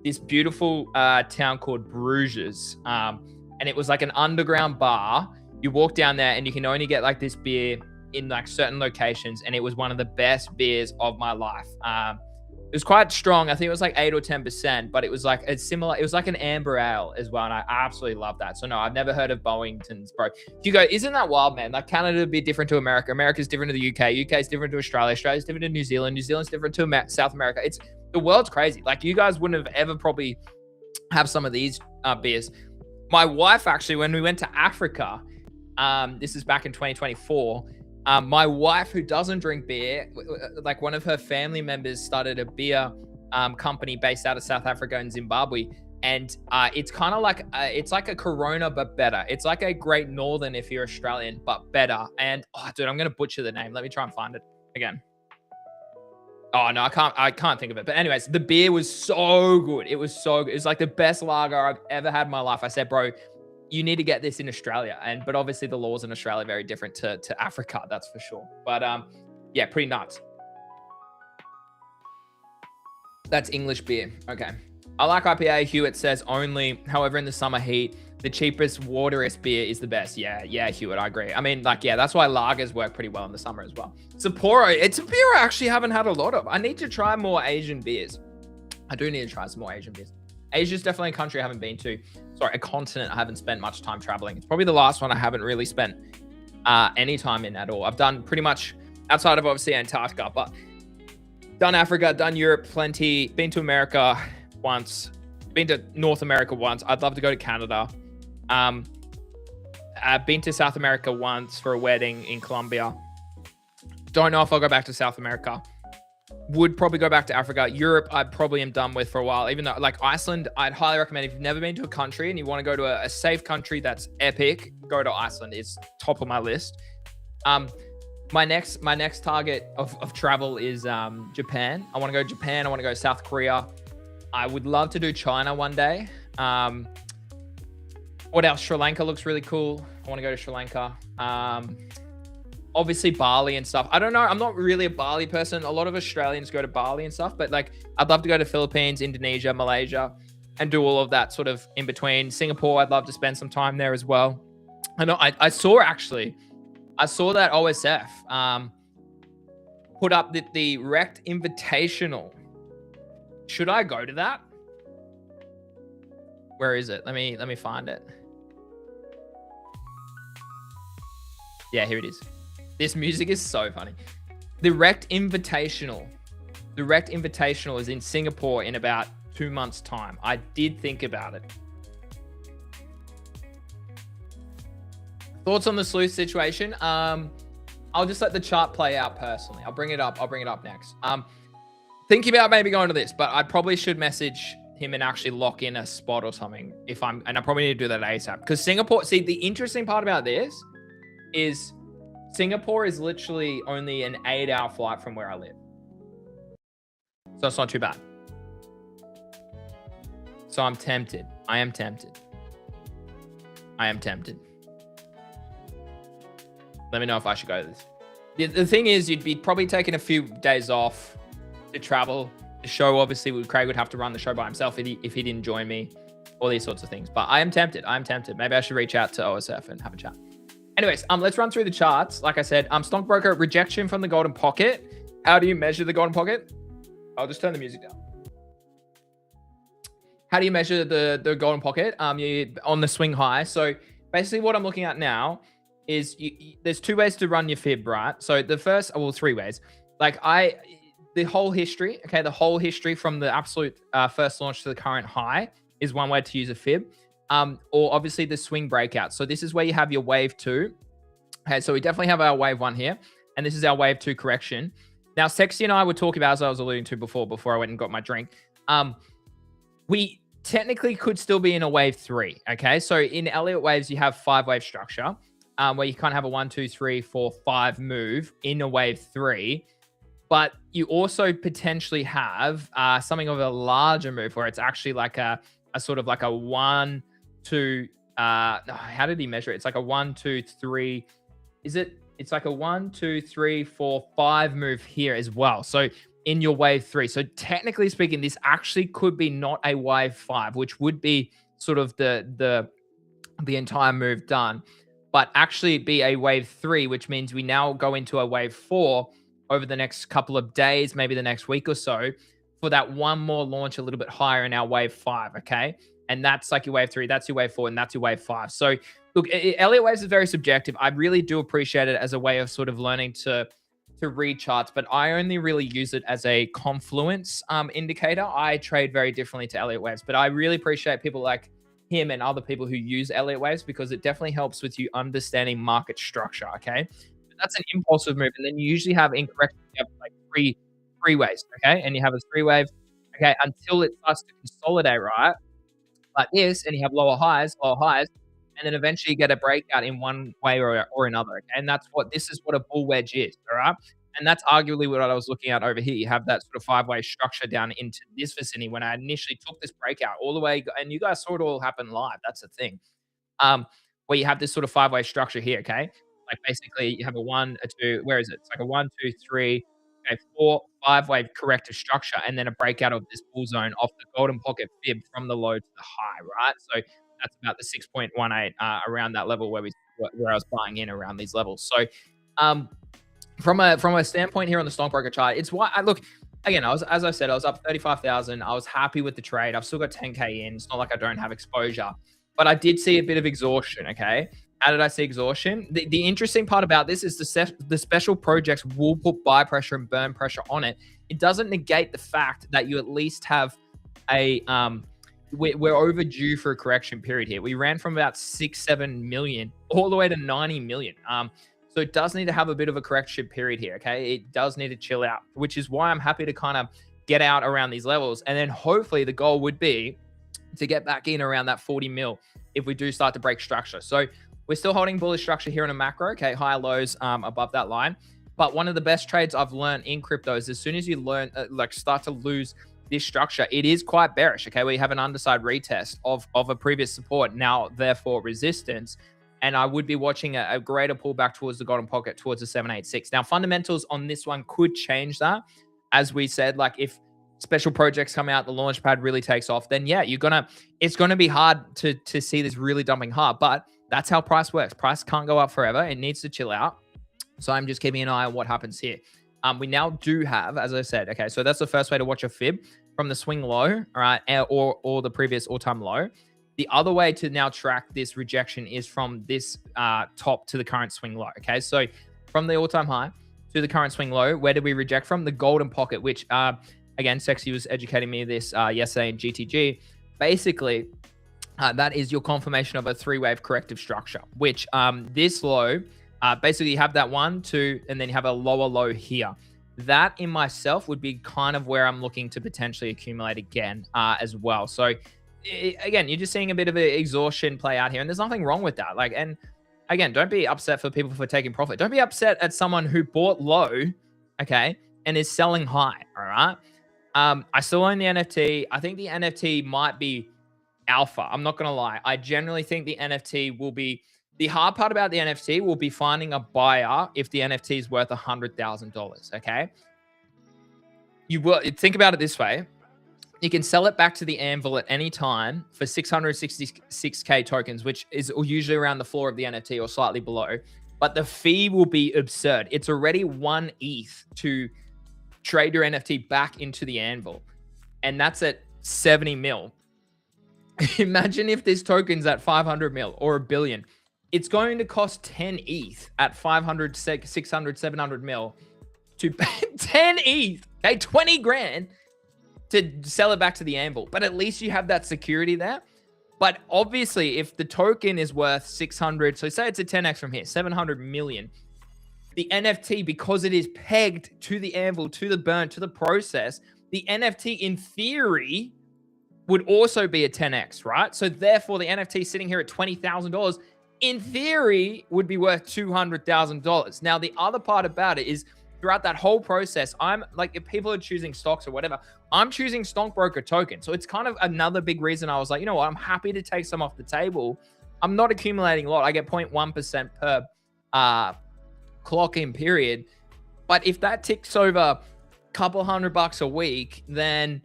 this beautiful town called Bruges. And it was like an underground bar. You walk down there and you can only get like this beer in like certain locations. And it was one of the best beers of my life. It was quite strong. I think it was like 8 or 10%, but it was like it was like an amber ale as well. And I absolutely love that. So no, I've never heard of Bowingtons, bro. Hugo, isn't that wild, man? Like Canada would be different to America. America's different to the UK. UK is different to Australia. Australia's different to New Zealand. New Zealand's different to South America. The world's crazy. Like you guys wouldn't have ever probably have some of these beers. My wife, actually, when we went to Africa, this is back in 2024, my wife, who doesn't drink beer, like one of her family members started a beer company based out of South Africa and Zimbabwe. And it's kind of like, it's like a Corona, but better. It's like a Great Northern if you're Australian, but better. And, oh, dude, I'm going to butcher the name. Let me try and find it again. Oh, no, I can't think of it. But anyways, the beer was so good. It was so good. It was like the best lager I've ever had in my life. I said, bro, you need to get this in Australia. But obviously the laws in Australia are very different to Africa, that's for sure. But yeah, pretty nuts. That's English beer. Okay. I like IPA. Hewitt says only. However, in the summer heat, the cheapest, wateriest beer is the best. Yeah, Hewitt, I agree. I mean, like, yeah, that's why lagers work pretty well in the summer as well. Sapporo, it's a beer I actually haven't had a lot of. I need to try more Asian beers. I do need to try some more Asian beers. Asia's definitely a country I haven't been to. Sorry, a continent I haven't spent much time traveling. It's probably the last one I haven't really spent any time in at all. I've done pretty much, outside of obviously Antarctica, but done Africa, done Europe plenty, been to America once, been to North America once. I'd love to go to Canada. I've been to South America once for a wedding in Colombia. Don't know if I'll go back to South America. Would probably go back to Africa. Europe, I probably am done with for a while. Even though, like Iceland, I'd highly recommend if you've never been to a country and you want to go to a safe country that's epic, go to Iceland. It's top of my list. My next target of travel is Japan. I want to go to Japan. I want to go to South Korea. I would love to do China one day. What else? Sri Lanka looks really cool. I want to go to Sri Lanka. Obviously Bali and stuff. I don't know. I'm not really a Bali person. A lot of Australians go to Bali and stuff, but like I'd love to go to Philippines, Indonesia, Malaysia, and do all of that sort of in between. Singapore, I'd love to spend some time there as well. I know I saw that OSF put up the Rect Invitational. Should I go to that? Where is it? Let me find it. Yeah, here it is. This music is so funny. The Rect Invitational. The Rect Invitational is in Singapore in about 2 months' time. I did think about it. Thoughts on the sleuth situation? I'll just let the chart play out personally. I'll bring it up next. Thinking about maybe going to this, but I probably should message him and actually lock in a spot or something and I probably need to do that ASAP because Singapore, see, the interesting part about this is Singapore is literally only an 8-hour flight from where I live. So it's not too bad. So I'm tempted. I am tempted. Let me know if I should go to this. The thing is, you'd be probably taking a few days off to travel. The show, obviously, Craig would have to run the show by himself if he didn't join me, all these sorts of things. But I am tempted. Maybe I should reach out to OSF and have a chat. Anyways, let's run through the charts. Like I said, Stonkbroker, rejection from the golden pocket. How do you measure the golden pocket? I'll just turn the music down. How do you measure the golden pocket? You on the swing high. So basically what I'm looking at now is there's 2 ways to run your fib, right? So the first, well, 3 ways. Like the whole history, okay, the whole history from the absolute first launch to the current high is one way to use a fib. Or obviously the swing breakout. So this is where you have your wave 2. Okay, so we definitely have our wave 1 here, and this is our wave 2 correction. Now, Sexy and I were talking about, as I was alluding to before I went and got my drink. We technically could still be in a wave 3. Okay, so in Elliott waves, you have 5-wave structure, where you kind of have a 1, 2, 3, 4, 5 move in a wave 3. But you also potentially have something of a larger move where it's actually like a sort of like a 1, 2. How did he measure it? It's like a 1, 2, 3. It's like a 1, 2, 3, 4, 5 move here as well. So in your wave 3. So technically speaking, this actually could be not a wave 5, which would be sort of the entire move done, but actually be a wave 3, which means we now go into a wave 4 over the next couple of days, maybe the next week or so, for that one more launch a little bit higher in our wave 5, okay? And that's like your wave 3, that's your wave 4, and that's your wave 5. So look, Elliott waves is very subjective. I really do appreciate it as a way of sort of learning to read charts, but I only really use it as a confluence indicator. I trade very differently to Elliott waves, but I really appreciate people like him and other people who use Elliott waves because it definitely helps with you understanding market structure, okay? That's an impulsive move, and then you usually have incorrect. You have like three waves, okay, and you have a 3-wave, okay, until it starts to consolidate, right, like this, and you have lower highs, and then eventually you get a breakout in one way or another, okay? And this is what a bull wedge is, all right? And that's arguably what I was looking at over here. You have that sort of 5-wave structure down into this vicinity when I initially took this breakout all the way, and you guys saw it all happen live. That's the thing, where you have this sort of 5-wave structure here, okay? Like basically you have a 1, a 2, where is it? It's like a 1, 2, 3, okay, 4, 5-wave corrective structure, and then a breakout of this bull zone off the golden pocket fib from the low to the high, right? So that's about the 6.18 around that level where I was buying in around these levels. So from a standpoint here on the Stonkbroker chart, it's why I look again. As I said, I was up 35,000. I was happy with the trade. I've still got 10K in. It's not like I don't have exposure, but I did see a bit of exhaustion. Okay. How did I see exhaustion? The interesting part about this is the special projects will put buy pressure and burn pressure on it. It doesn't negate the fact that you at least have a we're overdue for a correction period here. We ran from about 6-7 million all the way to 90 million. So it does need to have a bit of a correction period here. Okay, it does need to chill out, which is why I'm happy to kind of get out around these levels, and then hopefully the goal would be to get back in around that 40 mil if we do start to break structure. So we're still holding bullish structure here in a macro, okay, higher lows above that line. But one of the best trades I've learned in crypto is as soon as you learn, start to lose this structure, it is quite bearish, okay, where you have an underside retest of a previous support, now therefore resistance. And I would be watching a greater pullback towards the golden pocket, towards the 786. Now, fundamentals on this one could change that. As we said, like if special projects come out, the launch pad really takes off, then yeah, it's gonna be hard to see this really dumping hard. But that's how price works. Price can't go up forever. It needs to chill out. So I'm just keeping an eye on what happens here. We now do have, as I said, okay, so that's the first way to watch a fib from the swing low, all right, or the previous all-time low. The other way to now track this rejection is from this top to the current swing low, okay? So from the all-time high to the current swing low, where did we reject from? The golden pocket, which, again, Sexy was educating me this yesterday in GTG. Basically, that is your confirmation of a 3-wave corrective structure, which this low, basically you have that 1, 2, and then you have a lower low here. That in myself would be kind of where I'm looking to potentially accumulate again as well. So again, you're just seeing a bit of an exhaustion play out here, and there's nothing wrong with that. Like, and again, don't be upset for people for taking profit. Don't be upset at someone who bought low, okay, and is selling high. All right. I still own the NFT. I think the NFT might be alpha. I'm not going to lie. I generally think the NFT will be, the hard part about the NFT will be finding a buyer if the NFT is worth $100,000. Okay. You will think about it this way. You can sell it back to the anvil at any time for 666K tokens, which is usually around the floor of the NFT or slightly below. But the fee will be absurd. It's already 1 ETH to trade your NFT back into the anvil. And that's at 70 mil. Imagine if this token's at 500 mil or $1 billion. It's going to cost 10 ETH at 500, 600, 700 mil to 10 ETH, okay, 20 grand to sell it back to the anvil. But at least you have that security there. But obviously, if the token is worth 600, so say it's a 10x from here, 700 million, the NFT, because it is pegged to the anvil, to the burn, to the process, the NFT in theory would also be a 10x, right? So therefore, the NFT sitting here at $20,000 in theory would be worth $200,000. Now, the other part about it is throughout that whole process, I'm like, if people are choosing stocks or whatever, I'm choosing Stonkbroker token. So it's kind of another big reason I was like, you know what, I'm happy to take some off the table. I'm not accumulating a lot. I get 0.1% per clock in period. But if that ticks over a couple $100 a week, then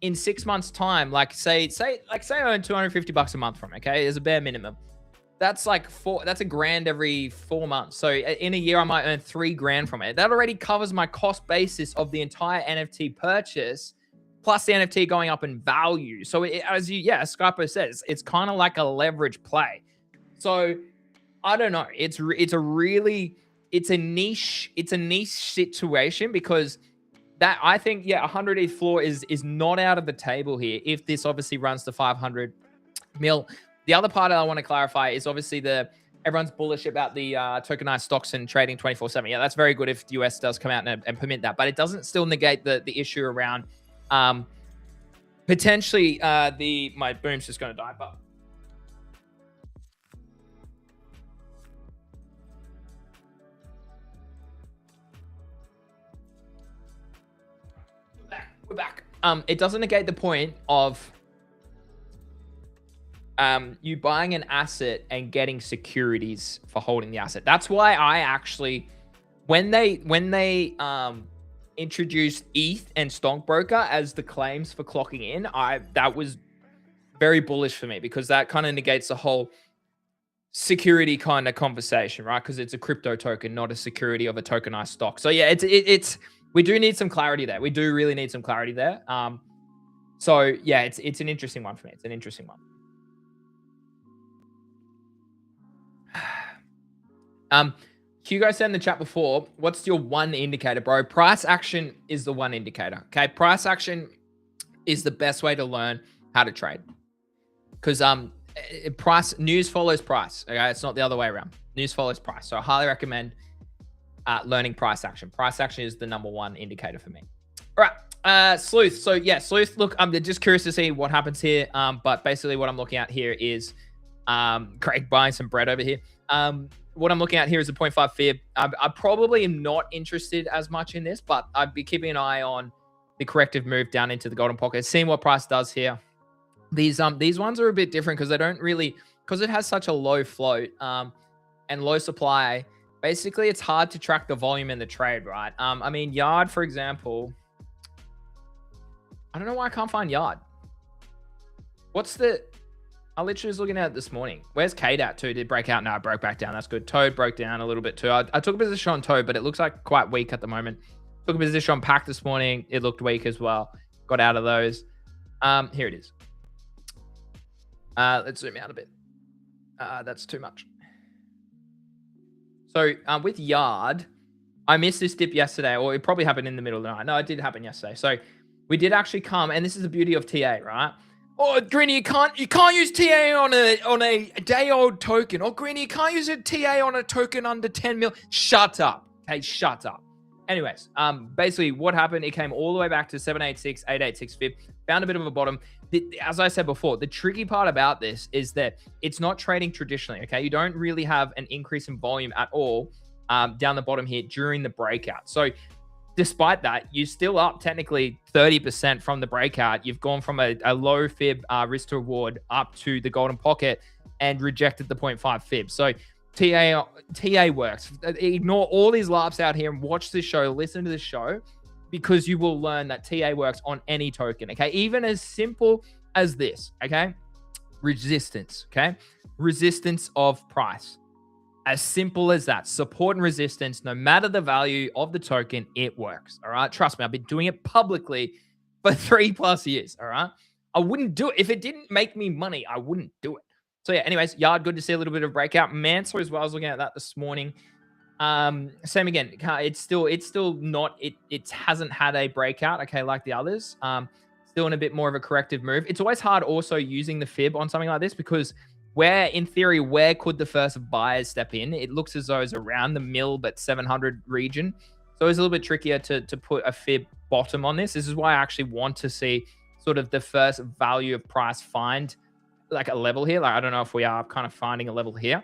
in 6 months time, like say I earn $250 a month from it, okay, as a bare minimum. That's like that's $1,000 every 4 months. So in a year, I might earn $3,000 from it. That already covers my cost basis of the entire NFT purchase, plus the NFT going up in value. So as Skypo says, it's kind of like a leverage play. So I don't know. It's a niche situation, because that, I think, 100 ETH floor is not out of the table here if this obviously runs to 500 mil. The other part I want to clarify is obviously everyone's bullish about the tokenized stocks and trading 24/7. Yeah, that's very good if the US does come out and permit that, but it doesn't still negate the issue around potentially my boom's just going to die, but we're back. It doesn't negate the point of you buying an asset and getting securities for holding the asset. That's why I actually, when they introduced ETH and Stonkbroker as the claims for clocking in, that was very bullish for me, because that kind of negates the whole security kind of conversation, right? Because it's a crypto token, not a security of a tokenized stock. So yeah, it's we do need some clarity there. We do really need some clarity there. So yeah, it's an interesting one for me. It's an interesting one. Hugo said in the chat before, what's your one indicator, bro? Price action is the one indicator. Okay, price action is the best way to learn how to trade, because news follows price. Okay, it's not the other way around. News follows price. So I highly recommend learning price action. Price action is the #1 indicator for me. All right, Sleuth. So yeah, Sleuth. Look, I'm just curious to see what happens here. But basically, what I'm looking at here is Craig buying some bread over here. What I'm looking at here is a 0.5 fib. I probably am not interested as much in this, but I'd be keeping an eye on the corrective move down into the golden pocket, seeing what price does here. These ones are a bit different because they don't really, because it has such a low float and low supply. Basically, it's hard to track the volume in the trade, right? I mean, Yard, for example, I don't know why I can't find Yard. I literally was looking at it this morning. Where's CATE at too? Did it break out? No, it broke back down. That's good. Toad broke down a little bit too. I took a position on Toad, but it looks like quite weak at the moment. Took a position on Pack this morning. It looked weak as well. Got out of those. Here it is. Let's zoom out a bit. That's too much. So with Yard, I missed this dip yesterday, or it probably happened in the middle of the night. No, it did happen yesterday. So we did actually come, and this is the beauty of TA, right? Oh, Greeny, you can't use TA on a day old token. Oh, Greeny, you can't use a TA on a token under 10 mil. Shut up. Okay, shut up. Anyways, basically what happened, it came all the way back to 786, 886 fib, found a bit of a bottom. As I said before, the tricky part about this is that it's not trading traditionally, okay? You don't really have an increase in volume at all down the bottom here during the breakout. So despite that, you're still up technically 30% from the breakout. You've gone from a low fib risk to reward up to the golden pocket and rejected the 0.5 fib. So TA works. Ignore all these laughs out here and watch this show, listen to this show, because you will learn that TA works on any token, okay? Even as simple as this, okay? Resistance, okay? Resistance of price. As simple as that. Support and resistance, no matter the value of the token, it works, all right? Trust me, I've been doing it publicly for 3+ years, all right? I wouldn't do it. If it didn't make me money, I wouldn't do it. So yeah, anyways, Yard, good to see a little bit of breakout. Mansour as well, I was looking at that this morning. Same again, it's still not, it hasn't had a breakout, okay, like the others. Still in a bit more of a corrective move. It's always hard also using the fib on something like this because in theory, where could the first buyers step in? It looks as though it's around the mill, but 700 region. So it's a little bit trickier to put a fib bottom on this. This is why I actually want to see sort of the first value of price find like a level here. Like, I don't know if we are kind of finding a level here,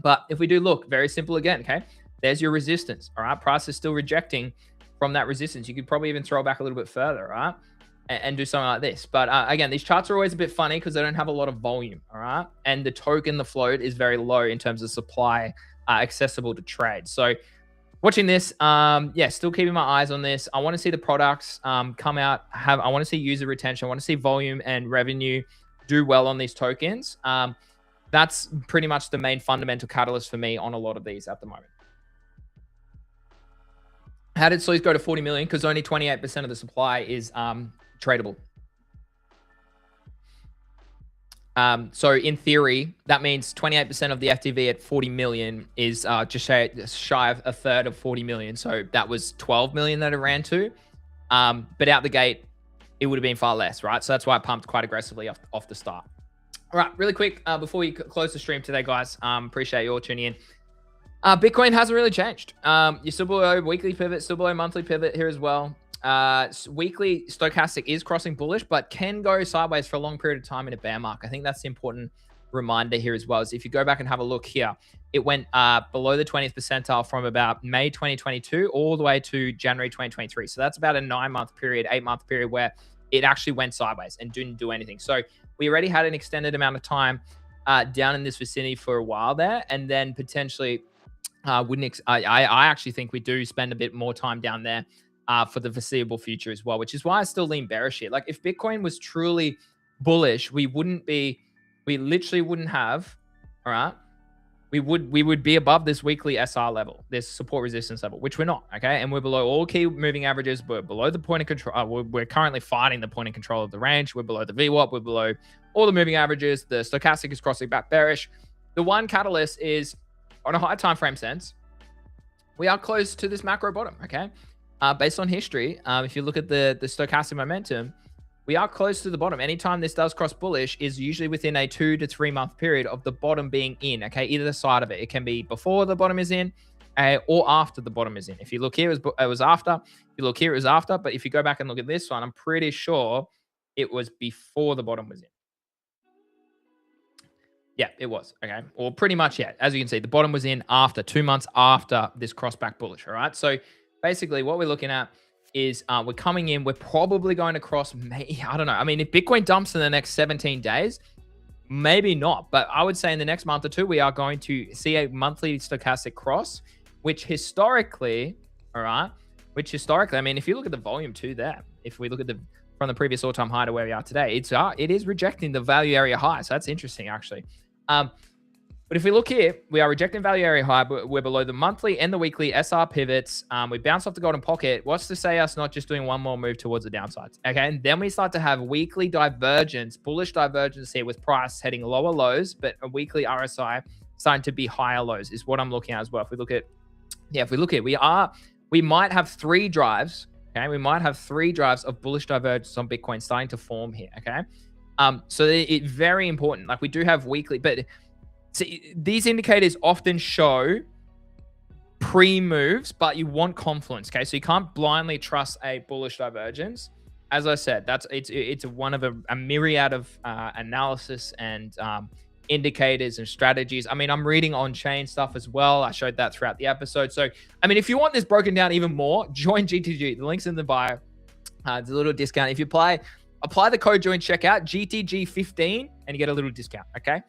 but if we do look, very simple again, okay? There's your resistance, all right? Price is still rejecting from that resistance. You could probably even throw it back a little bit further, all right? And do something like this. But again, these charts are always a bit funny because they don't have a lot of volume, all right? And the token, the float is very low in terms of supply accessible to trade. So watching this, yeah, still keeping my eyes on this. I want to see the products come out. I want to see user retention. I want to see volume and revenue do well on these tokens. That's pretty much the main fundamental catalyst for me on a lot of these at the moment. How did Sleaze go to 40 million? Because only 28% of the supply is tradable. So in theory, that means 28% of the FTV at 40 million is just shy of a third of 40 million. So that was 12 million that it ran to. But out the gate, it would have been far less, right? So that's why I pumped quite aggressively off the start. All right, really quick, before we close the stream today, guys, appreciate you all tuning in. Bitcoin hasn't really changed. You're still below weekly pivot, still below monthly pivot here as well. Weekly stochastic is crossing bullish, but can go sideways for a long period of time in a bear market. I think that's the important reminder here as well. Is if you go back and have a look here, it went below the 20th percentile from about May 2022 all the way to January 2023. So that's about a 9-month period, 8-month period where it actually went sideways and didn't do anything. So we already had an extended amount of time down in this vicinity for a while there, and then potentially I actually think we do spend a bit more time down there for the foreseeable future as well, which is why I still lean bearish here. Like if Bitcoin was truly bullish, we literally wouldn't have, all right? We would be above this weekly SR level, this support resistance level, which we're not, okay? And we're below all key moving averages. We're below the point of control. We're currently fighting the point of control of the range. We're below the VWAP. We're below all the moving averages. The stochastic is crossing back bearish. The one catalyst is on a high time frame sense, we are close to this macro bottom, okay? Based on history, if you look at the stochastic momentum, we are close to the bottom. Anytime this does cross bullish is usually within a 2 to 3 month period of the bottom being in, okay? Either side of it. It can be before the bottom is in or after the bottom is in. If you look here, it was after. If you look here, it was after. But if you go back and look at this one, I'm pretty sure it was before the bottom was in. Yeah, it was, okay? Or pretty much, yeah. As you can see, the bottom was in after 2 months after this cross back bullish, all right? So basically what we're looking at is we're coming in, we're probably going to cross, I don't know. I mean, if Bitcoin dumps in the next 17 days, maybe not. But I would say in the next month or two, we are going to see a monthly stochastic cross, which historically, all right, I mean, if you look at the volume too there, if we look at from the previous all-time high to where we are today, it is rejecting the value area high. So that's interesting, actually. But if we look here, we are rejecting value area high, but we're below the monthly and the weekly SR pivots. We bounce off the golden pocket. What's to say us not just doing one more move towards the downsides? Okay, and then we start to have weekly divergence, bullish divergence here with price heading lower lows, but a weekly RSI starting to be higher lows is what I'm looking at as well. If we look at, we might have 3 drives. Okay, we might have 3 drives of bullish divergence on Bitcoin starting to form here. Okay. So it's very important. Like we do have weekly, but see, these indicators often show pre-moves, but you want confluence. Okay, so you can't blindly trust a bullish divergence. As I said, it's one of a myriad of analysis and indicators and strategies. I mean, I'm reading on-chain stuff as well. I showed that throughout the episode. So, I mean, if you want this broken down even more, join GTG. The link's in the bio. It's a little discount. If you apply the code during checkout, GTG15, and you get a little discount, okay?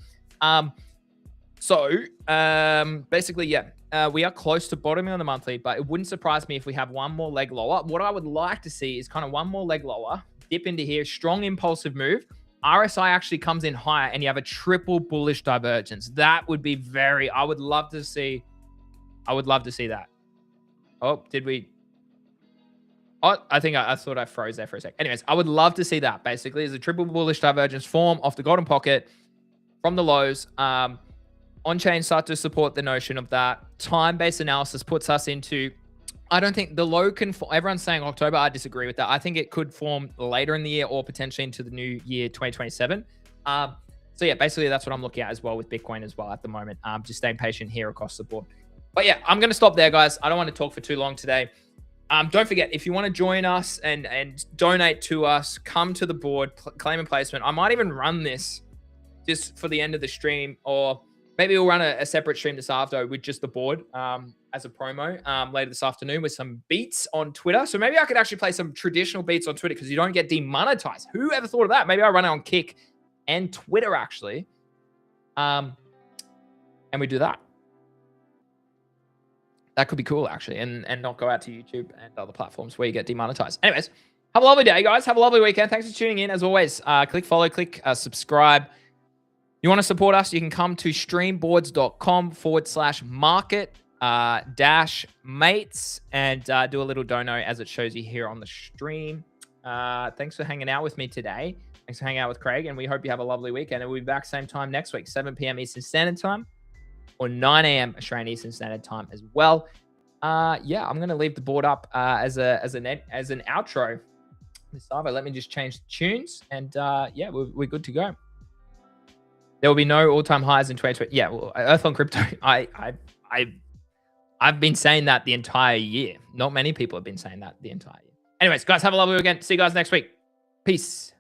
Basically, yeah, we are close to bottoming on the monthly, but it wouldn't surprise me if we have one more leg lower. What I would like to see is kind of one more leg lower, dip into here, strong impulsive move. RSI actually comes in higher, and you have a triple bullish divergence. That would be I would love to see that. Oh, did we? Oh, I thought I froze there for a sec. Anyways, I would love to see that. Basically, as a triple bullish divergence form off the golden pocket from the lows. On-chain start to support the notion of that. Time-based analysis puts us into, I don't think the low can, everyone's saying October. I disagree with that. I think it could form later in the year or potentially into the new year, 2027. So yeah, basically that's what I'm looking at as well with Bitcoin as well at the moment. Just staying patient here across the board. But yeah, I'm going to stop there, guys. I don't want to talk for too long today. Don't forget, if you want to join us and donate to us, come to the board, claim a placement. I might even run this just for the end of the stream, or maybe we'll run a separate stream this after with just the board as a promo later this afternoon with some beats on Twitter. So maybe I could actually play some traditional beats on Twitter because you don't get demonetized. Who ever thought of that? Maybe I'll run it on Kick and Twitter, actually. And we do that. That could be cool, actually, and not go out to YouTube and other platforms where you get demonetized. Anyways, have a lovely day, guys. Have a lovely weekend. Thanks for tuning in. As always, click follow, click subscribe. You want to support us, you can come to streamboards.com/market-mates and do a little dono as it shows you here on the stream. Thanks for hanging out with me today. Thanks for hanging out with Craig, and we hope you have a lovely weekend. And we'll be back same time next week, 7 p.m. Eastern Standard Time. Or 9 a.m. Australian Eastern Standard Time as well. Yeah, I'm going to leave the board up as an outro. Let me just change the tunes, and yeah, we're good to go. There will be no all-time highs in 2020. Yeah, well, Earth on Crypto. I've been saying that the entire year. Not many people have been saying that the entire year. Anyways, guys, have a lovely weekend. See you guys next week. Peace.